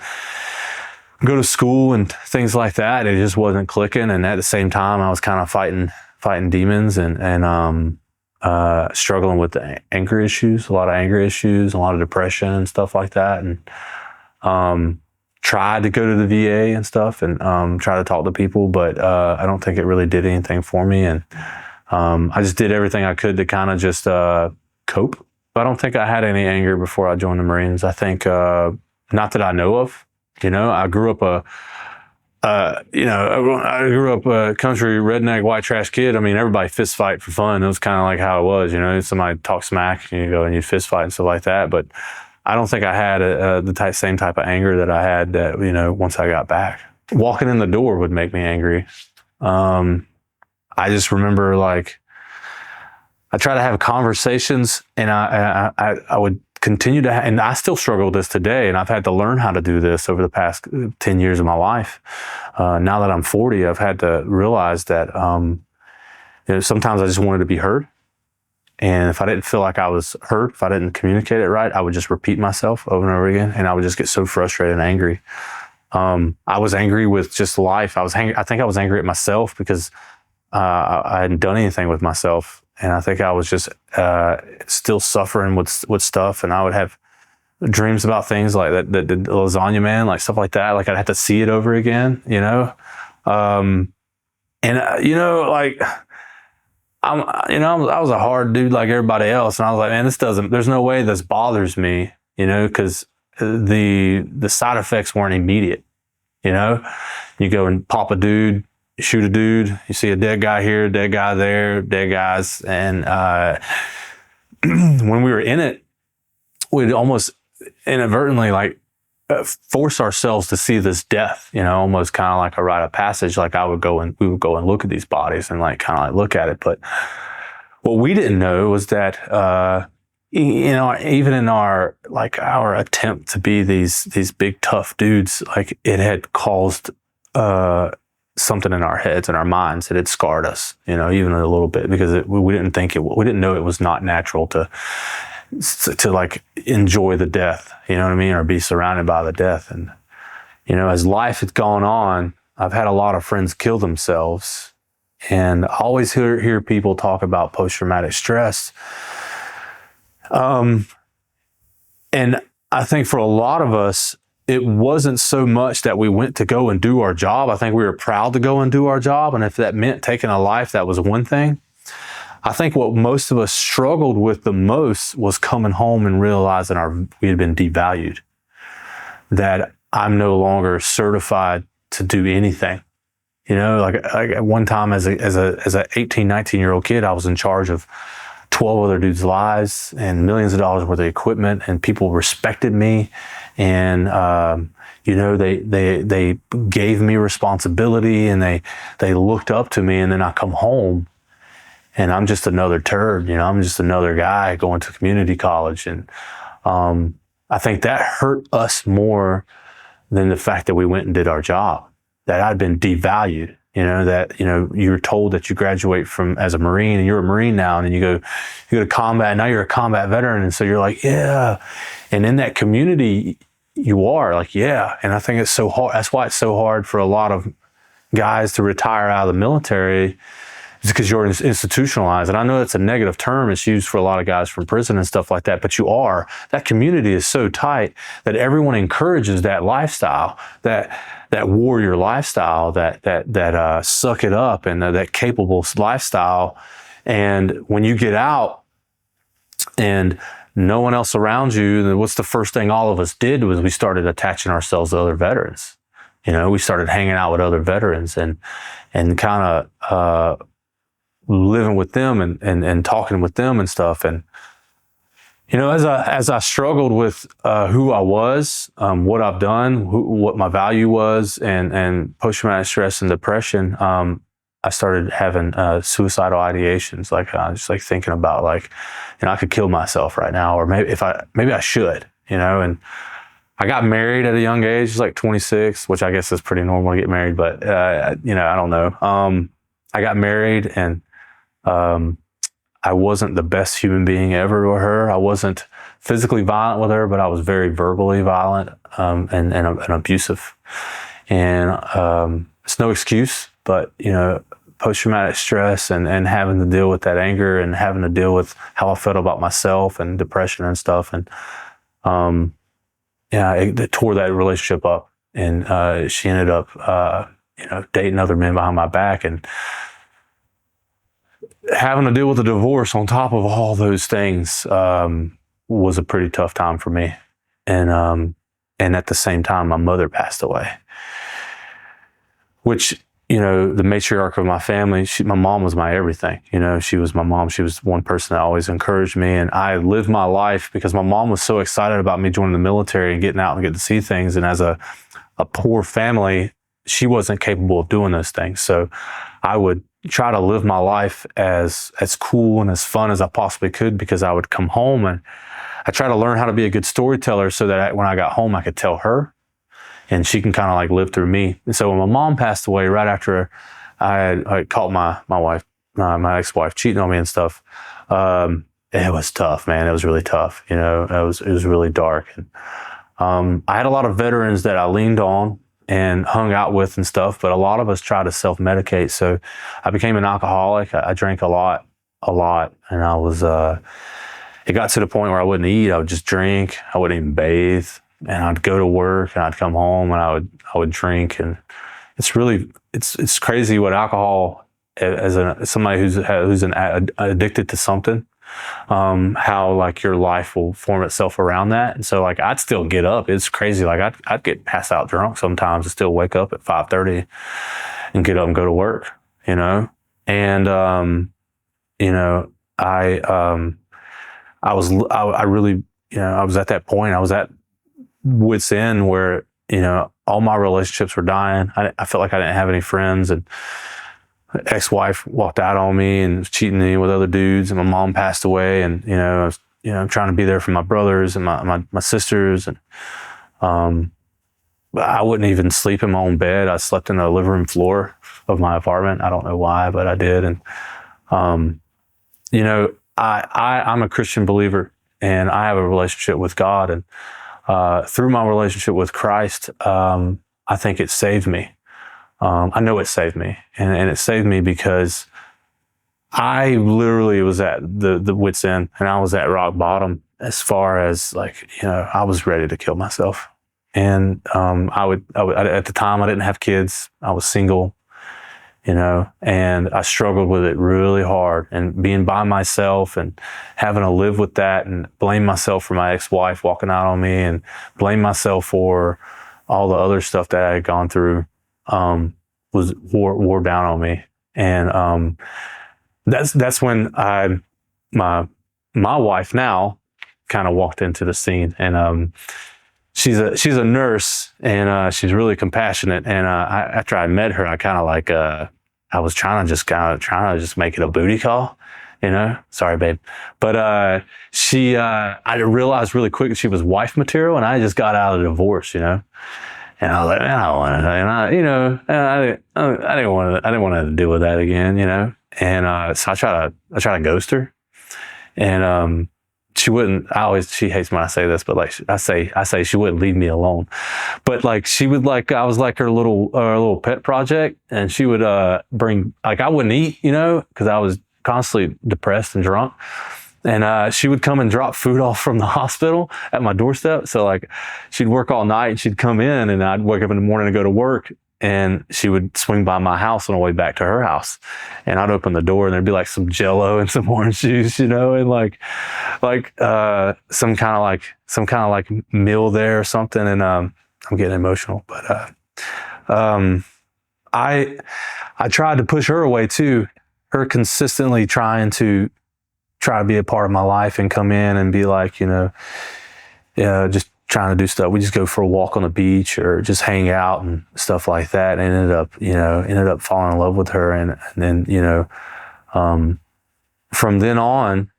go to school and things like that. It just wasn't clicking. And at the same time, I was kind of fighting demons and struggling with the anger issues, a lot of anger issues, a lot of depression and stuff like that. And tried to go to the VA and stuff and try to talk to people, but I don't think it really did anything for me. And I just did everything I could to kind of just cope. I don't think I had any anger before I joined the Marines. I think, not that I know of. You know, I grew up a country redneck white trash kid. I mean, everybody fist fight for fun. It was kind of like how it was, you know, somebody talk smack and you go and you fist fight and stuff like that. But I don't think I had the same type of anger that I had that, you know, once I got back. Walking in the door would make me angry. I just remember like, I try to have conversations and I would continue to, and I still struggle with this today. And I've had to learn how to do this over the past 10 years of my life. Now that I'm 40, I've had to realize that, you know, sometimes I just wanted to be heard. And if I didn't feel like I was heard, if I didn't communicate it right, I would just repeat myself over and over again. And I would just get so frustrated and angry. I was angry with just life. I think I was angry at myself because I hadn't done anything with myself. And I think I was just still suffering with stuff. And I would have dreams about things like that, the lasagna man, like stuff like that. Like I'd have to see it over again, you know? You know, like, I was a hard dude like everybody else. And I was like, man, there's no way this bothers me, you know, because the side effects weren't immediate, you know? You go and pop a dude, shoot a dude, you see a dead guy here, dead guy there, dead guys. And when we were in it, we'd almost inadvertently like force ourselves to see this death, you know, almost kind of like a rite of passage. Like we would go and look at these bodies and like kind of like look at it. But what we didn't know was that, you know, even in our attempt to be these big tough dudes, like it had caused something in our heads and our minds that had scarred us, you know, even a little bit, because we didn't know it was not natural to like enjoy the death, you know what I mean? Or be surrounded by the death. And, you know, as life had gone on, I've had a lot of friends kill themselves, and I always hear people talk about post-traumatic stress. And I think for a lot of us, it wasn't so much that we went to go and do our job. I think we were proud to go and do our job. And if that meant taking a life, that was one thing. I think what most of us struggled with the most was coming home and realizing we had been devalued, that I'm no longer certified to do anything. You know, like at one time as a 18, 19-year-old kid, I was in charge of 12 other dudes' lives and millions of dollars worth of equipment, and people respected me. And, you know, they gave me responsibility, and they looked up to me. And then I come home and I'm just another turd, you know, I'm just another guy going to community college. And, I think that hurt us more than the fact that we went and did our job, that I'd been devalued, you know, that, you know, you're told that you graduate from as a Marine and you're a Marine now, and then you go to combat, and now you're a combat veteran. And so you're like, yeah. And in that community, you are like, yeah. And I think it's so hard. That's why it's so hard for a lot of guys to retire out of the military, It's because you're institutionalized. And I know it's a negative term. It's used for a lot of guys from prison and stuff like that, but you are. That community is so tight that everyone encourages that lifestyle, that warrior lifestyle, that suck it up and that capable lifestyle. And when you get out and no one else around you, then what's the first thing all of us did was we started attaching ourselves to other veterans. We started hanging out with other veterans and kind of living with them and talking with them and stuff. And as I struggled with who I was, what I've done, what my value was, and post-traumatic stress and depression, I started having suicidal ideations. Like I was like thinking about I could kill myself right now, or maybe I should, And I got married at a young age, like 26, which I guess is pretty normal to get married, but I don't know. I got married and I wasn't the best human being ever with her. I wasn't physically violent with her, but I was very verbally violent and abusive. And it's no excuse, but post-traumatic stress and having to deal with that anger and having to deal with how I felt about myself and depression and stuff. And it tore that relationship up. And she ended up dating other men behind my back, and having to deal with a divorce on top of all those things was a pretty tough time for me. And at the same time, my mother passed away, which, the matriarch of my family, my mom was my everything. She was my mom. She was one person that always encouraged me. And I lived my life because my mom was so excited about me joining the military and getting out and getting to see things. And as a poor family, she wasn't capable of doing those things. So I would try to live my life as cool and as fun as I possibly could, because I would come home and I try to learn how to be a good storyteller so that when I got home, I could tell her and she can kind of live through me. And so when my mom passed away, right after I caught my wife, my ex-wife cheating on me and stuff, it was tough, man. It was really tough. It was really dark. And I had a lot of veterans that I leaned on and hung out with and stuff, but a lot of us try to self-medicate. So I became an alcoholic. I drank a lot. And I was, it got to the point where I wouldn't eat. I would just drink. I wouldn't even bathe. And I'd go to work and I'd come home and I would drink. And it's really, it's crazy what alcohol, as somebody who's addicted to something, how your life will form itself around that. And so I'd still get up. It's crazy. I'd get passed out drunk sometimes and still wake up at 5:30 and get up and go to work, And, I really, I was at that point. I was at wit's end where, all my relationships were dying. I felt like I didn't have any friends, and ex-wife walked out on me and was cheating me with other dudes, and my mom passed away, and I was I'm trying to be there for my brothers and my sisters, and I wouldn't even sleep in my own bed. I slept in the living room floor of my apartment. I don't know why, but I did. And I'm a Christian believer, and I have a relationship with God, and through my relationship with Christ, I think it saved me. I know it saved me, and it saved me because I literally was at the wit's end, and I was at rock bottom as far as I was ready to kill myself. And I would at the time I didn't have kids. I was single, and I struggled with it really hard, and being by myself and having to live with that and blame myself for my ex-wife walking out on me and blame myself for all the other stuff that I had gone through, was wore down on me. And that's when my wife now kind of walked into the scene, and she's a nurse, and she's really compassionate. And after I met her, I kind of I was trying to just make it a booty call, Sorry, babe. But I realized really quick that she was wife material, and I just got out of the divorce, And I was like, man, I don't want to, I didn't want to deal with that again, And so I try to ghost her, and she wouldn't, she hates when I say this, but like I say she wouldn't leave me alone. But like she would I was like her little pet project, and she would bring, like I wouldn't eat, because I was constantly depressed and drunk. And she would come and drop food off from the hospital at my doorstep. So like she'd work all night and she'd come in, and I'd wake up in the morning and go to work, and she would swing by my house on the way back to her house. And I'd open the door and there'd be like some Jello and some orange juice, and like some kind of like meal there or something. And I'm getting emotional, but I tried to push her away too. Her consistently trying to be a part of my life and come in and be like, just trying to do stuff. We just go for a walk on the beach or just hang out and stuff like that. And ended up falling in love with her. And then, from then on,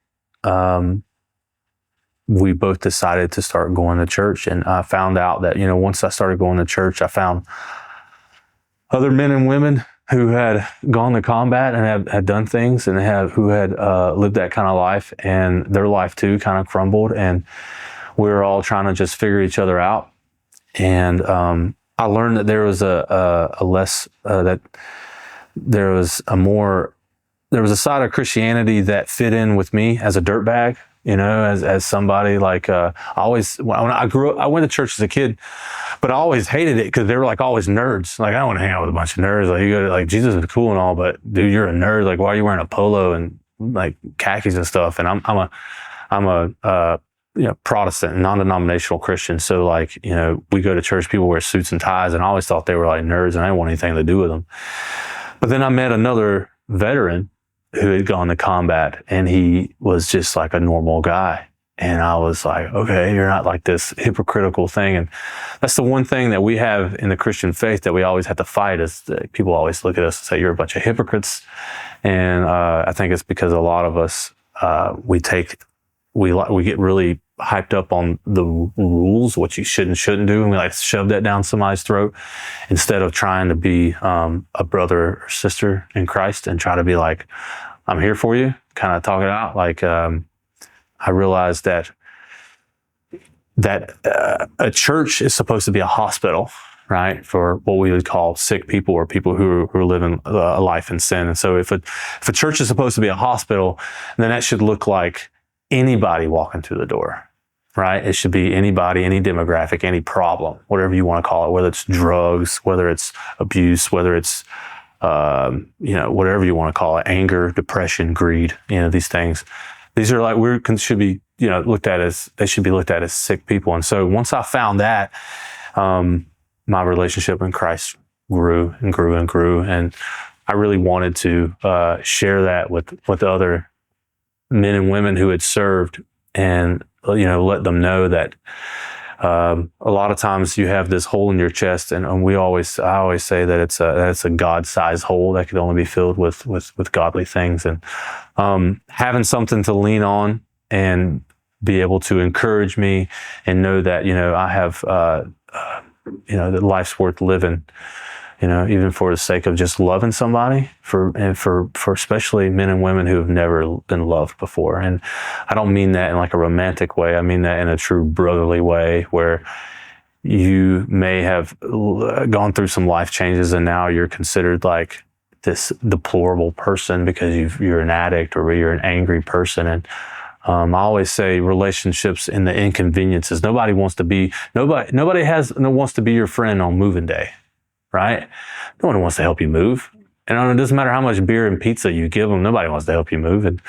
we both decided to start going to church. And I found out that, once I started going to church, I found other men and women who had gone to combat and had done things and who had lived that kind of life, and their life too kind of crumbled, and we were all trying to just figure each other out. And I learned that there was there was a side of Christianity that fit in with me as a dirtbag, as somebody like, when I grew up, I went to church as a kid, but I always hated it because they were like always nerds. Like I don't want to hang out with a bunch of nerds. Like you go to, like, Jesus is cool and all, but dude, you're a nerd. Like, why are you wearing a polo and like khakis and stuff? And I'm a Protestant, non-denominational Christian. So like, we go to church, people wear suits and ties, and I always thought they were like nerds and I didn't want anything to do with them. But then I met another veteran who had gone to combat, and he was just like a normal guy. And I was like, okay, you're not like this hypocritical thing. And that's the one thing that we have in the Christian faith that we always have to fight, is that people always look at us and say, you're a bunch of hypocrites. And I think it's because a lot of us, we get really hyped up on the rules, what you should and shouldn't do, and we like to shove that down somebody's throat instead of trying to be a brother or sister in Christ and try to be like, I'm here for you, kind of talk it out. Like I realized that a church is supposed to be a hospital, right, for what we would call sick people or people who are living a life in sin. And so if a church is supposed to be a hospital, then that should look like anybody walking through the door, right? It should be anybody, any demographic, any problem, whatever you want to call it, whether it's drugs, whether it's abuse, whether it's, whatever you want to call it, anger, depression, greed, these things. These are like, should be, they should be looked at as sick people. And so once I found that, my relationship in Christ grew and grew and grew. And I really wanted to share that with other men and women who had served, and let them know that a lot of times you have this hole in your chest, and I always say that it's a God-sized hole that could only be filled with godly things, and having something to lean on and be able to encourage me and know that I have that life's worth living. Even for the sake of just loving somebody, for especially men and women who have never been loved before. And I don't mean that in like a romantic way. I mean that in a true brotherly way, where you may have gone through some life changes and now you're considered like this deplorable person because you're an addict or you're an angry person. And I always say relationships in the inconveniences. Nobody wants to be your friend on moving day. Right? No one wants to help you move. And it doesn't matter how much beer and pizza you give them, nobody wants to help you move. And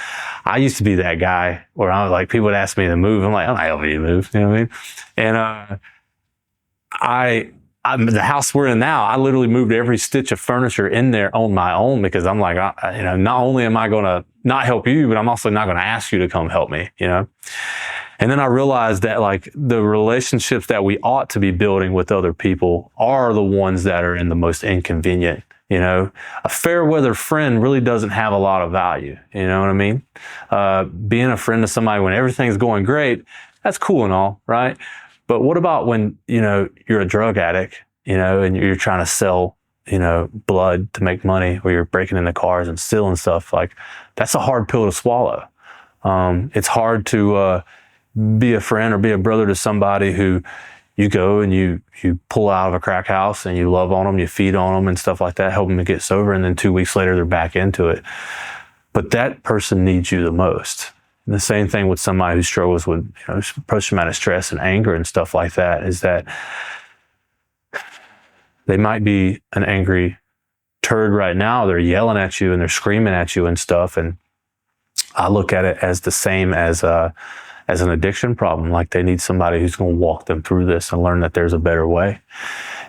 I used to be that guy where I was like, people would ask me to move. I'm like, I'm not helping you move. You know what I mean? And the house we're in now, I literally moved every stitch of furniture in there on my own, because I'm like, not only am I going to not help you, but I'm also not going to ask you to come help me, And then I realized that like the relationships that we ought to be building with other people are the ones that are in the most inconvenient. A fair weather friend really doesn't have a lot of value. You know what I mean? Being a friend to somebody when everything's going great, that's cool and all, right? But what about when, you're a drug addict, and you're trying to sell, blood to make money, or you're breaking into cars and stealing stuff? Like, that's a hard pill to swallow. It's hard to be a friend or be a brother to somebody who you go and you pull out of a crack house and you love on them, you feed on them and stuff like that, help them to get sober, and then 2 weeks later they're back into it. But that person needs you the most. And the same thing with somebody who struggles with post-traumatic stress and anger and stuff like that, is that they might be an angry turd right now. They're yelling at you and they're screaming at you and stuff. And I look at it as the same as an addiction problem. Like, they need somebody who's going to walk them through this and learn that there's a better way.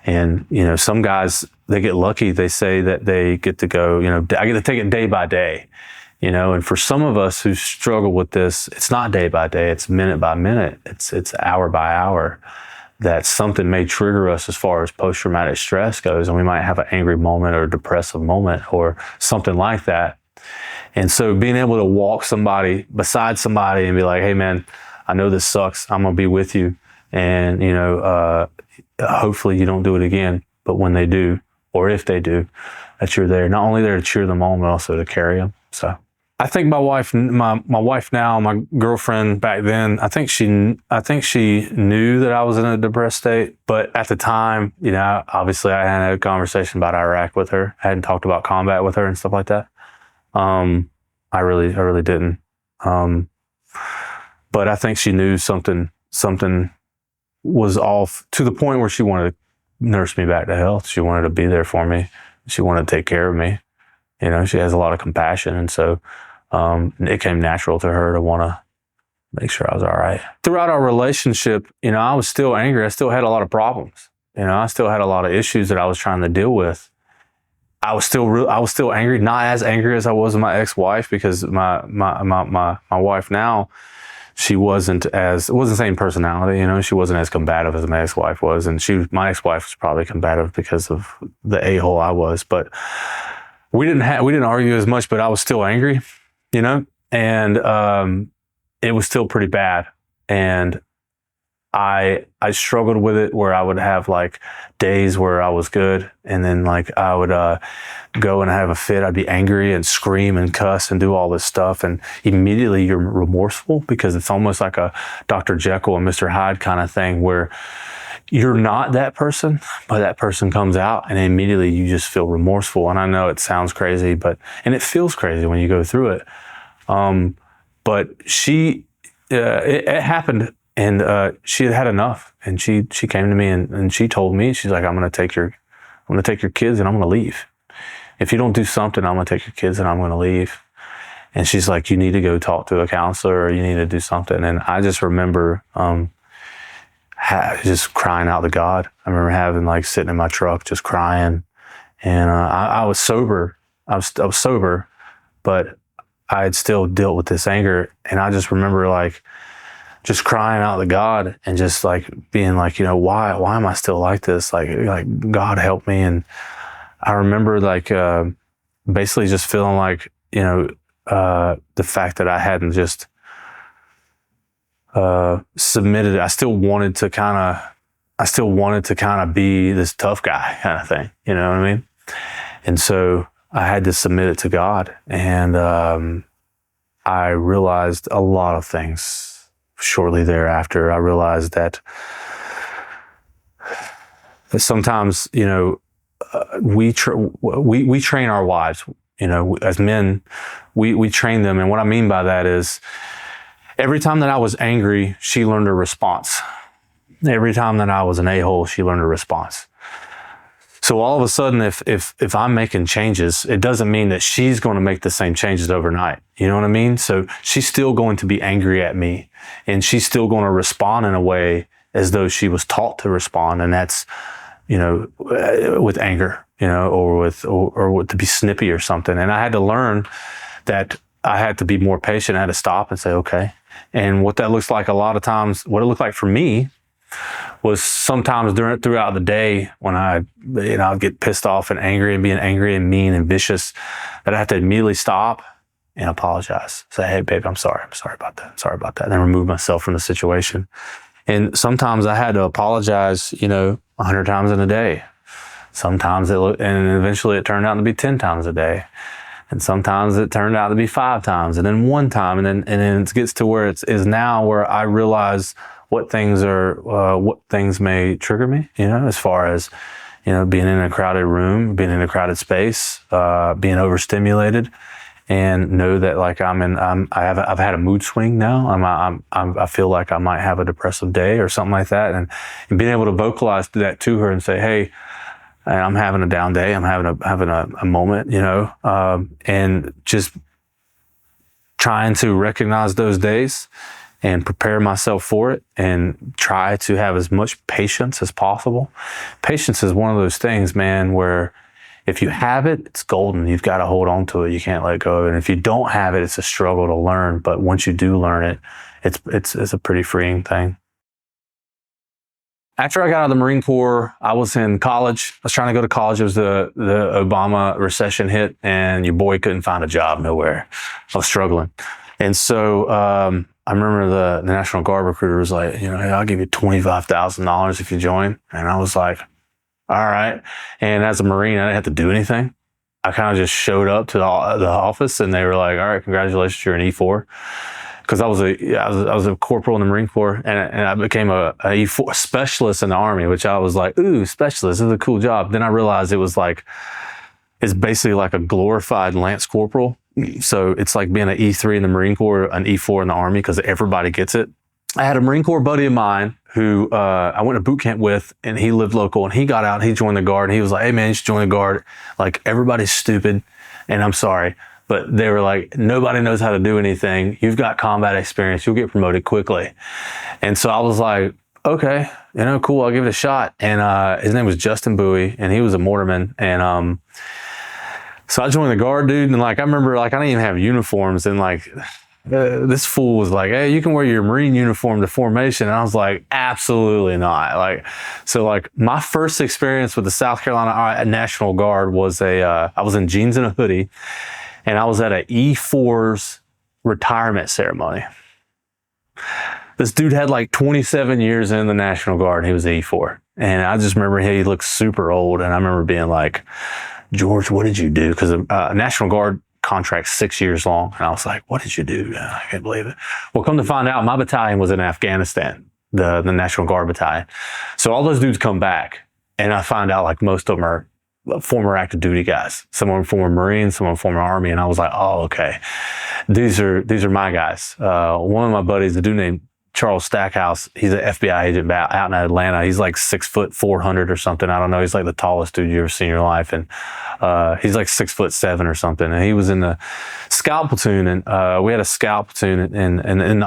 And, some guys, they get lucky. They say that they get to go, I get to take it day by day, and for some of us who struggle with this, it's not day by day, it's minute by minute, it's hour by hour, that something may trigger us as far as post-traumatic stress goes. And we might have an angry moment or a depressive moment or something like that. And so being able to walk beside somebody and be like, hey man, I know this sucks. I'm going to be with you. And, hopefully you don't do it again. But when they do, or if they do, that you're there, not only there to cheer them on, but also to carry them. So I think my wife now, my girlfriend back then, I think she knew that I was in a depressed state. But at the time, obviously I hadn't had a conversation about Iraq with her. I hadn't talked about combat with her and stuff like that. I really didn't. But I think she knew something was off, to the point where she wanted to nurse me back to health. She wanted to be there for me. She wanted to take care of me. She has a lot of compassion. And so, it came natural to her to want to make sure I was all right. Throughout our relationship, I was still angry. I still had a lot of problems. I still had a lot of issues that I was trying to deal with. I was still angry, not as angry as I was with my ex-wife, because my wife now, it wasn't the same personality, she wasn't as combative as my ex-wife was. And my ex-wife was probably combative because of the a-hole I was, but we didn't argue as much, but I was still angry, and it was still pretty bad. And I struggled with it, where I would have like days where I was good, and then like I would go and have a fit. I'd be angry and scream and cuss and do all this stuff, and immediately you're remorseful, because it's almost like a Dr. Jekyll and Mr. Hyde kind of thing, where you're not that person, but that person comes out, and immediately you just feel remorseful. And I know it sounds crazy, and it feels crazy when you go through it. But it happened. And she had enough, and she came to me and she told me, she's like, I'm gonna take your kids and I'm gonna leave. If you don't do something, I'm gonna take your kids and I'm gonna leave. And she's like, you need to go talk to a counselor, or you need to do something. And I just remember just crying out to God. I remember sitting in my truck just crying, and I was sober. I was sober, but I had still dealt with this anger, and I just remember just crying out to God and just being why am I still like this? Like God help me. And I remember basically just feeling the fact that I hadn't just submitted. I still wanted to kind of be this tough guy kind of thing. You know what I mean? And so I had to submit it to God. And I realized a lot of things. Shortly thereafter, I realized that sometimes, we train our wives, as men, we train them. And what I mean by that is, every time that I was angry, she learned a response. Every time that I was an a-hole, she learned a response. So all of a sudden, if I'm making changes, it doesn't mean that she's going to make the same changes overnight. You know what I mean? So she's still going to be angry at me, and she's still going to respond in a way as though she was taught to respond. And that's, with anger, or to be snippy or something. And I had to learn that I had to be more patient. I had to stop and say, okay. And what that looks like a lot of times, what it looked like for me was sometimes throughout the day when I'd get pissed off and angry and being angry and mean and vicious, that I have to immediately stop and apologize. Say, hey, babe, I'm sorry about that. And then remove myself from the situation. And sometimes I had to apologize, 100 times in a day. Sometimes and eventually it turned out to be 10 times a day. And sometimes it turned out to be 5 times, and then 1 time, and then it gets to where it is now, where I realize what things may trigger me, as far as, being in a crowded room, being in a crowded space, being overstimulated, and know that like I've had a mood swing now. I feel like I might have a depressive day or something like that, and being able to vocalize that to her and say, hey, I'm having a down day. I'm having a moment, and just trying to recognize those days and prepare myself for it and try to have as much patience as possible. Patience is one of those things, man, where if you have it, it's golden. You've got to hold on to it. You can't let go of it. And if you don't have it, it's a struggle to learn. But once you do learn it, it's a pretty freeing thing. After I got out of the Marine Corps, I was in college. I was trying to go to college. It was the Obama recession hit, and your boy couldn't find a job nowhere. I was struggling. And so I remember the National Guard recruiter was like, hey, I'll give you $25,000 if you join. And I was like, all right. And as a Marine, I didn't have to do anything. I kind of just showed up to the office, and they were like, all right, congratulations, you're an E4. Because I was a corporal in the Marine Corps, and I became a E4 specialist in the Army, which I was like, ooh, specialist, this is a cool job. Then I realized it's basically like a glorified Lance Corporal. So it's like being an E3 in the Marine Corps, an E4 in the Army, because everybody gets it. I had a Marine Corps buddy of mine who I went to boot camp with, and he lived local, and he got out, and he joined the Guard, and he was like, hey man, you should join the Guard. Like, everybody's stupid, and I'm sorry, but they were like, nobody knows how to do anything. You've got combat experience. You'll get promoted quickly. And so I was like, okay, cool. I'll give it a shot. And his name was Justin Bowie, and he was a mortarman. And so I joined the Guard, dude. And like, I remember, like, I didn't even have uniforms. And like, this fool was like, hey, you can wear your Marine uniform to formation. And I was like, absolutely not. Like, so like my first experience with the South Carolina National Guard was I was in jeans and a hoodie. And I was at an E4's retirement ceremony. This dude had like 27 years in the National Guard, and he was E4. And I just remember he looked super old. And I remember being like, George, what did you do? Because the National Guard contract's 6 years long. And I was like, what did you do? I can't believe it. Well, come to find out, my battalion was in Afghanistan, the National Guard battalion. So all those dudes come back, and I find out like most of them are former active duty guys. Some are former Marines, some are former Army. And I was like, oh, okay. These are my guys. One of my buddies, a dude named Charles Stackhouse, he's an FBI agent out in Atlanta. He's like 6'4" or something. I don't know. He's like the tallest dude you ever seen in your life. And he's like 6'7" or something. And he was in the scout platoon. And we had a scout platoon. And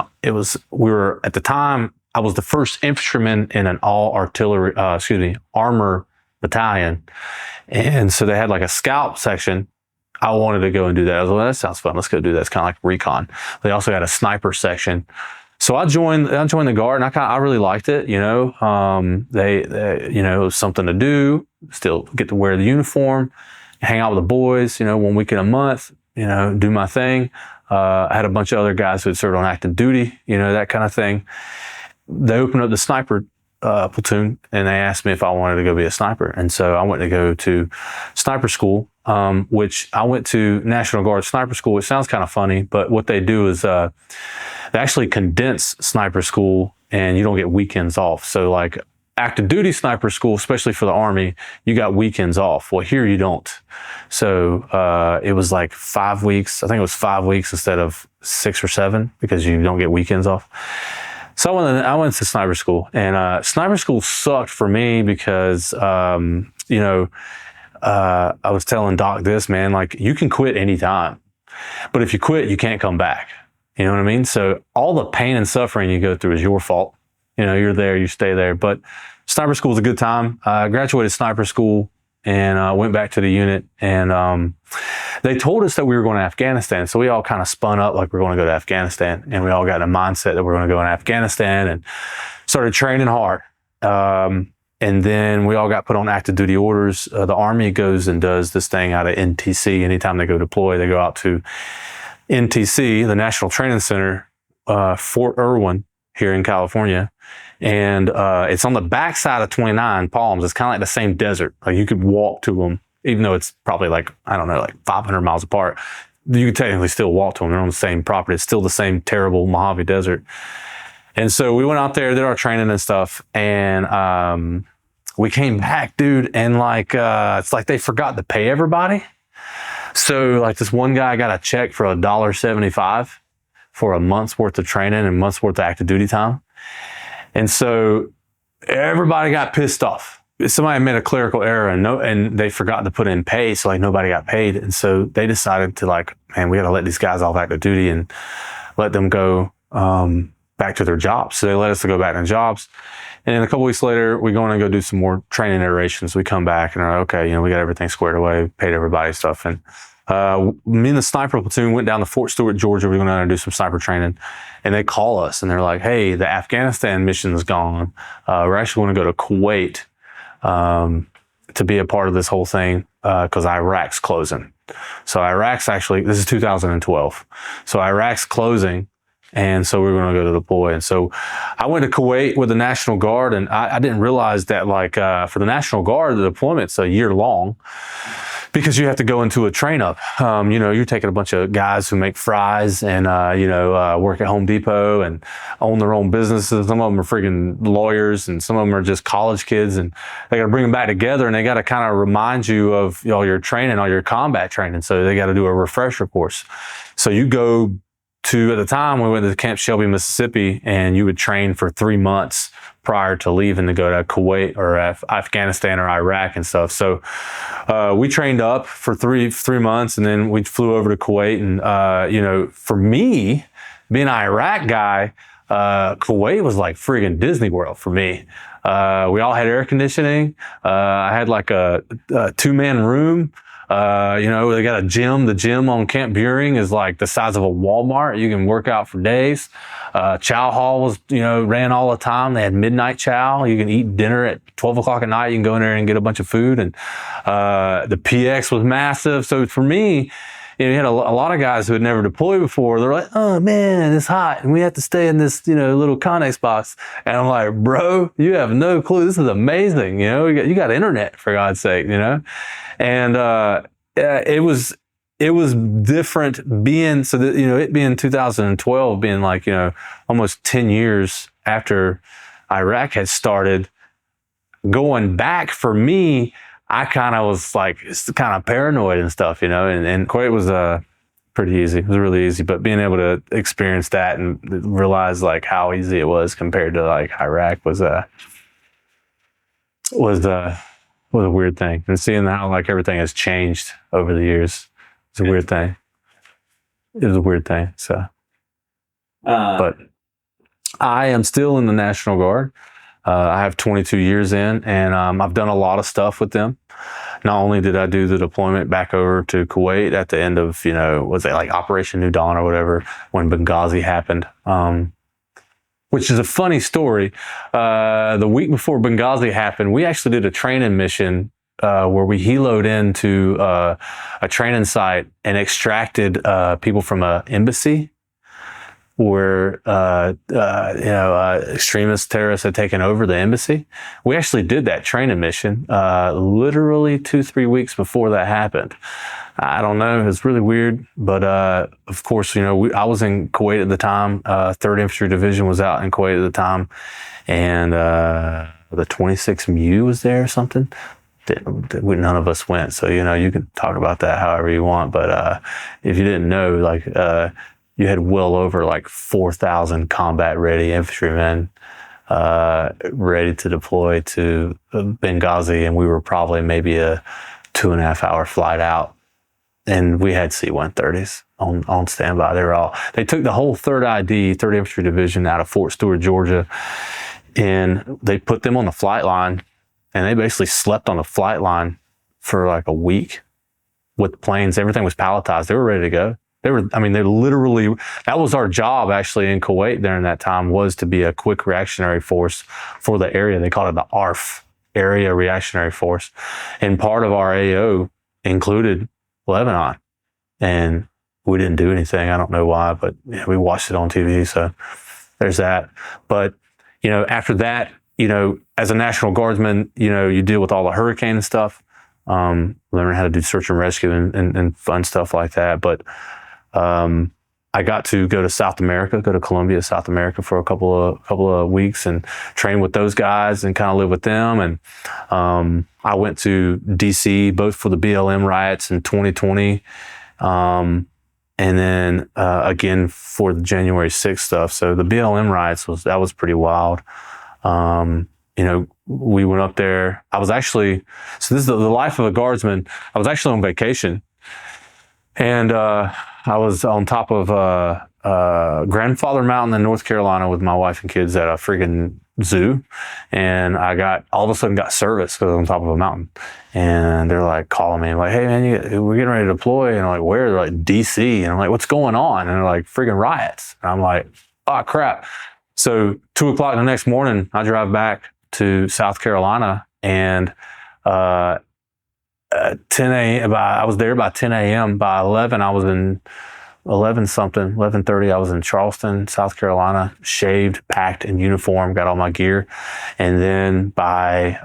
we were, at the time, I was the first infantryman in an all armor battalion. And so they had like a scout section. I wanted to go and do that. I was like, well, that sounds fun. Let's go do that. It's kind of like recon. They also had a sniper section. So I joined the Guard, and I really liked it. It was something to do. Still get to wear the uniform, hang out with the boys. 1 weekend a month. Do my thing. I had a bunch of other guys who had served on active duty. That kind of thing. They opened up the sniper platoon, and they asked me if I wanted to go be a sniper. And so I went to go to sniper school, which I went to National Guard sniper school. It sounds kind of funny, but what they do is they actually condense sniper school, and you don't get weekends off. So like active duty sniper school, especially for the Army, you got weekends off. Well, here you don't. So it was like 5 weeks. I think it was 5 weeks instead of 6 or 7, because you don't get weekends off. So I went to sniper school, and sniper school sucked for me because, I was telling Doc this, man, like, you can quit anytime, but if you quit, you can't come back. You know what I mean? So all the pain and suffering you go through is your fault. You're there, you stay there. But sniper school was a good time. I graduated sniper school and went back to the unit, and they told us that we were going to Afghanistan. So we all kind of spun up like we're going to go to Afghanistan, and we all got in a mindset that we're going to go in Afghanistan and started training hard. And then we all got put on active duty orders. The Army goes and does this thing out of NTC. Anytime they go deploy, they go out to NTC, the National Training Center, Fort Irwin here in California. And it's on the backside of 29 Palms. It's kind of like the same desert. Like, you could walk to them even though it's probably like, I don't know, like 500 miles apart. You can technically still walk to them. They're on the same property. It's still the same terrible Mojave Desert. And so we went out there, did our training and stuff, and we came back, dude, and like it's like they forgot to pay everybody. So like this one guy got a check for $1.75 for a month's worth of training and a month's worth of active duty time. And so everybody got pissed off. Somebody made a clerical error and they forgot to put in pay, so like nobody got paid. And so they decided to like, man, we got to let these guys off active duty and let them go back to their jobs. So they let us to go back to jobs. And then a couple weeks later, we go in and go do some more training iterations. We come back and are like, okay, we got everything squared away, paid everybody stuff. And me and the sniper platoon went down to Fort Stewart, Georgia. We're going down and do some sniper training. And they call us and they're like, hey, the Afghanistan mission's gone. We're actually going to go to Kuwait to be a part of this whole thing because Iraq's closing. So Iraq's actually, this is 2012. So Iraq's closing. And so we were going to go to deploy. And so I went to Kuwait with the National Guard, and I didn't realize that like for the National Guard, the deployment's a year long because you have to go into a train up. You're taking a bunch of guys who make fries and, work at Home Depot and own their own businesses. Some of them are freaking lawyers and some of them are just college kids, and they got to bring them back together and they got to kind of remind you of all your training, all your combat training. So they got to do a refresher course. So you go at the time, we went to Camp Shelby, Mississippi, and you would train for 3 months prior to leaving to go to Kuwait or Afghanistan or Iraq and stuff. So we trained up for three months, and then we flew over to Kuwait. And, for me, being an Iraq guy, Kuwait was like friggin' Disney World for me. We all had air conditioning. I had like a 2-man room. They got a gym. The gym on Camp Buring is like the size of a Walmart. You can work out for days. Chow Hall was, ran all the time. They had midnight chow. You can eat dinner at 12 o'clock at night. You can go in there and get a bunch of food. And the PX was massive. So for me, you had a lot of guys who had never deployed before. They're like, oh man, it's hot. And we have to stay in this, little Connex box. And I'm like, bro, you have no clue. This is amazing. You got internet, for God's sake, And it was different being, so that, it being 2012, being like, almost 10 years after Iraq had started. Going back for me, I kind of was like, kind of paranoid and stuff, and Kuwait was pretty easy. It was really easy, but being able to experience that and realize like how easy it was compared to like Iraq was a weird thing. And seeing how like everything has changed over the years, it's a weird thing. It was a weird thing. So, but I am still in the National Guard. I have 22 years in, and I've done a lot of stuff with them. Not only did I do the deployment back over to Kuwait at the end of, was it like Operation New Dawn or whatever, when Benghazi happened, which is a funny story. The week before Benghazi happened, we actually did a training mission where we heloed into a training site and extracted people from an embassy where extremist terrorists had taken over the embassy. We actually did that training mission literally 2-3 weeks before that happened. I don't know, it was really weird, but of course, I was in Kuwait at the time. 3rd Infantry Division was out in Kuwait at the time, and the 26th MU was there or something. None of us went, so you can talk about that however you want, but if you didn't know, like you had well over like 4,000 combat-ready infantrymen ready to deploy to Benghazi, and we were probably maybe a 2.5-hour flight out, and we had C-130s on standby. They took the whole 3rd ID, 3rd Infantry Division, out of Fort Stewart, Georgia, and they put them on the flight line, and they basically slept on the flight line for like a week with planes. Everything was palletized. They were ready to go. They literally, that was our job actually in Kuwait during that time, was to be a quick reactionary force for the area. They called it the ARF, Area Reactionary Force. And part of our AO included Lebanon. And we didn't do anything. I don't know why, but we watched it on TV. So there's that. But, after that, as a National Guardsman, you deal with all the hurricane and stuff. learning how to do search and rescue and fun stuff like that. But I got to go to South America, go to Colombia, South America for a couple of weeks and train with those guys and kind of live with them. And I went to DC both for the BLM riots in 2020, and then again for the January 6th stuff. So the BLM riots was pretty wild. You know, we went up there. I was actually, so this is the life of a guardsman. I was actually on vacation, and I was on top of Grandfather Mountain in North Carolina with my wife and kids at a freaking zoo. And I all of a sudden got service because I was on top of a mountain. And they're like calling me like, hey man, we're getting ready to deploy. And I'm like, where? They're like, DC. And I'm like, what's going on? And they're like, freaking riots. And I'm like, oh crap. So 2 o'clock the next morning, I drive back to South Carolina, and 10 a.m. I was there by 10 a.m. By 11, I was in 11:30. I was in Charleston, South Carolina, shaved, packed in uniform, got all my gear. And then by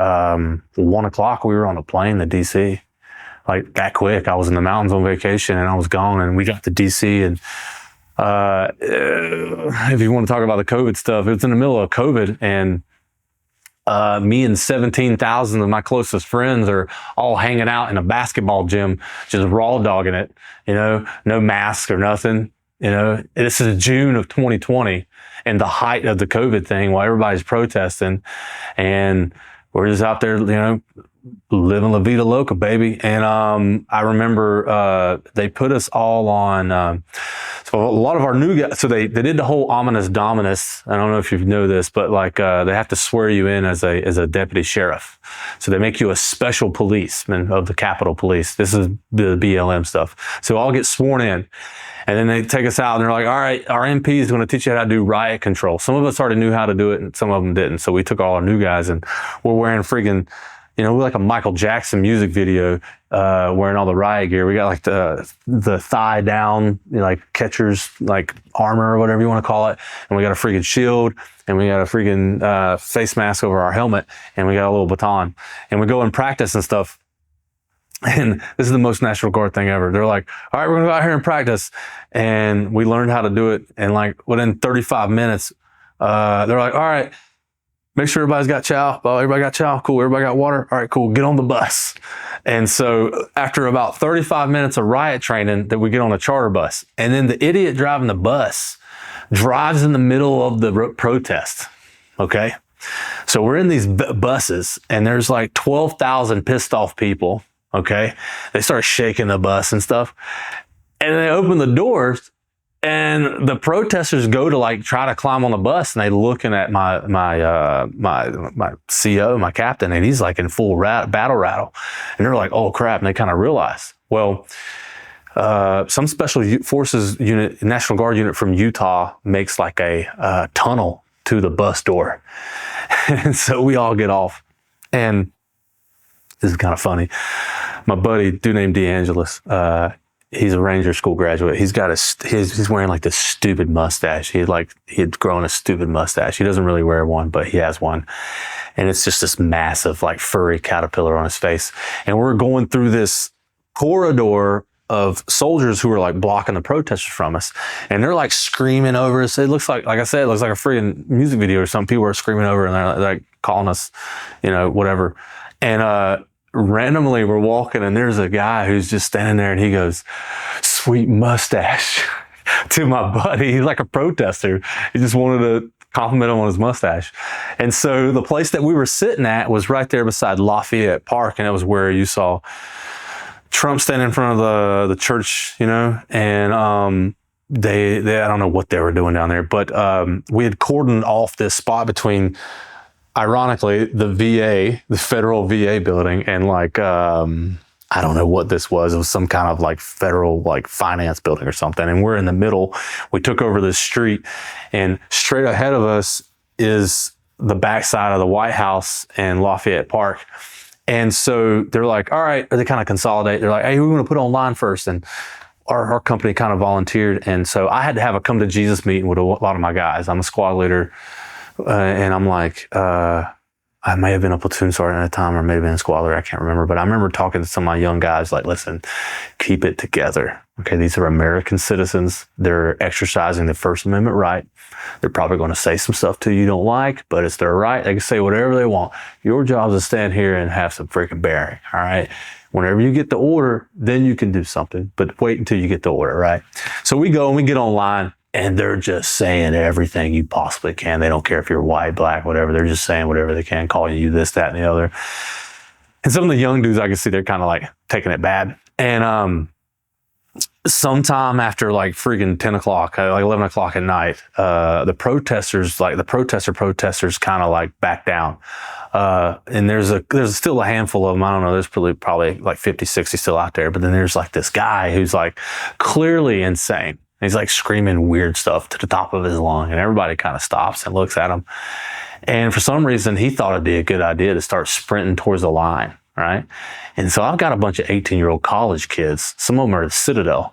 1 o'clock, we were on a plane to DC. Like that quick. I was in the mountains on vacation and I was gone, and we got to DC. And if you want to talk about the COVID stuff, it was in the middle of COVID, and me and 17,000 of my closest friends are all hanging out in a basketball gym, just raw dogging it, you know, no mask or nothing, you know. This is June of 2020 and the height of the COVID thing while everybody's protesting, and we're just out there, you know, living La Vida Loca, baby. And I remember they put us all on, so a lot of our new guys, so they did the whole ominous dominus. I don't know if you know this, but like they have to swear you in as a deputy sheriff. So they make you a special policeman of the Capitol Police. This is the BLM stuff. So I'll get sworn in. And then they take us out and they're like, all right, our MP is going to teach you how to do riot control. Some of us already knew how to do it and some of them didn't. So we took all our new guys and we're wearing friggin', you know, like a Michael Jackson music video, wearing all the riot gear. We got like the thigh down, you know, like catcher's like armor or whatever you want to call it. And we got a freaking shield, and we got a freaking face mask over our helmet, and we got a little baton, and we go and practice and stuff. And this is the most National Guard thing ever. They're like, all right, we're gonna go out here and practice. And we learned how to do it. And like within 35 minutes, they're like, all right, make sure everybody's got chow. Oh, everybody got chow. Cool. Everybody got water. All right, cool. Get on the bus. And so after about 35 minutes of riot training, that we get on a charter bus. And then the idiot driving the bus drives in the middle of the protest. Okay. So we're in these buses and there's like 12,000 pissed off people. Okay. They start shaking the bus and stuff. And they open the doors. And the protesters go to like try to climb on the bus, and they looking at my CO, my captain, and he's like in full battle rattle, and they're like, "Oh crap!" And they kind of realize, well, some special forces unit, National Guard unit from Utah makes like a tunnel to the bus door, and so we all get off, and this is kind of funny. My buddy, dude named DeAngelis, he's a Ranger School graduate. He's got he's wearing like this stupid mustache. He had grown a stupid mustache. He doesn't really wear one, but he has one. And it's just this massive like furry caterpillar on his face. And we're going through this corridor of soldiers who are like blocking the protesters from us. And they're like screaming over us. It looks like I said, it looks like a freaking music video or something. People are screaming over and they're like calling us, you know, whatever. And, randomly we're walking and there's a guy who's just standing there and he goes, "Sweet mustache," to my buddy. He's like a protester. He just wanted to compliment him on his mustache. And so the place that we were sitting at was right there beside Lafayette Park, and it was where you saw Trump standing in front of the church, you know, and they I don't know what they were doing down there, but we had cordoned off this spot between, ironically, the VA, the federal VA building, and like, I don't know what this was. It was some kind of like federal like finance building or something. And we're in the middle. We took over this street, and straight ahead of us is the backside of the White House and Lafayette Park. And so they're like, all right, or they kind of consolidate. They're like, hey, we want to put on line first. And our company kind of volunteered. And so I had to have a come to Jesus meeting with a lot of my guys. I'm a squad leader. And I'm like, I I may have been a platoon sergeant at the time, or may have been a squad leader. I can't remember. But I remember talking to some of my young guys, like, listen, keep it together. Okay, these are American citizens. They're exercising the First Amendment right. They're probably going to say some stuff to you don't like, but it's their right. They can say whatever they want. Your job is to stand here and have some freaking bearing, all right? Whenever you get the order, then you can do something, but wait until you get the order, right? So we go and we get online, and they're just saying everything you possibly can. They don't care if you're white, black, whatever. They're just saying whatever they can, calling you this, that, and the other. And some of the young dudes, I can see they're kind of like taking it bad. And sometime after like freaking 10 o'clock, like 11 o'clock at night, the protesters kind of like back down. And there's still a handful of them. I don't know. There's probably like 50, 60 still out there. But then there's like this guy who's like clearly insane. He's like screaming weird stuff to the top of his lung, and everybody kind of stops and looks at him. And for some reason, he thought it'd be a good idea to start sprinting towards the line, right? And so I've got a bunch of 18-year-old college kids. Some of them are at Citadel,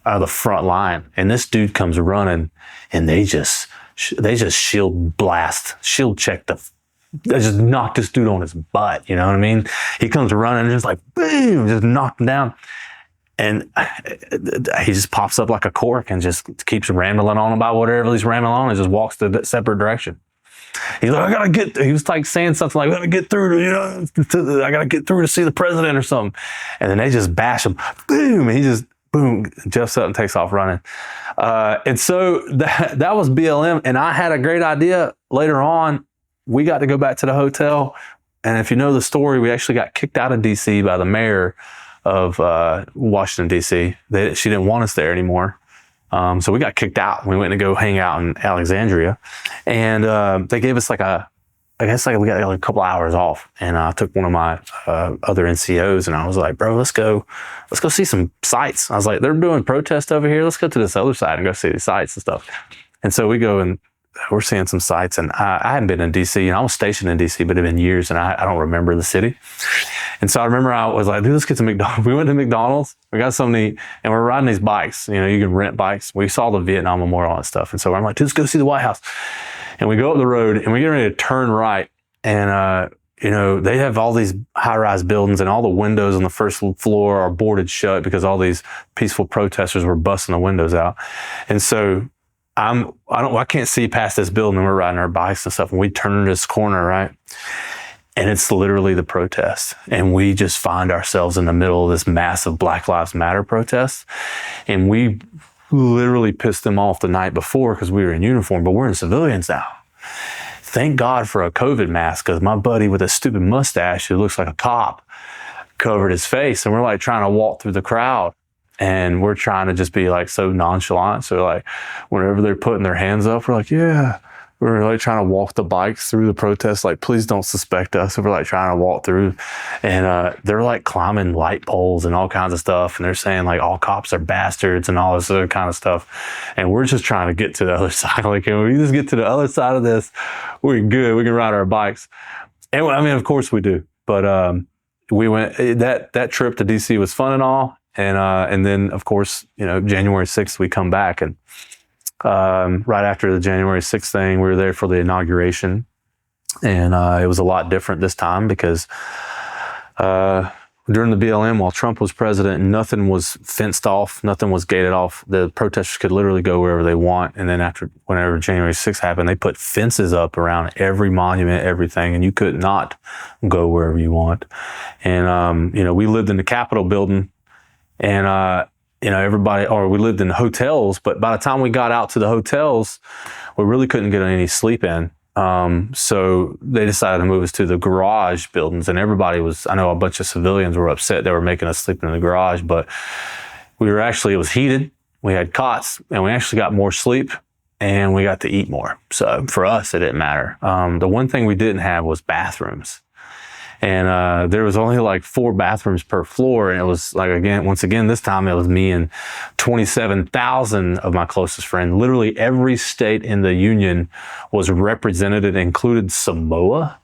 the front line. And this dude comes running, and they just shield check they just knocked this dude on his butt. You know what I mean? He comes running and just like, boom, just knocked him down. And he just pops up like a cork and just keeps rambling on about whatever he's rambling on and just walks to a separate direction. He's like, he was like saying something like, I gotta get through I gotta get through to see the president or something. And then they just bash him. Boom. And he just, boom, jumps up and takes off running. And so that was BLM. And I had a great idea later on. We got to go back to the hotel. And if you know the story, we actually got kicked out of DC by the mayor of Washington, D.C. She didn't want us there anymore. So we got kicked out. We went to go hang out in Alexandria. And they gave us we got like a couple hours off. And I took one of my other NCOs and I was like, bro, let's go see some sights. I was like, they're doing protests over here. Let's go to this other side and go see the sights and stuff. And so we go and we're seeing some sights. And I hadn't been in D.C. and I was stationed in D.C., but it had been years and I don't remember the city. And so I remember I was like, dude, let's get to McDonald's. We went to McDonald's. We got something to eat, and we're riding these bikes. You know, you can rent bikes. We saw the Vietnam Memorial and stuff. And so I'm like, dude, let's go see the White House. And we go up the road, and we get ready to turn right. And, they have all these high-rise buildings, and all the windows on the first floor are boarded shut because all these peaceful protesters were busting the windows out. And so I can't see past this building, and we're riding our bikes and stuff. And we turn this corner, right? And it's literally the protest. And we just find ourselves in the middle of this massive Black Lives Matter protest. And we literally pissed them off the night before because we were in uniform, but we're in civilians now. Thank God for a COVID mask, because my buddy with a stupid mustache who looks like a cop covered his face. And we're like trying to walk through the crowd. And we're trying to just be like so nonchalant. So like whenever they're putting their hands up, we're like, yeah. We're like trying to walk the bikes through the protest, like, please don't suspect us. So we're like trying to walk through, and they're like climbing light poles and all kinds of stuff. And they're saying like all cops are bastards and all this other kind of stuff. And we're just trying to get to the other side. Like, if we just get to the other side of this, we're good. We can ride our bikes. And I mean, of course we do. But we went, that trip to DC was fun and all. And then of course, January 6th, we come back, and right after the January 6th thing, we were there for the inauguration. And it was a lot different this time because during the BLM, while Trump was president, nothing was fenced off, nothing was gated off. The protesters could literally go wherever they want. And then whenever January 6th happened, they put fences up around every monument, everything, and you could not go wherever you want. And, we lived in the Capitol building, and, we lived in hotels, but by the time we got out to the hotels, we really couldn't get any sleep in. So they decided to move us to the garage buildings, and I know a bunch of civilians were upset. They were making us sleep in the garage, but it was heated. We had cots, and we actually got more sleep, and we got to eat more. So for us, it didn't matter. The one thing we didn't have was bathrooms. And there was only like 4 bathrooms per floor. And it was like, once again, this time it was me and 27,000 of my closest friends. Literally every state in the union was represented. It included Samoa.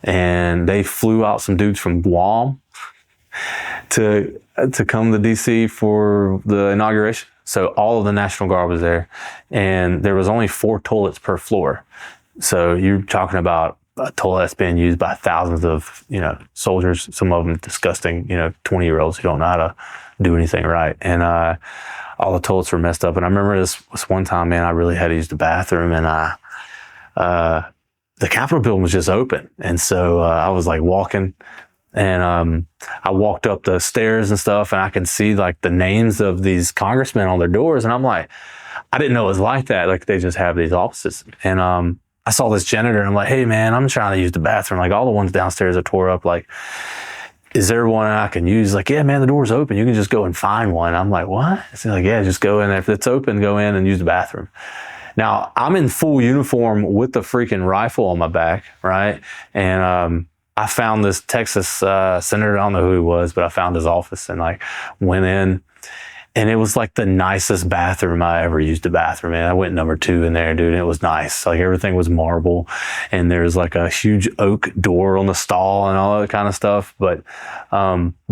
And they flew out some dudes from Guam to come to DC for the inauguration. So all of the National Guard was there. And there was only 4 toilets per floor. So you're talking about a toilet that's being used by thousands of, soldiers, some of them disgusting, 20-year-olds who don't know how to do anything right. And all the toilets were messed up. And I remember this one time, man, I really had to use the bathroom, and the Capitol building was just open. And so I was like walking, and I walked up the stairs and stuff, and I could see like the names of these congressmen on their doors. And I'm like, I didn't know it was like that. Like they just have these offices. And I saw this janitor, and I'm like, hey man, I'm trying to use the bathroom. Like all the ones downstairs are tore up. Like, is there one I can use? Like, yeah, man, the door's open. You can just go and find one. I'm like, what? It's like, yeah, just go in there. If it's open, go in and use the bathroom. Now, I'm in full uniform with the freaking rifle on my back, right? And I found this Texas senator, I don't know who he was, but I found his office and like went in. And it was like the nicest bathroom I ever used a bathroom in. I went number 2 in there, dude, and it was nice. Like everything was marble, and there's like a huge oak door on the stall and all that kind of stuff. But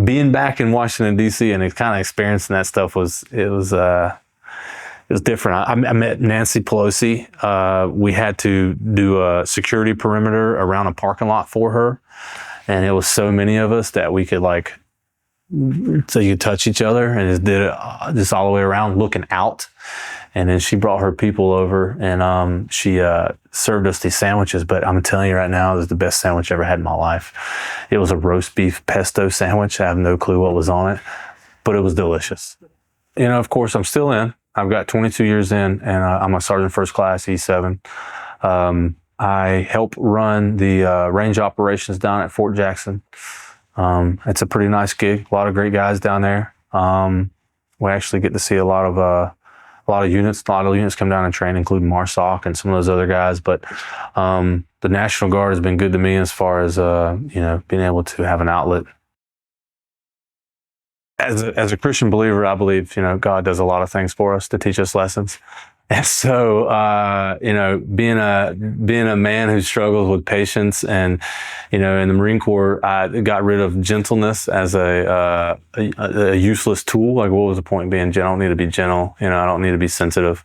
being back in Washington, D.C. and kind of experiencing that stuff was different. I met Nancy Pelosi. We had to do a security perimeter around a parking lot for her. And it was so many of us that we could so you could touch each other, and just did it just all the way around looking out. And then she brought her people over, and she served us these sandwiches. But I'm telling you right now, it was the best sandwich I ever had in my life. It was a roast beef pesto sandwich. I have no clue what was on it, but it was delicious. Of course, I'm still in. I've got 22 years in, and I'm a Sergeant First Class E7. I help run the range operations down at Fort Jackson. It's a pretty nice gig. A lot of great guys down there. We actually get to see a lot of units. A lot of units come down and train, including MARSOC and some of those other guys. But the National Guard has been good to me as far as being able to have an outlet. As a Christian believer, I believe God does a lot of things for us to teach us lessons. And so, being a man who struggles with patience, and in the Marine Corps, I got rid of gentleness as a useless tool. Like, what was the point of being gentle? I don't need to be gentle. I don't need to be sensitive.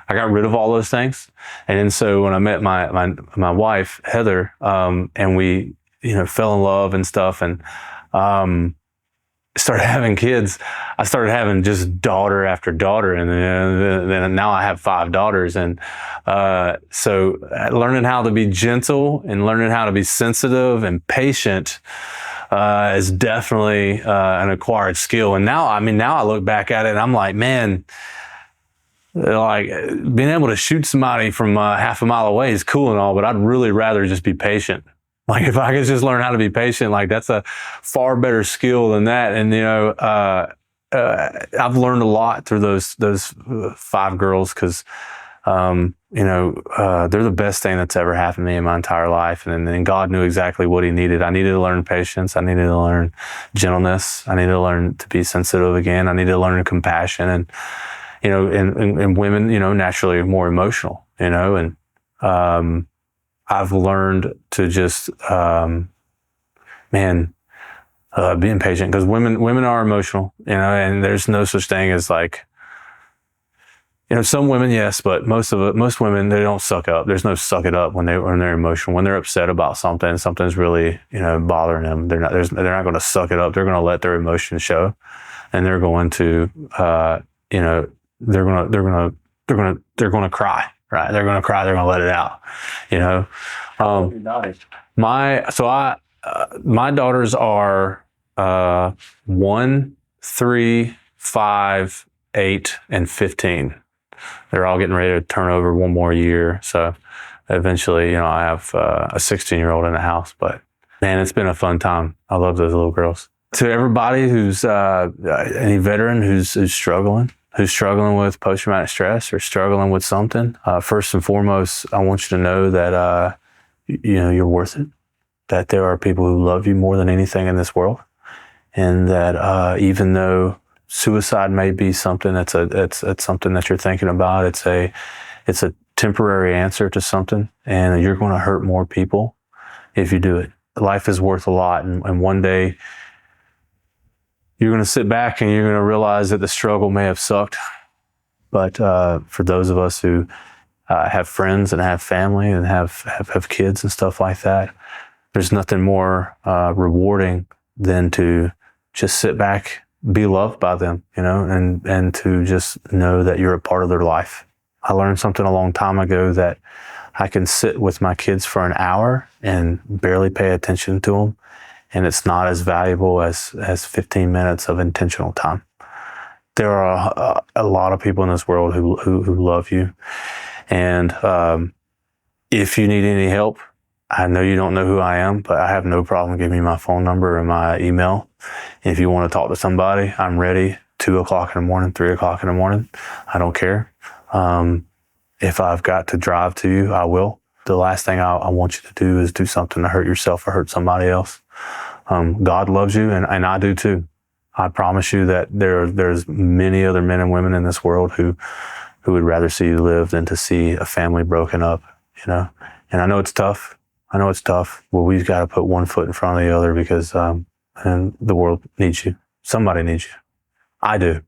I got rid of all those things. And then so when I met my wife Heather, and we fell in love and stuff, and started having kids, I started having just daughter after daughter, and then now I have 5 daughters. And so learning how to be gentle and learning how to be sensitive and patient is definitely an acquired skill. And now I look back at it and I'm like, man, like being able to shoot somebody from half a mile away is cool and all, but I'd really rather just be patient. Like if I could just learn how to be patient, like that's a far better skill than that. And I've learned a lot through those 5 girls, because they're the best thing that's ever happened to me in my entire life. And then God knew exactly what He needed. I needed to learn patience. I needed to learn gentleness. I needed to learn to be sensitive again. I needed to learn compassion. And and women, naturally more emotional. And I've learned to just, being patient, because women are emotional, and there's no such thing as like, some women, yes, but most women, they don't suck up. There's no suck it up when they're emotional. When they're upset about something's really, bothering them. They're not going to suck it up. They're going to let their emotions show, and they're going to, they're going to cry. Right, they're going to cry. They're going to let it out. My daughters are 1, 3, 5, 8, and 15. They're all getting ready to turn over one more year. So eventually, I have a 16-year-old in the house. But man, it's been a fun time. I love those little girls. To everybody who's any veteran who's struggling with post-traumatic stress or struggling with something, first and foremost, I want you to know that, you're worth it, that there are people who love you more than anything in this world. And that even though suicide may be something it's something that you're thinking about, it's a temporary answer to something, and you're going to hurt more people if you do it. Life is worth a lot. And one day, you're going to sit back and you're going to realize that the struggle may have sucked. But for those of us who have friends and have family and have kids and stuff like that. There's nothing more rewarding than to just sit back, be loved by them, you know, and to just know that you're a part of their life. I learned something a long time ago that I can sit with my kids for an hour and barely pay attention to them, and it's not as valuable as 15 minutes of intentional time. There are a lot of people in this world who love you, and if you need any help, I know you don't know who I am, but I have no problem giving you my phone number and my email. If you want to talk to somebody, I'm ready. 2 o'clock in the morning, 3 o'clock in the morning, I don't care. If I've got to drive to you, I will. The last thing I want you to do is do something to hurt yourself or hurt somebody else. God loves you, and I do too. I promise you that there's many other men and women in this world who would rather see you live than to see a family broken up, you know? And I know it's tough. Well, we've got to put one foot in front of the other because and the world needs you. Somebody needs you. I do.